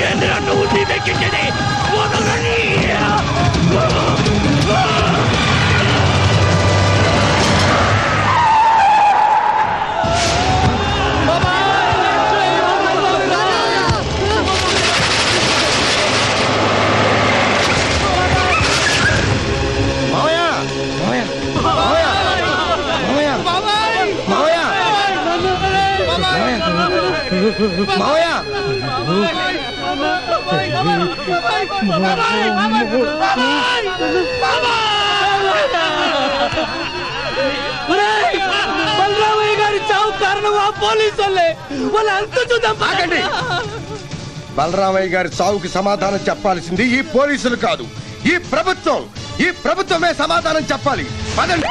ఏంద్రా నువ్వు తీపెక్కించేది? బలరామయ్య గారి చావు కారణం ఆ పోలీసు వాళ్ళే. వాళ్ళ అంత చూద్దాం. బలరామయ్య గారి చావుకి సమాధానం చెప్పాల్సింది ఈ పోలీసులు కాదు, ఈ ప్రభుత్వం. ఈ ప్రభుత్వమే సమాధానం చెప్పాలి. పదండి.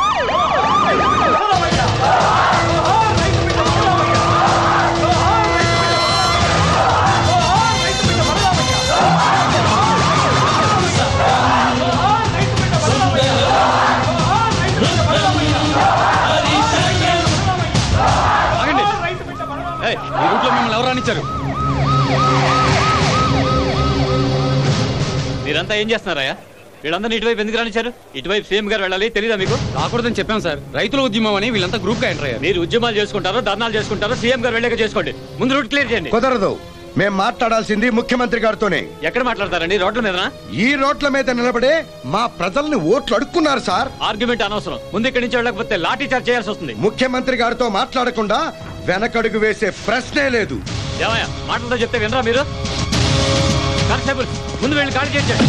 మిమ్మల్ని ఎవరు రానిచ్చారు? మీరంతా ఏం చేస్తున్నారా? వీళ్ళందరూ ఇటువైపు ఎందుకు రానిచ్చారు? ఇటువైపు సీఎం గారు వెళ్ళాలి, తెలీదా మీకు? రాకూడదని చెప్పాం సార్. రైతుల ఉద్యమం అని వీళ్ళంతా గ్రూప్ గా ఎంటర్ అయ్యారు. మీరు ఉద్యమాలు చేసుకుంటారో ధర్నాలు చేసుకుంటారో సీఎం గారు వెళ్ళాక చేసుకోండి. ముందు రూట్ క్లియర్ చేయండి. కుదరదు. మేం మాట్లాడాల్సింది ముఖ్యమంత్రి గారితోనే. ఎక్కడ మాట్లాడతారండి? రోడ్ల మీదనా? ఈ రోడ్ల మీద నిలబడే మా ప్రజల్ని ఓట్లు అడుక్కున్నారు సార్. ఆర్గ్యుమెంట్ అనవసరం. ముందు ఇక్కడి నుంచి వెళ్ళకపోతే లాఠీ చార్జ్ చేయాల్సి వస్తుంది. ముఖ్యమంత్రి గారితో మాట్లాడకుండా వెనకడుగు వేసే ప్రశ్నే లేదు. ఏమయ్యా మాటలతో చెప్తే వినరా మీరు? కానిస్టేబుల్ ముందు వెళ్ళి ఖాళీ చేయండి.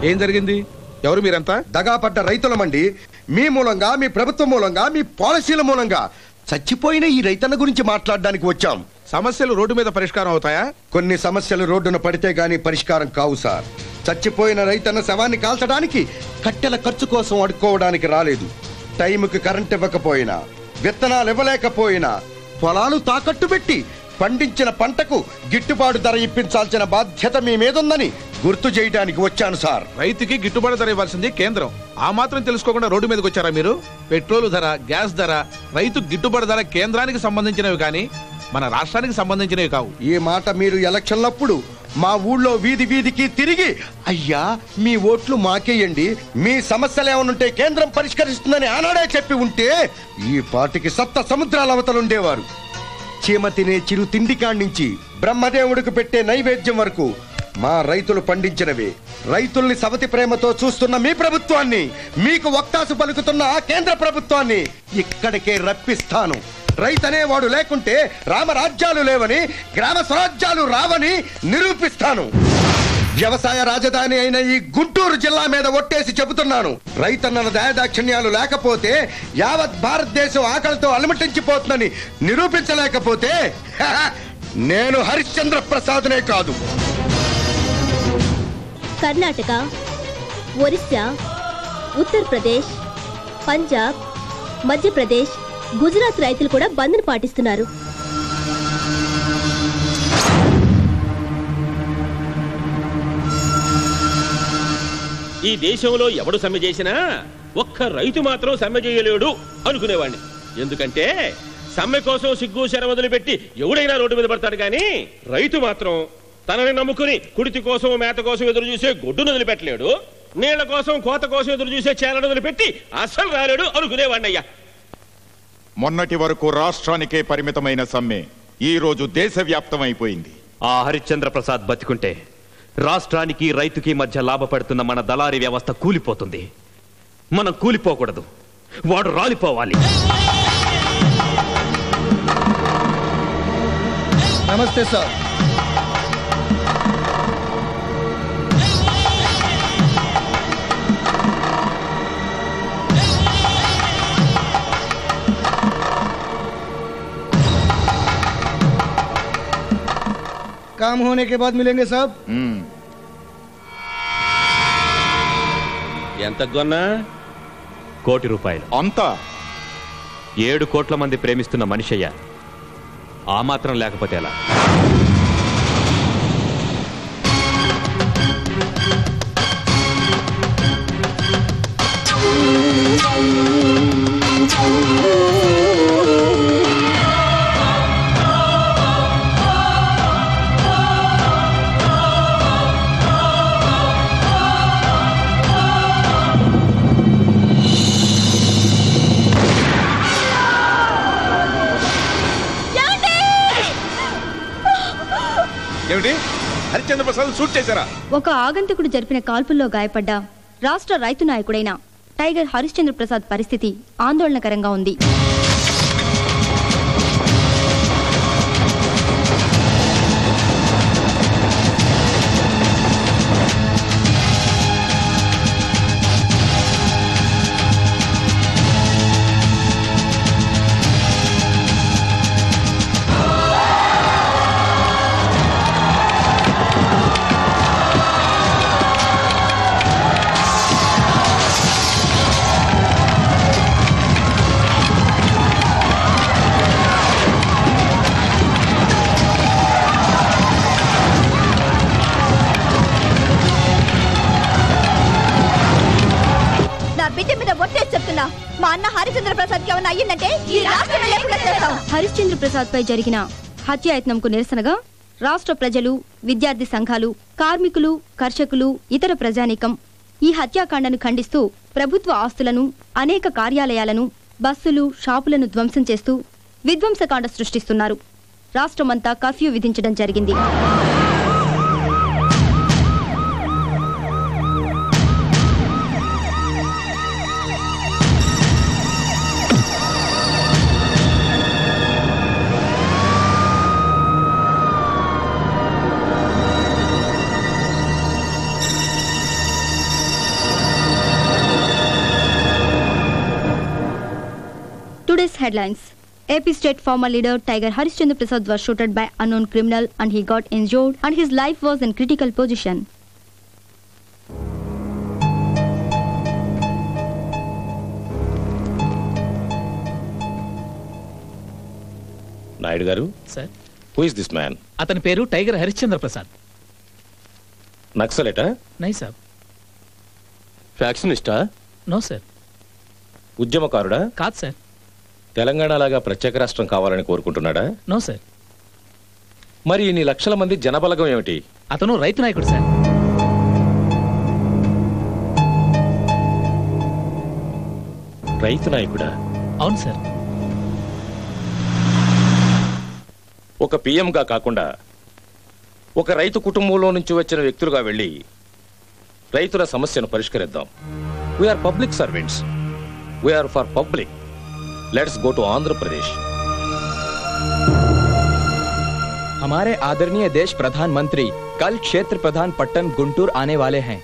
ఏం జరిగింది? ఎవరు మీరంతా? దగాపడ్డ రైతులమండి. మీ మూలంగా, మీ ప్రభుత్వం మూలంగా, మీ పాలసీల మూలంగా చచ్చిపోయిన ఈ రైతన్న గురించి మాట్లాడడానికి వచ్చాం. సమస్యలు రోడ్డు మీద పరిష్కారం అవుతాయా? కొన్ని సమస్యలు రోడ్డున పడితే గానీ పరిష్కారం కావు సార్. చచ్చిపోయిన రైతన్న శవాన్ని కాల్చడానికి కట్టెల ఖర్చు కోసం అడుక్కోవడానికి రాలేదు. టైంకి కరెంట్ ఇవ్వకపోయినా, విత్తనాలు ఇవ్వలేకపోయినా, పొలాలు తాకట్టు పెట్టి పండించిన పంటకు గిట్టుబాటు ధర ఇప్పించాల్సిన బాధ్యత మీ మీదుందని గుర్తు చేయడానికి వచ్చాను సార్. రైతుకి గిట్టుబాటు ధర ఇవ్వాల్సింది కేంద్రం. ఆ మాత్రం తెలుసుకోకుండా రోడ్డు మీదకి వచ్చారా మీరు? పెట్రోల్ ధర, గ్యాస్ ధర, రైతు గిట్టుబాటు ధర కేంద్రానికి సంబంధించినవి కానీ మన రాష్ట్రానికి సంబంధించినవి కావు. ఈ మాట మీరు ఎలక్షన్లప్పుడు మా ఊళ్ళో వీధి వీధికి తిరిగి అయ్యా మీ ఓట్లు మాకేయండి, మీ సమస్యలు ఏమనుంటే కేంద్రం పరిష్కరిస్తుందని ఆనాడే చెప్పి ఉంటే ఈ పాటికి సప్త సముద్రాల అవతలుండేవారు. చీమ తినే చిరు తిండికాడి నుంచి బ్రహ్మదేవుడికి పెట్టే నైవేద్యం వరకు మా రైతులు పండించినవే. రైతుల్ని సవతి ప్రేమతో చూస్తున్న మీ ప్రభుత్వాన్ని, మీకు వక్తాసు పలుకుతున్న ఆ కేంద్ర ప్రభుత్వాన్ని ఇక్కడికే రప్పిస్తాను. రైతనేవాడు లేకుంటే రామరాజ్యాలు లేవని, గ్రామ స్వరాజ్యాలు రావని నిరూపిస్తాను. వ్యవసాయ రాజధాని అయిన ఈ గుంటూరు జిల్లా మీద ఒట్టేసి చెబుతున్నాను. రైతన్నల దయాదాక్షిణ్యాలు లేకపోతే యావత్ భారతదేశం ఆకలితో అలమటించిపోతుందని నిరూపించలేకపోతే నేను హరిశ్చంద్ర ప్రసాద్నే కాదు. కర్ణాటక, ఒరిస్సా, ఉత్తరప్రదేశ్, పంజాబ్, మధ్యప్రదేశ్, గుజరాత్ రైతులు కూడా బంద్ను పాటిస్తున్నారు. ఈ దేశంలో ఎవడు సమ్మె చేసినా ఒక్క రైతు మాత్రం సమ్మె చేయలేడు అనుకునేవాడిని. ఎందుకంటే సమ్మె కోసం సిగ్గు శర వదిలిపెట్టి ఎవడైనా రోడ్డు మీద పడతాడు కానీ రైతు మాత్రం తనని నమ్ముకుని కుడితి కోసం మేత కోసం ఎదురు చూసే గొడ్డును వదిలిపెట్టలేడు, నీళ్ల కోసం కోత కోసం ఎదురు చూసే చేలను వదిలిపెట్టి అస్సలు రాలేడు అనుకునేవాడిని అయ్యా. మొన్నటి వరకు రాష్ట్రానికే పరిమితమైన సమ్మె ఈ రోజు దేశవ్యాప్తం అయిపోయింది. ఆ హరిశ్చంద్ర ప్రసాద్ బతికుంటే రాష్ట్రానికి రైతుకి మధ్య లాభపడుతున్న మన దళారీ వ్యవస్థ కూలిపోతుంది. మనం కూలిపోకూడదు, వాడు రాలిపోవాలి. నమస్తే సార్. काम होने के बाद मिलेंगे साहब. ఎంత కొన్నా? 1 కోటి రూపాయలు. అంతా 7 కోట్ల మంది ప్రేమిస్తున్న మనిషయ్య, ఆ మాత్రం లేకపోతే ఎలా? ఏమిటి హరిశ్చంద్ర ప్రసాద్ షూట్ చేశారా? ఒక ఆగంతకుడు జరిపిన కాల్పుల్లో గాయపడ్డ రాష్ట్ర రైతు నాయకుడైన టైగర్ హరిశ్చంద్ర ప్రసాద్ పరిస్థితి ఆందోళనకరంగా ఉంది. హరిశ్చంద్ర ప్రసాద్ పై జరిగిన హత్యాయత్నంకు నిరసనగా రాష్ట్ర ప్రజలు, విద్యార్థి సంఘాలు, కార్మికులు, కర్షకులు, ఇతర ప్రజానీకం ఈ హత్యాకాండను ఖండిస్తూ ప్రభుత్వ ఆస్తులను, అనేక కార్యాలయాలను, బస్సులు, షాపులను ధ్వంసం చేస్తూ విధ్వంసకాండ సృష్టిస్తున్నారు. రాష్ట్రమంతా కర్ఫ్యూ విధించడం జరిగింది. Today's headlines. AP State former leader Tiger Harishchandra Prasad was shot by unknown criminal and he got injured and his life was in critical position. Naidu గారు, sir, who is this man? అతని పేరు tiger Harishchandra Prasad. నక్సలేటా? నై sir. ఫ్యాక్షనిస్టా? No sir. ఉద్యమకారుడా? కాదు sir. Telangana లాగా ప్రత్యేక రాష్ట్రం కావాలని కోరుకుంటున్నాడా? No sir. మరి ఇన్ని లక్షల మంది జనబలగం ఏమిటి? అతను రైతు నాయకుడు సార్. రైతు నాయకుడా? అవును సార్. ఒక పిఎంగా కాకుండా ఒక రైతు కుటుంబంలో నుంచి వచ్చిన వ్యక్తులుగా వెళ్ళి రైతుల సమస్యను పరిష్కరిద్దాం. We are public servants, we are for public. Let's go to Andhra Pradesh. हमारे आदरणीय देश प्रधानमंत्री कल क्षेत्र प्रधान पट्टन गुंटूर आने वाले हैं.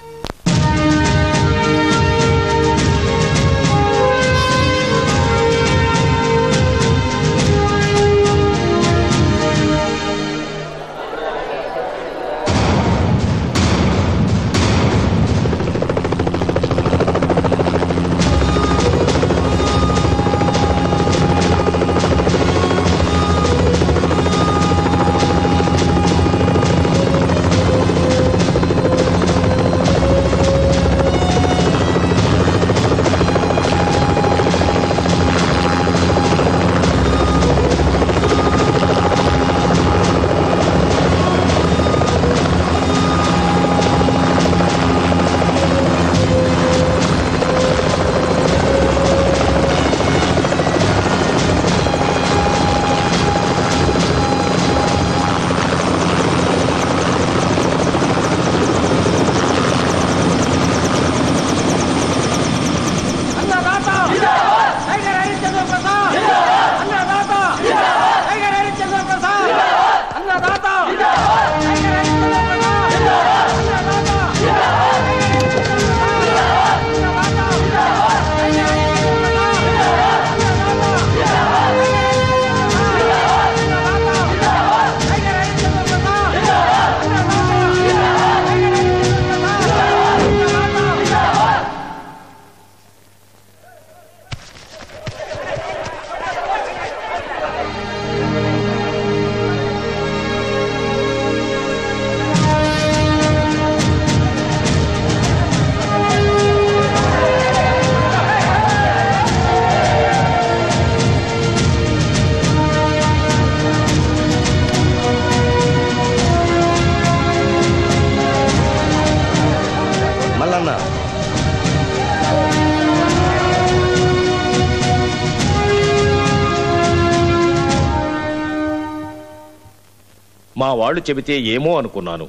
మా వాళ్ళు చెబితే ఏమో అనుకున్నాను.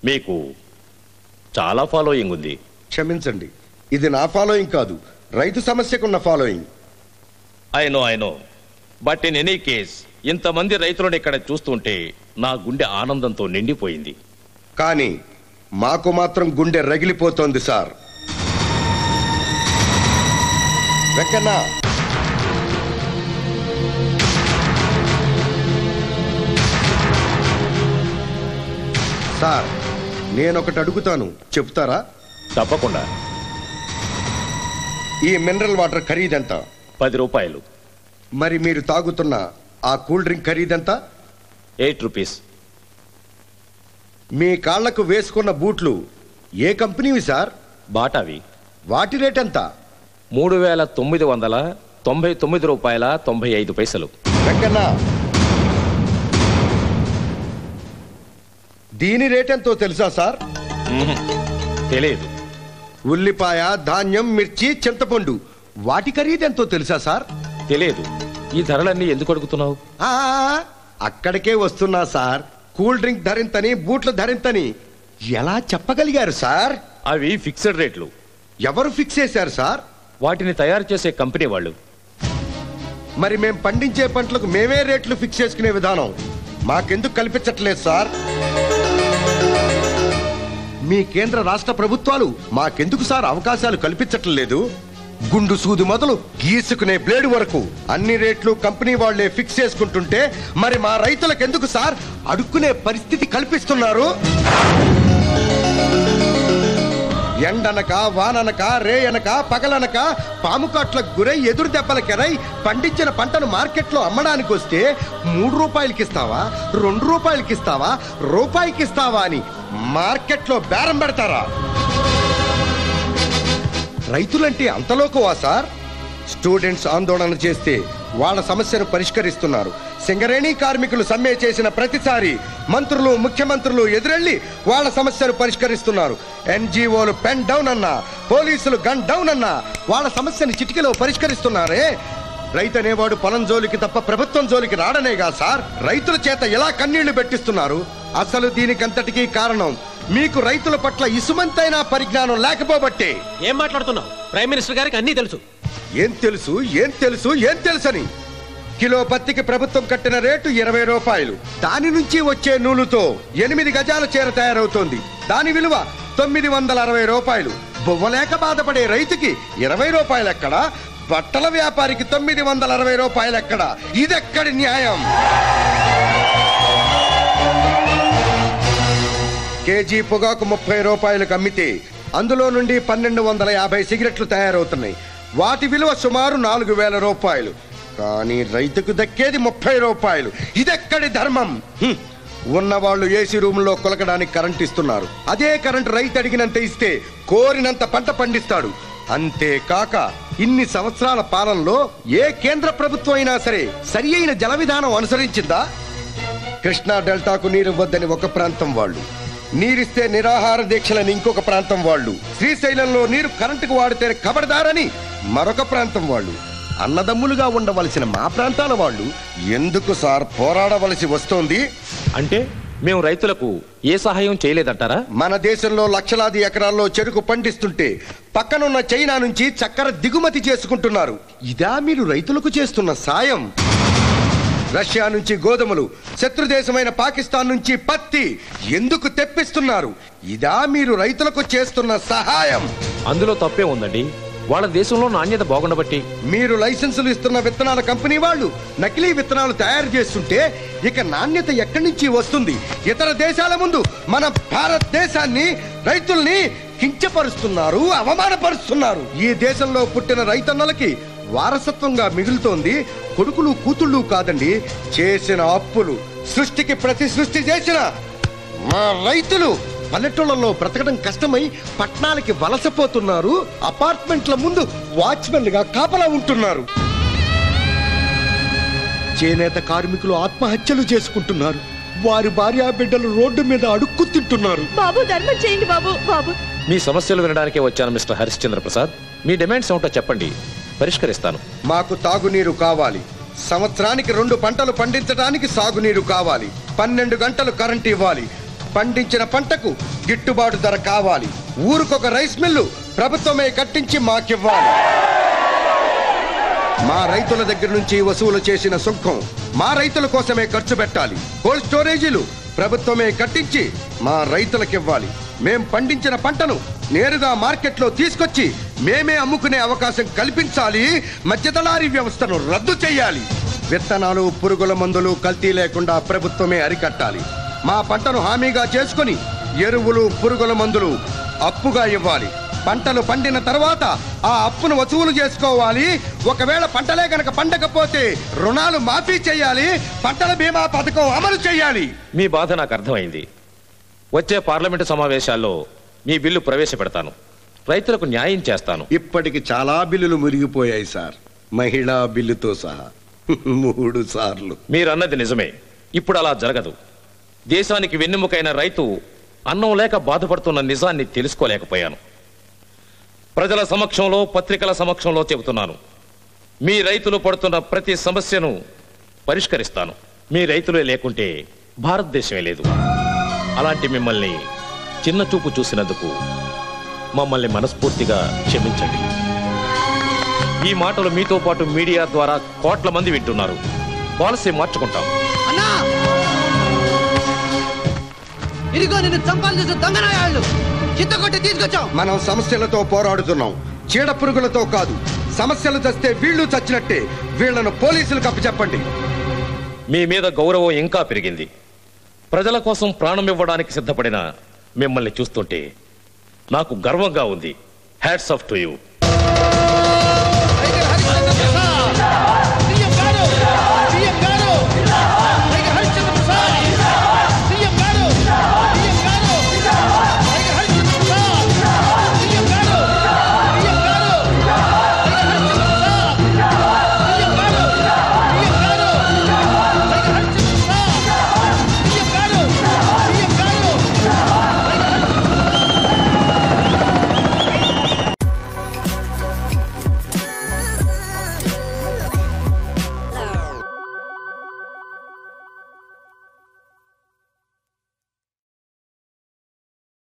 మీకు చాలా ఫాలోయింగ్ ఉంది. క్షమించండి, ఇది నా ఫాలోయింగ్ కాదు, రైతు సమస్యకున్న following. I know but in any case ఇంతమంది రైతులను ఇక్కడ చూస్తుంటే నా గుండె ఆనందంతో నిండిపోయింది. కానీ మాకు మాత్రం గుండె రగిలిపోతోంది సార్. వెంకన్నా, సార్ నేనొకటి అడుగుతాను, చెప్తారా? తప్పకుండా. ఈ మినరల్ వాటర్ ఖరీదెంత? 10 రూపాయలు. మరి మీరు తాగుతున్న ఆ కూల్ డ్రింక్ ఖరీదెంత? 8 రూపీస్. మీ కాళ్లకు వేసుకున్న బూట్లు ఏ కంపెనీవి సార్? బాటావి. వాటి రేట్ ఎంత? 3,999 రూపాయల 95 పైసలు. వెంకన్నా, దీని రేట్ ఎంతో తెలుసా సార్? తెలియదు. ఉల్లిపాయ, ధాన్యం, మిర్చి, చింతపండు వాటి ఖరీదెంతో తెలుసా సార్? తెలియదు. ఈ ధరలన్నీ ఎందుకు అడుగుతున్నావు? అక్కడికే వస్తున్నా సార్. కూల్ డ్రింక్ ధరింతని, బూట్లు ధరింతని ఎలా చెప్పగలిగారు సార్? అవి ఫిక్స్డ్ రేట్లు. ఎవరు ఫిక్స్ చేశారు సార్? వాటిని తయారు చేసే కంపెనీ వాళ్ళు. మరి మేం పండించే పంటలకు మేమే రేట్లు ఫిక్స్ చేసుకునే విధానం మాకెందుకు కల్పించట్లేదు సార్? మీ కేంద్ర రాష్ట్ర ప్రభుత్వాలు మాకెందుకు సార్ అవకాశాలు కల్పించట్లేదు? గుండు సూది మొదలు గీసుకునే బ్లేడు వరకు అన్ని రేట్లు కంపెనీ వాళ్లే ఫిక్స్ చేసుకుంటుంటే మరి మా రైతులకు ఎందుకు సార్ అడుక్కునే పరిస్థితి కల్పిస్తున్నారు? ఎండనక, వాననక, రేయనక, పగలనక పాము కాట్లకు గురై ఎదురు దెబ్బలకెరై పండించిన పంటను మార్కెట్లో అమ్మడానికి వస్తే 3 రూపాయలకి ఇస్తావా, 2 రూపాయలకి ఇస్తావా, రూపాయికి ఇస్తావా అని మార్కెట్లో బేరం పెడతారా? రైతులంటే అంతలోకువా సార్? స్టూడెంట్స్ ఆందోళన చేస్తే వాళ్ళ సమస్యను పరిష్కరిస్తున్నారు. సింగరేణి కార్మికులు సమ్మె చేసిన ప్రతిసారి మంత్రులు, ముఖ్యమంత్రులు ఎదురెళ్లి వాళ్ళ సమస్యను పరిష్కరిస్తున్నారు. ఎన్జిఓలు పెన్ డౌన్ అన్నా, పోలీసులు గన్ డౌన్ అన్నా వాళ్ళ సమస్యను చిటికలో పరిష్కరిస్తున్నారే. రైతు అనేవాడు పొలం జోలికి తప్ప ప్రభుత్వం జోలికి రాడనేగా సార్ రైతుల చేత ఎలా కన్నీళ్లు పెట్టిస్తున్నారు? అసలు దీనికంతటికీ కారణం మీకు రైతుల పట్ల ఇసుమంతైనా పరిజ్ఞానం లేకపోబట్టే. ఏం మాట్లాడుతున్నావు? ప్రైమ్ మినిస్టర్ గారికి అన్నీ తెలుసు. ఏం తెలుసు, ఏం తెలుసు, ఏం తెలుసని? కిలో పత్తికి ప్రభుత్వం కట్టిన రేటు 20 రూపాయలు. దాని నుంచి వచ్చే నూలుతో 8 గజాల చీర తయారవుతోంది. దాని విలువ 960 రూపాయలు. బొవ్వలేక బాధపడే రైతుకి 20 రూపాయలు ఎక్కడ? బట్టల వ్యాపారికి 960 రూపాయలు ఎక్కడ? ఇదెక్కడి న్యాయం? కేజీ పొగాకు 30 రూపాయలకు అమ్మితే అందులో నుండి 1250 సిగరెట్లు తయారవుతున్నాయి. వాటి విలువ సుమారు 4000 రూపాయలు. కానీ రైతుకు దక్కేది 30 రూపాయలు. ఇదెక్కడి ధర్మం? ఉన్నవాళ్లు ఏసీ రూముల్లో కొలకడానికి కరెంట్ ఇస్తున్నారు. అదే కరెంట్ రైతు అడిగినంత ఇస్తే కోరినంత పంట పండిస్తాడు. అంతేకాక ఇన్ని సంవత్సరాల పాలనలో ఏ కేంద్ర ప్రభుత్వం అయినా సరే సరి అయిన జల విధానం అనుసరించిందా? కృష్ణా డెల్టాకు నీరు వద్దని ఒక ప్రాంతం వాళ్ళు, నీరిస్తే నిరాహార దీక్షలని ఇంకొక ప్రాంతం వాళ్ళు, శ్రీశైలంలో నీరు కరెంటుకు వాడితే కబడదారని మరొక ప్రాంతం వాళ్ళు, అన్నదమ్ములుగా ఉండవలసిన మా ప్రాంతాల వాళ్ళు ఎందుకు సార్ పోరాడవలసి వస్తోంది? అంటే మేము రైతులకు ఏ సహాయం చేయలేదంటారా? మన దేశంలో లక్షలాది ఎకరాల్లో చెరుకు పండిస్తుంటే పక్కనున్న చైనా నుంచి చక్కెర దిగుమతి చేసుకుంటున్నారు. ఇదా మీరు రైతులకు చేస్తున్న సాయం? రష్యా నుంచి గోధుమలు, శత్రు దేశమైన పాకిస్తాన్ నుంచి పత్తి ఎందుకు తెప్పిస్తున్నారు? ఇదా మీరు రైతులకు చేస్తున్న సహాయం? అందులో తప్పే ఉందండి. వాళ్ళ దేశంలో నాణ్యత బాగుండబట్టి. మీరు లైసెన్సులు ఇస్తున్న విత్తనాల కంపెనీ వాళ్ళు నకిలీ విత్తనాలు తయారు చేస్తుంటే ఇక నాణ్యత ఎక్కడి నుంచి వస్తుంది? ఇతర దేశాల ముందు మన భారతదేశాన్ని, రైతుల్ని కించపరుస్తున్నారు, అవమానపరుస్తున్నారు. ఈ దేశంలో పుట్టిన రైతన్నలకి వారసత్వంగా మిగులుతోంది కొడుకులు, కూతుళ్ళు కాదండి, చేసిన అప్పులు. సృష్టికి ప్రతి సృష్టి చేసిన మా రైతులు పల్లెటూళ్ళలో బ్రతకడం కష్టమై పట్టణాలకి వలసపోతున్నారు. అపార్ట్మెంట్ల ముందు వాచ్మెన్లుగా కాపలా ఉంటున్నారు. చేనేత కార్మికులు ఆత్మహత్యలు చేసుకుంటున్నారు. వారి భార్యా బిడ్డలు రోడ్డు మీద అడుక్కు తింటున్నారు. బాబు ధర్మం చేయండి బాబు. బాబు మీ సమస్యలు వినడానికే వచ్చాను మిస్టర్ హరిశ్చంద్ర ప్రసాద్. మీ డిమాండ్స్ ఏమిటో చెప్పండి, పరిష్కరిస్తాను. మాకు తాగునీరు కావాలి. సంవత్సరానికి 2 పంటలు పండించడానికి సాగునీరు కావాలి. 12 గంటలు కరెంట్ ఇవ్వాలి. పండించిన పంటకు గిట్టుబాటు ధర కావాలి. ఊరికొక రైస్ మిల్లు ప్రభుత్వమే కట్టించి మాకివ్వాలి. మా రైతుల దగ్గర నుంచి వసూలు చేసిన సుంకం మా రైతుల కోసమే ఖర్చు పెట్టాలి. కోల్డ్ స్టోరేజీలు ప్రభుత్వమే కట్టించి మా రైతులకివ్వాలి. మేం పండించిన పంటను నేరుగా మార్కెట్లో తీసుకొచ్చి మేమే అమ్ముకునే అవకాశం కల్పించాలి. మధ్యదళారీ వ్యవస్థను రద్దు చేయాలి. విత్తనాలు, పురుగుల మందులు కల్తీ లేకుండా ప్రభుత్వమే అరికట్టాలి. మా పంటను హామీగా చేసుకుని ఎరువులు, పురుగుల మందులు అప్పుగా ఇవ్వాలి. పంటలు పండిన తర్వాత ఆ అప్పును వసూలు చేసుకోవాలి. ఒకవేళ పంటలే గనక పండకపోతే రుణాలు మాఫీ చేయాలి. పంటల బీమా పథకం అమలు చేయాలి. మీ బాధ నాకు అర్థమైంది. వచ్చే పార్లమెంటు సమావేశాల్లో మీ బిల్లు ప్రవేశపెడతాను. రైతులకు న్యాయం చేస్తాను. ఇప్పటికి చాలా బిల్లులు మురిగిపోయాయి సార్, మహిళా బిల్లుతో సహా 3 సార్లు. మీరన్నది నిజమే. ఇప్పుడు అలా జరగదు. దేశానికి వెన్నెముకైన రైతు అన్నం లేక బాధపడుతున్న నిజాన్ని తెలుసుకోలేకపోయాను. ప్రజల సమక్షంలో, పత్రికల సమక్షంలో చెబుతున్నాను. మీ రైతులు పడుతున్న ప్రతి సమస్యను పరిష్కరిస్తాను. మీ రైతులే లేకుంటే భారతదేశమే లేదు. అలాంటి మిమ్మల్ని చిన్న చూపు చూసినందుకు మమ్మల్ని మనస్ఫూర్తిగా క్షమించండి. ఈ మాటలు మీతో పాటు మీడియా ద్వారా కోట్ల మంది వింటున్నారు. పాలసీ మార్చుకుంటాం. ఇదిగో నిన్ను చంపాలి చూసి దొంగనాయాళ్ళు చిత్తకొట్టి తీసుకొచ్చాం. మనం సమస్యలతో పోరాడుతున్నాం, చీడ పురుగులతో కాదు. సమస్యలు చస్తే వీళ్ళు చచ్చినట్టే. వీళ్లను పోలీసులకు అప్పచెప్పండి. మీ మీద గౌరవం ఇంకా పెరిగింది. ప్రజల కోసం ప్రాణం ఇవ్వడానికి సిద్ధపడిన మిమ్మల్ని చూస్తుంటే నాకు గర్వంగా ఉంది. Hats off to you.